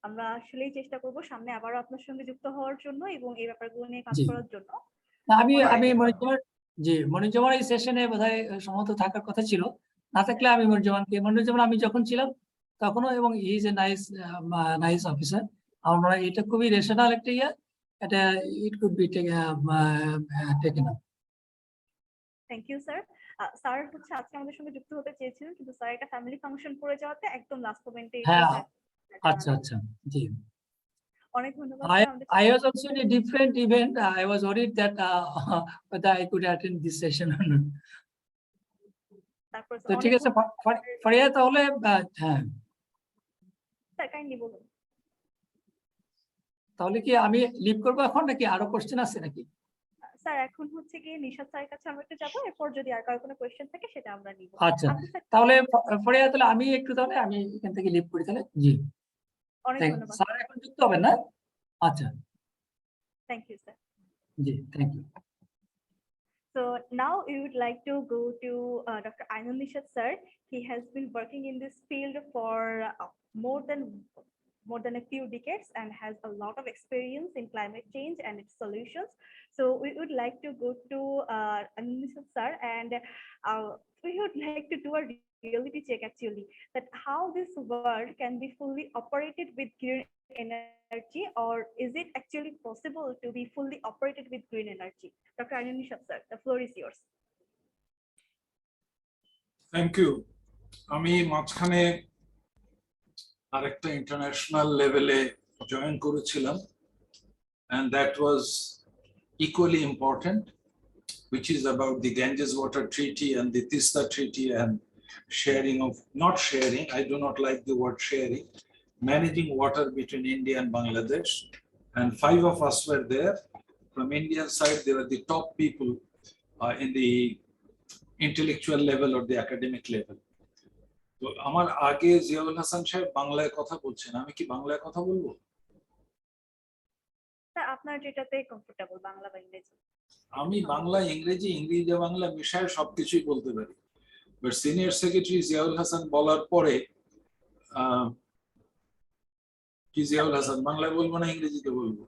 আমরা আসলেই চেষ্টা করব সামনে আবারও আপনার সঙ্গে যুক্ত হওয়ার জন্য এবং এই ব্যাপারগুলো নিয়ে কাজ করার জন্য। আমি মনিরুজ্জামান এই সেশনে বোধহয় সম্ভবত থাকার কথা ছিল, না থাকলে আমি মনিরুজ্জামান আমি যখন ছিলাম তখনও, এবং he is a nice officer. আমরা এটা খুবই রেশনাল একটা এটা it could be taken up. Thank you sir. Sir হচ্ছে আজকে আমাদের সঙ্গে যুক্ত হতে চেয়েছিলেন, কিন্তু স্যার একটা ফ্যামিলি ফাংশন পড়ে যাওয়াতে একদম লাস্ট মোমেন্টে এসে হ্যাঁ, স্যার আচ্ছা আচ্ছা, জি। অনেক ধন্যবাদ I স্যার আমাদের I was also in a different event. I was worried that whether I could attend this session or not. তারপর তো অনেক ঠিক আছে, ধন্যবাদ ফারিয়া, তাহলে হ্যাঁ, স্যার, কাইন্ডলি বলুন। তাহলে কি আমি লিভ করবো এখন, নাকি আরো কোশ্চেন আছে নাকি? স্যার এখন হচ্ছে কি নিশাদ স্যারের কাছে আমরা একটু যাবো, এরপর যদি আর কারো কোনো কোয়েশ্চেন থাকে সেটা আমরা নিব। আচ্ছা, আপনি স্যার তাহলে ফারিয়া, তাহলে আমি একটু, তাহলে আমি এখান থেকে লিভ করি তাহলে। জি, অনেক ধন্যবাদ স্যার এখন যুক্ত হবেন না? আচ্ছা, থ্যাংক ইউ স্যার। জি, thank you. So now we would like to go to Dr. Ainul Nishad sir. He has been working in this field for more than a few decades and has a lot of experience in climate change and its solutions. So we would like to go to Ainul Nishad sir, and we would like to do a reality check actually, that how this world can be fully operated with green energy, or is it actually possible to be fully operated with green energy? Dr. Ainul Nishad sir, the floor is yours. Thank you. আমি মাঝখানে আরেকটা international লেভেলে join করেছিলাম, and that was equally important, which is about the Ganges Water Treaty and the Tista Treaty and sharing of, not sharing, I do not like the word sharing, managing water between India and Bangladesh. And 5 of us were there. From Indian side, they were the top people in the intellectual level or the academic level. তো আমার আগে জিয়াউল হাসান সাহেব বাংলায় কথা বলছেন, আমি কি বাংলায় কথা বলবো? স্যার আপনার যেটাতে কমফোর্টেবল, বাংলা বা ইংরেজি? আমি বাংলা ইংরেজি, ইংরেজি বাংলা মিশায় সবকিছুই বলতে পারি। But senior secretary Ziaul Hasan বলার পরে কি জিয়াউল হাসান বাংলায় বলবো না ইংরেজিতে বলবো?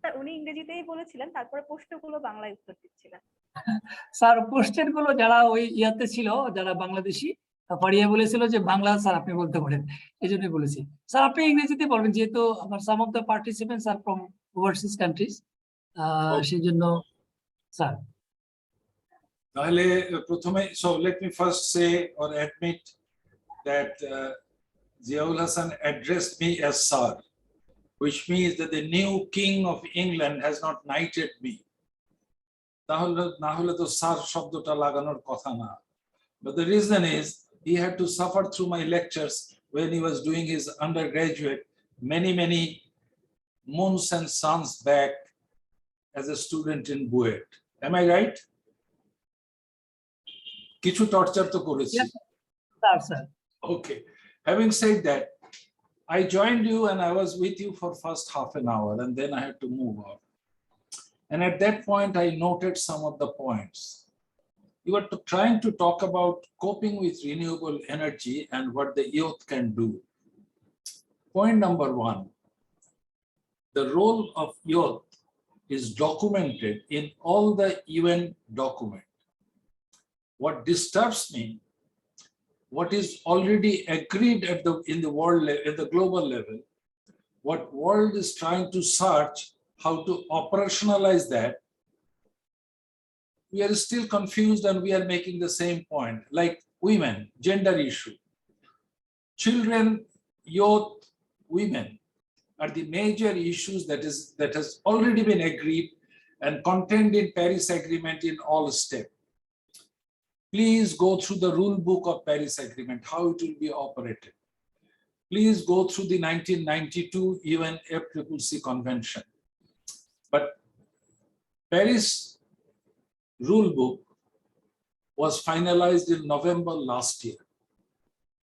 স্যার উনি ইংরেজিতেই বলেছিলেন, তারপরে প্রশ্নগুলো বাংলায় উত্তর দিচ্ছিলেন। স্যার কোশ্চেন গুলো যারা ওই ইয়াতে ছিল, যারা বাংলাদেশি, ফারিয়া বলেছিল যে বাংলা স্যার আপনি বলতে পারেন, এই জন্যই বলেছি। স্যার আপনি ইংরেজিতে বলবেন, যেহেতু আমার some of the participants are from overseas countries, সেই জন্য স্যার। তাহলে প্রথমে, so let me first say or admit that Ziaul Hasan addressed me as sir, which means that the new king of England has not knighted me. তাহলে না হলে তো sir শব্দটা লাগানোর কথা না। But the reason is he had to suffer through my lectures when he was doing his undergraduate many months and suns back as a student in Buet. Am I right? কিছু torture তো করেছি। Sir Okay. Having said that, I joined you and I was with you for first half an hour and then I had to move on. And at that point, I noted some of the points. You were trying to talk about coping with renewable energy and what the youth can do. Point number 1, the role of youth is documented in all the UN documents. What disturbs me, what is already agreed in the world, at the global level, what world is trying to search how to operationalize that, we are still confused and we are making the same point, like women, gender issue. Children, youth, women are the major issues that has already been agreed and contained in Paris Agreement in all steps. Please go through the rule book of Paris Agreement, how it will be operated. Please go through the 1992 UN FCCC Convention. But Paris rule book was finalized in November last year.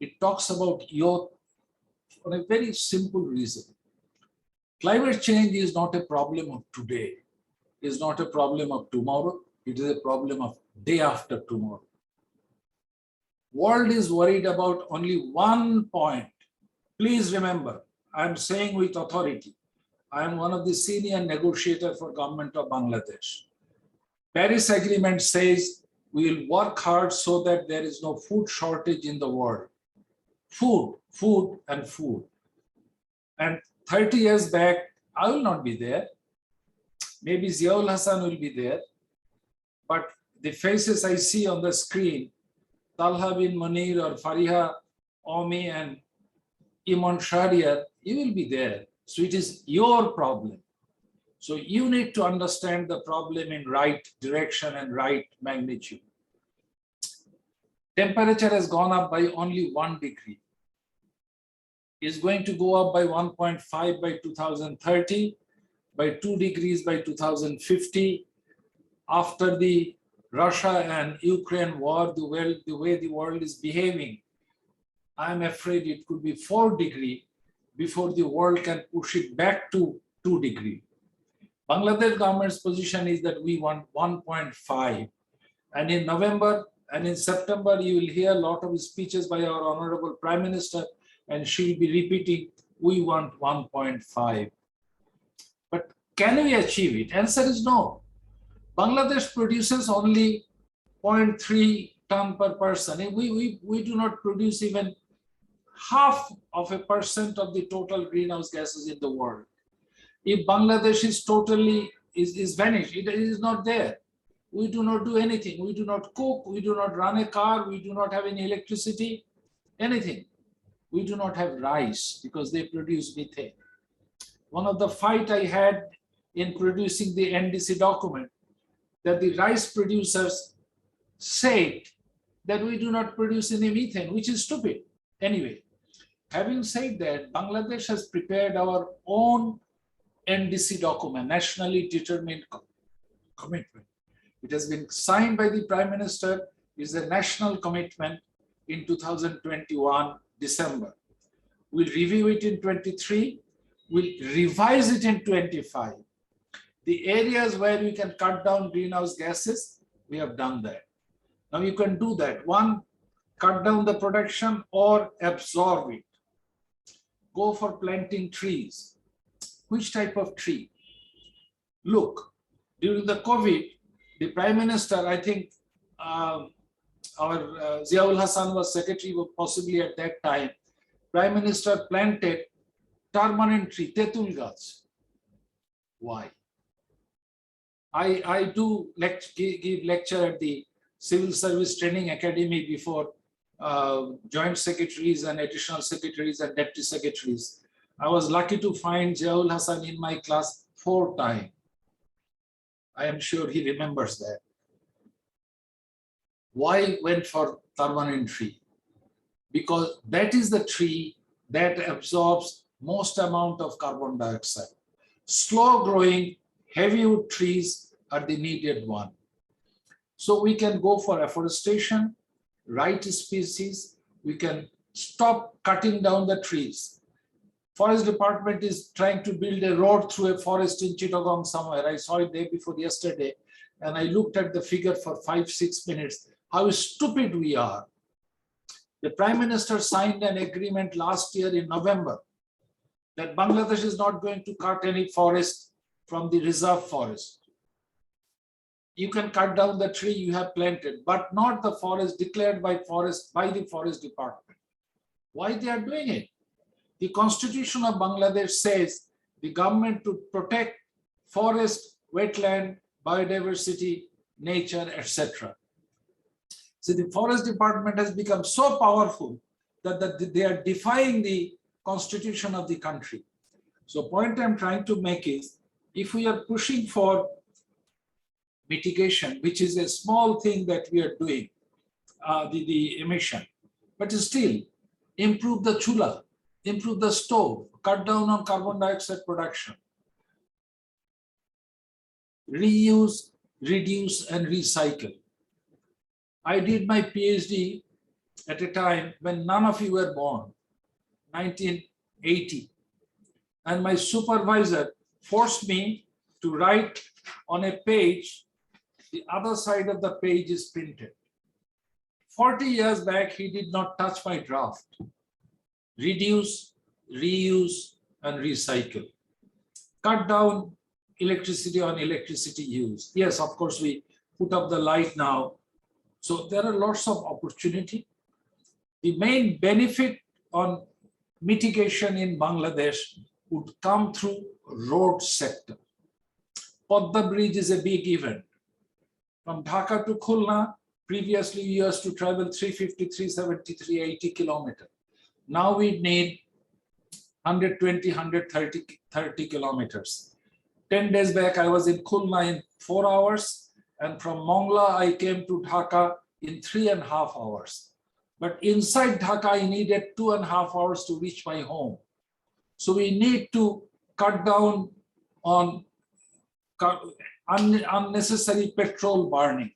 It talks about youth for a very simple reason. Climate change is not a problem of today, is not a problem of tomorrow, it is a problem of day after tomorrow. World is worried about only one point. Please remember, I am saying with authority, I am one of the senior negotiators for government of Bangladesh. Paris Agreement says we will work hard so that there is no food shortage in the world. Food and food. And 30 years back, I will not be there. Maybe Ziaul Hasan will be there. But the faces I see on the screen, Talha bin Munir or Fariha Omi and Iman Shahriar, you will be there. So it is your problem. So you need to understand the problem in right direction and right magnitude. Temperature has gone up by only 1 degree. It's going to go up by 1.5 by 2030, by 2 degrees by 2050. After the Russia and Ukraine war, the way the world is behaving, I'm afraid it could be 4 degrees before the world can push it back to 2 degrees. Bangladesh government's position is that we want 1.5. And in November and in September, you will hear a lot of speeches by our Honorable Prime Minister, and she'll be repeating, we want 1.5. But can we achieve it? Answer is no. Bangladesh produces only 0.3 ton per person. We do not produce even 0.5% of the total greenhouse gases in the world. If Bangladesh is totally is vanished, it is not there. We do not do anything. We do not cook. We do not run a car. We do not have any electricity, anything. We do not have rice because they produce methane. One of the fight I had in producing the NDC document, that the rice producers said that we do not produce any methane, which is stupid. Anyway, having said that, Bangladesh has prepared our own NDC document, nationally determined commitment. It has been signed by the Prime Minister. It is a national commitment in 2021, December. We'll review it in 23. We'll revise it in 25. The areas where we can cut down greenhouse gases, we have done that. Now you can do that. One, cut down the production or absorb it. Go for planting trees. Which type of tree? Look, during the COVID, the Prime Minister, I think our Ziaul Hassan was secretary, possibly at that time. Prime Minister planted permanent tree, Tetul Gach. Why? I do give lecture at the Civil Service Training Academy before joint secretaries and additional secretaries and deputy secretaries. I was lucky to find Ziaul Hassan in my class 4 times. I am sure he remembers that. Why went for permanent tree? Because that is the tree that absorbs most amount of carbon dioxide. Slow growing, heavy wood trees are the needed one. So we can go for afforestation, right species, we can stop cutting down the trees. Forest Department is trying to build a road through a forest in Chittagong somewhere. I saw it day before yesterday, and I looked at the figure for 5-6 minutes. How stupid we are. The Prime Minister signed an agreement last year in November that Bangladesh is not going to cut any forest from the reserve forest. You can cut down the tree you have planted, but not the forest declared by the Forest Department. Why they are doing it? The Constitution of Bangladesh says the government to protect forest, wetland, biodiversity, nature, etc. So the Forest Department has become so powerful that they are defying the Constitution of the country. So point I'm trying to make is, if we are pushing for mitigation, which is a small thing that we are doing, the emission, but still improve the chula, improve the stove, cut down on carbon dioxide production, reuse, reduce, and recycle. I did my PhD at a time when none of you were born, 1980. And my supervisor forced me to write on a page, the other side of the page is printed. 40 years back, he did not touch my draft. Reduce, reuse, and recycle. Cut down electricity on electricity use. Yes, of course, we put up the light now. So there are lots of opportunity. The main benefit on mitigation in Bangladesh would come through road sector. Padma Bridge is a big event. From Dhaka to Khulna, previously we used to travel 350, 370, 380 kilometers. Now we need 120, 130 kilometers. 10 days back, I was in Khulna in 4 hours, and from Mongla, I came to Dhaka in 3.5 hours. But inside Dhaka, I needed 2.5 hours to reach my home. So we need to cut down on unnecessary petrol burning.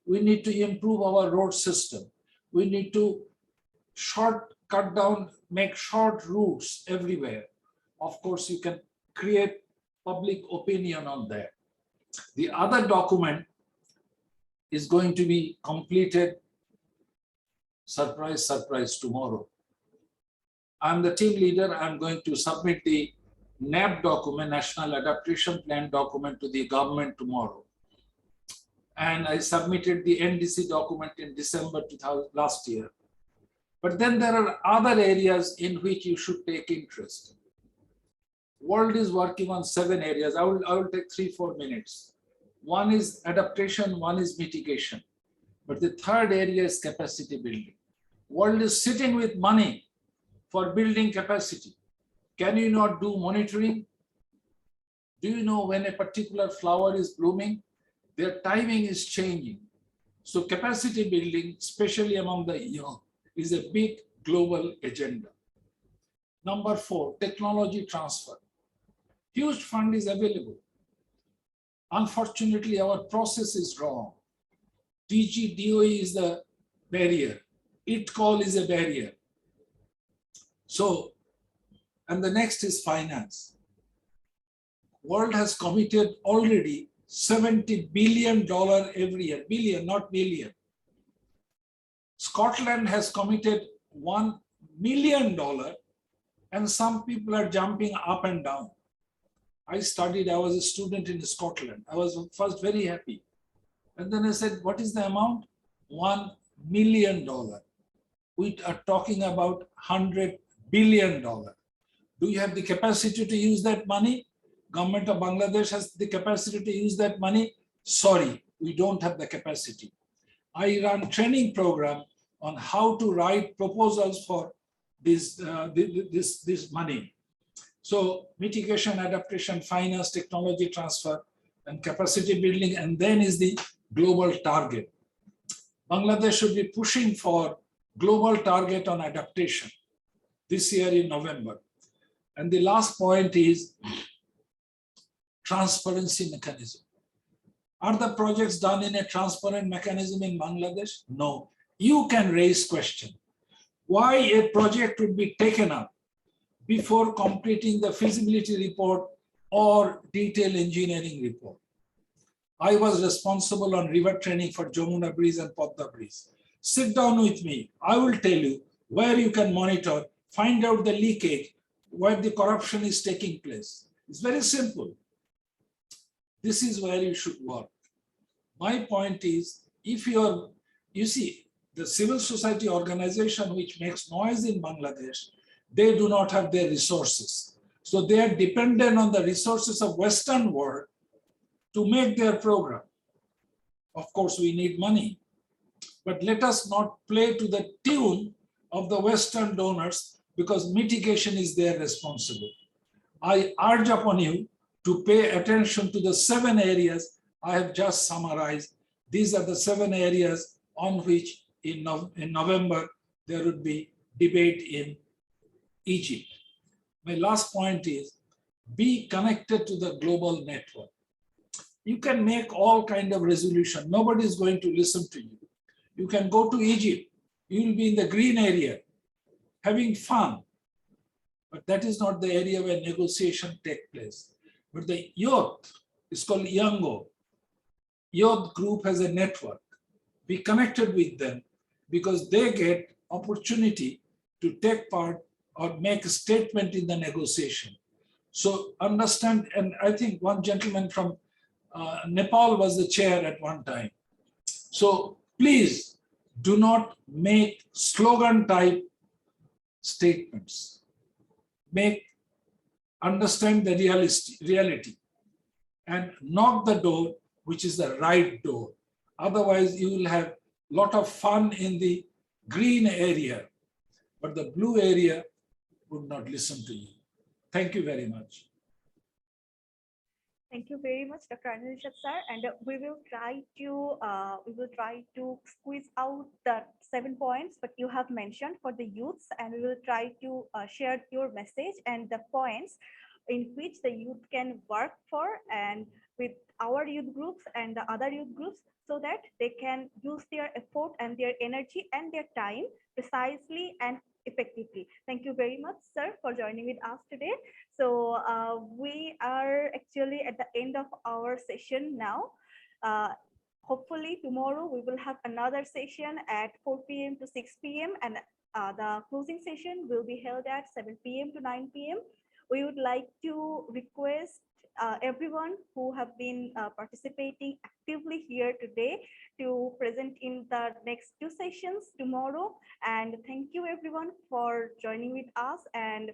We need to improve our road system. We need to cut down, make short routes everywhere. Of course, you can create public opinion on that. The other document is going to be completed, surprise, surprise, tomorrow. I'm the team leader. I'm going to submit the NAP document, National Adaptation Plan document, to the government tomorrow. And I submitted the NDC document in December last year. But then there are other areas in which you should take interest. World is working on 7 areas. I will take 3-4 minutes. One is adaptation, one is mitigation. But the third area is capacity building. World is sitting with money for building capacity. Can you not do monitoring? Do you know when a particular flower is blooming? Their timing is changing. So capacity building, especially among the young, is a big global agenda. Number 4, technology transfer. Huge fund is available. Unfortunately, our process is wrong. DG, DOE is the barrier. ITCOL is a barrier. So, and the next is finance. World has committed already $70 billion every year, billion, not million. Scotland has committed $1 million, and some people are jumping up and down. I was a student in Scotland. I was first very happy. And then I said, what is the amount? $1 million. We are talking about $100 billion. Do you have the capacity to use that money? Government of Bangladesh has the capacity to use that money? Sorry, we don't have the capacity. I run training program on how to write proposals for this money. So mitigation, adaptation, finance, technology transfer, and capacity building, and then is the global target. Bangladesh should be pushing for global target on adaptation this year in November. And the last point is transparency mechanism. Are the projects done in a transparent mechanism in Bangladesh? No. You can raise question. Why a project would be taken up before completing the feasibility report or detailed engineering report? I was responsible on river training for Jamuna Bridge and Padma Bridge. Sit down with me. I will tell you where you can monitor, find out the leakage, where the corruption is taking place. It's very simple. This is where you should work. My point is, if you see, the civil society organization which makes noise in Bangladesh, they do not have their resources. So they are dependent on the resources of Western world to make their program. Of course, we need money, but let us not play to the tune of the Western donors, because mitigation is their responsibility. I urge upon you to pay attention to the 7 areas I have just summarized. These are the 7 areas on which in November there would be debate in Egypt. My last point is, be connected to the global network. You can make all kind of resolution. Nobody is going to listen to you. You can go to Egypt. You will be in the green area, having fun. But that is not the area where negotiation take place. But the youth is called Yango. Youth group has a network. Be connected with them, because they get opportunity to take part or make a statement in the negotiation. So understand, and I think one gentleman from Nepal was the chair at one time. So please do not make slogan type statements. Understand the reality and knock the door, which is the right door. Otherwise, you will have a lot of fun in the green area, but the blue area would not listen to you. Thank you very much. Thank you very much, Dr. Anurishad sir, and we will try to squeeze out the 7 points that you have mentioned for the youths, and we will try to share your message and the points in which the youth can work for and with our youth groups and the other youth groups, so that they can use their effort and their energy and their time precisely and effectively. Thank you very much, sir, for joining with us today. So we are actually at the end of our session now. Hopefully tomorrow we will have another session at 4 p.m. to 6 p.m. and the closing session will be held at 7 p.m. to 9 p.m. We would like to request everyone who have been participating actively here today to present in the next 2 sessions tomorrow. And thank you everyone for joining with us and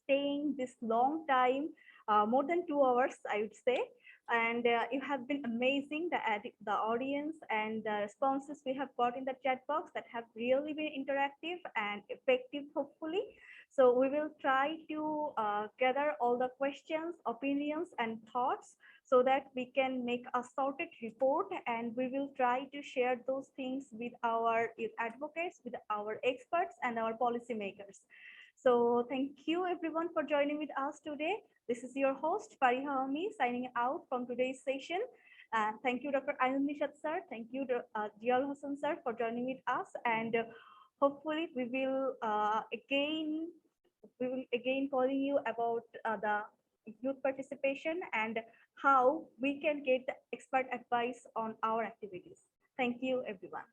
staying this long time, more than 2 hours, I would say. And you have been amazing, the audience and the responses we have got in the chat box that have really been interactive and effective, hopefully. So we will try to gather all the questions, opinions, and thoughts so that we can make a sorted report, and we will try to share those things with our youth advocates, with our experts, and our policymakers. So thank you everyone for joining with us today. This is your host, Fariha Ami, signing out from today's session. Thank you, Dr. Anurishad sir. Thank you, Jial Hassan sir, for joining with us. And hopefully we will again calling you about the youth participation and how we can get the expert advice on our activities. Thank you, everyone.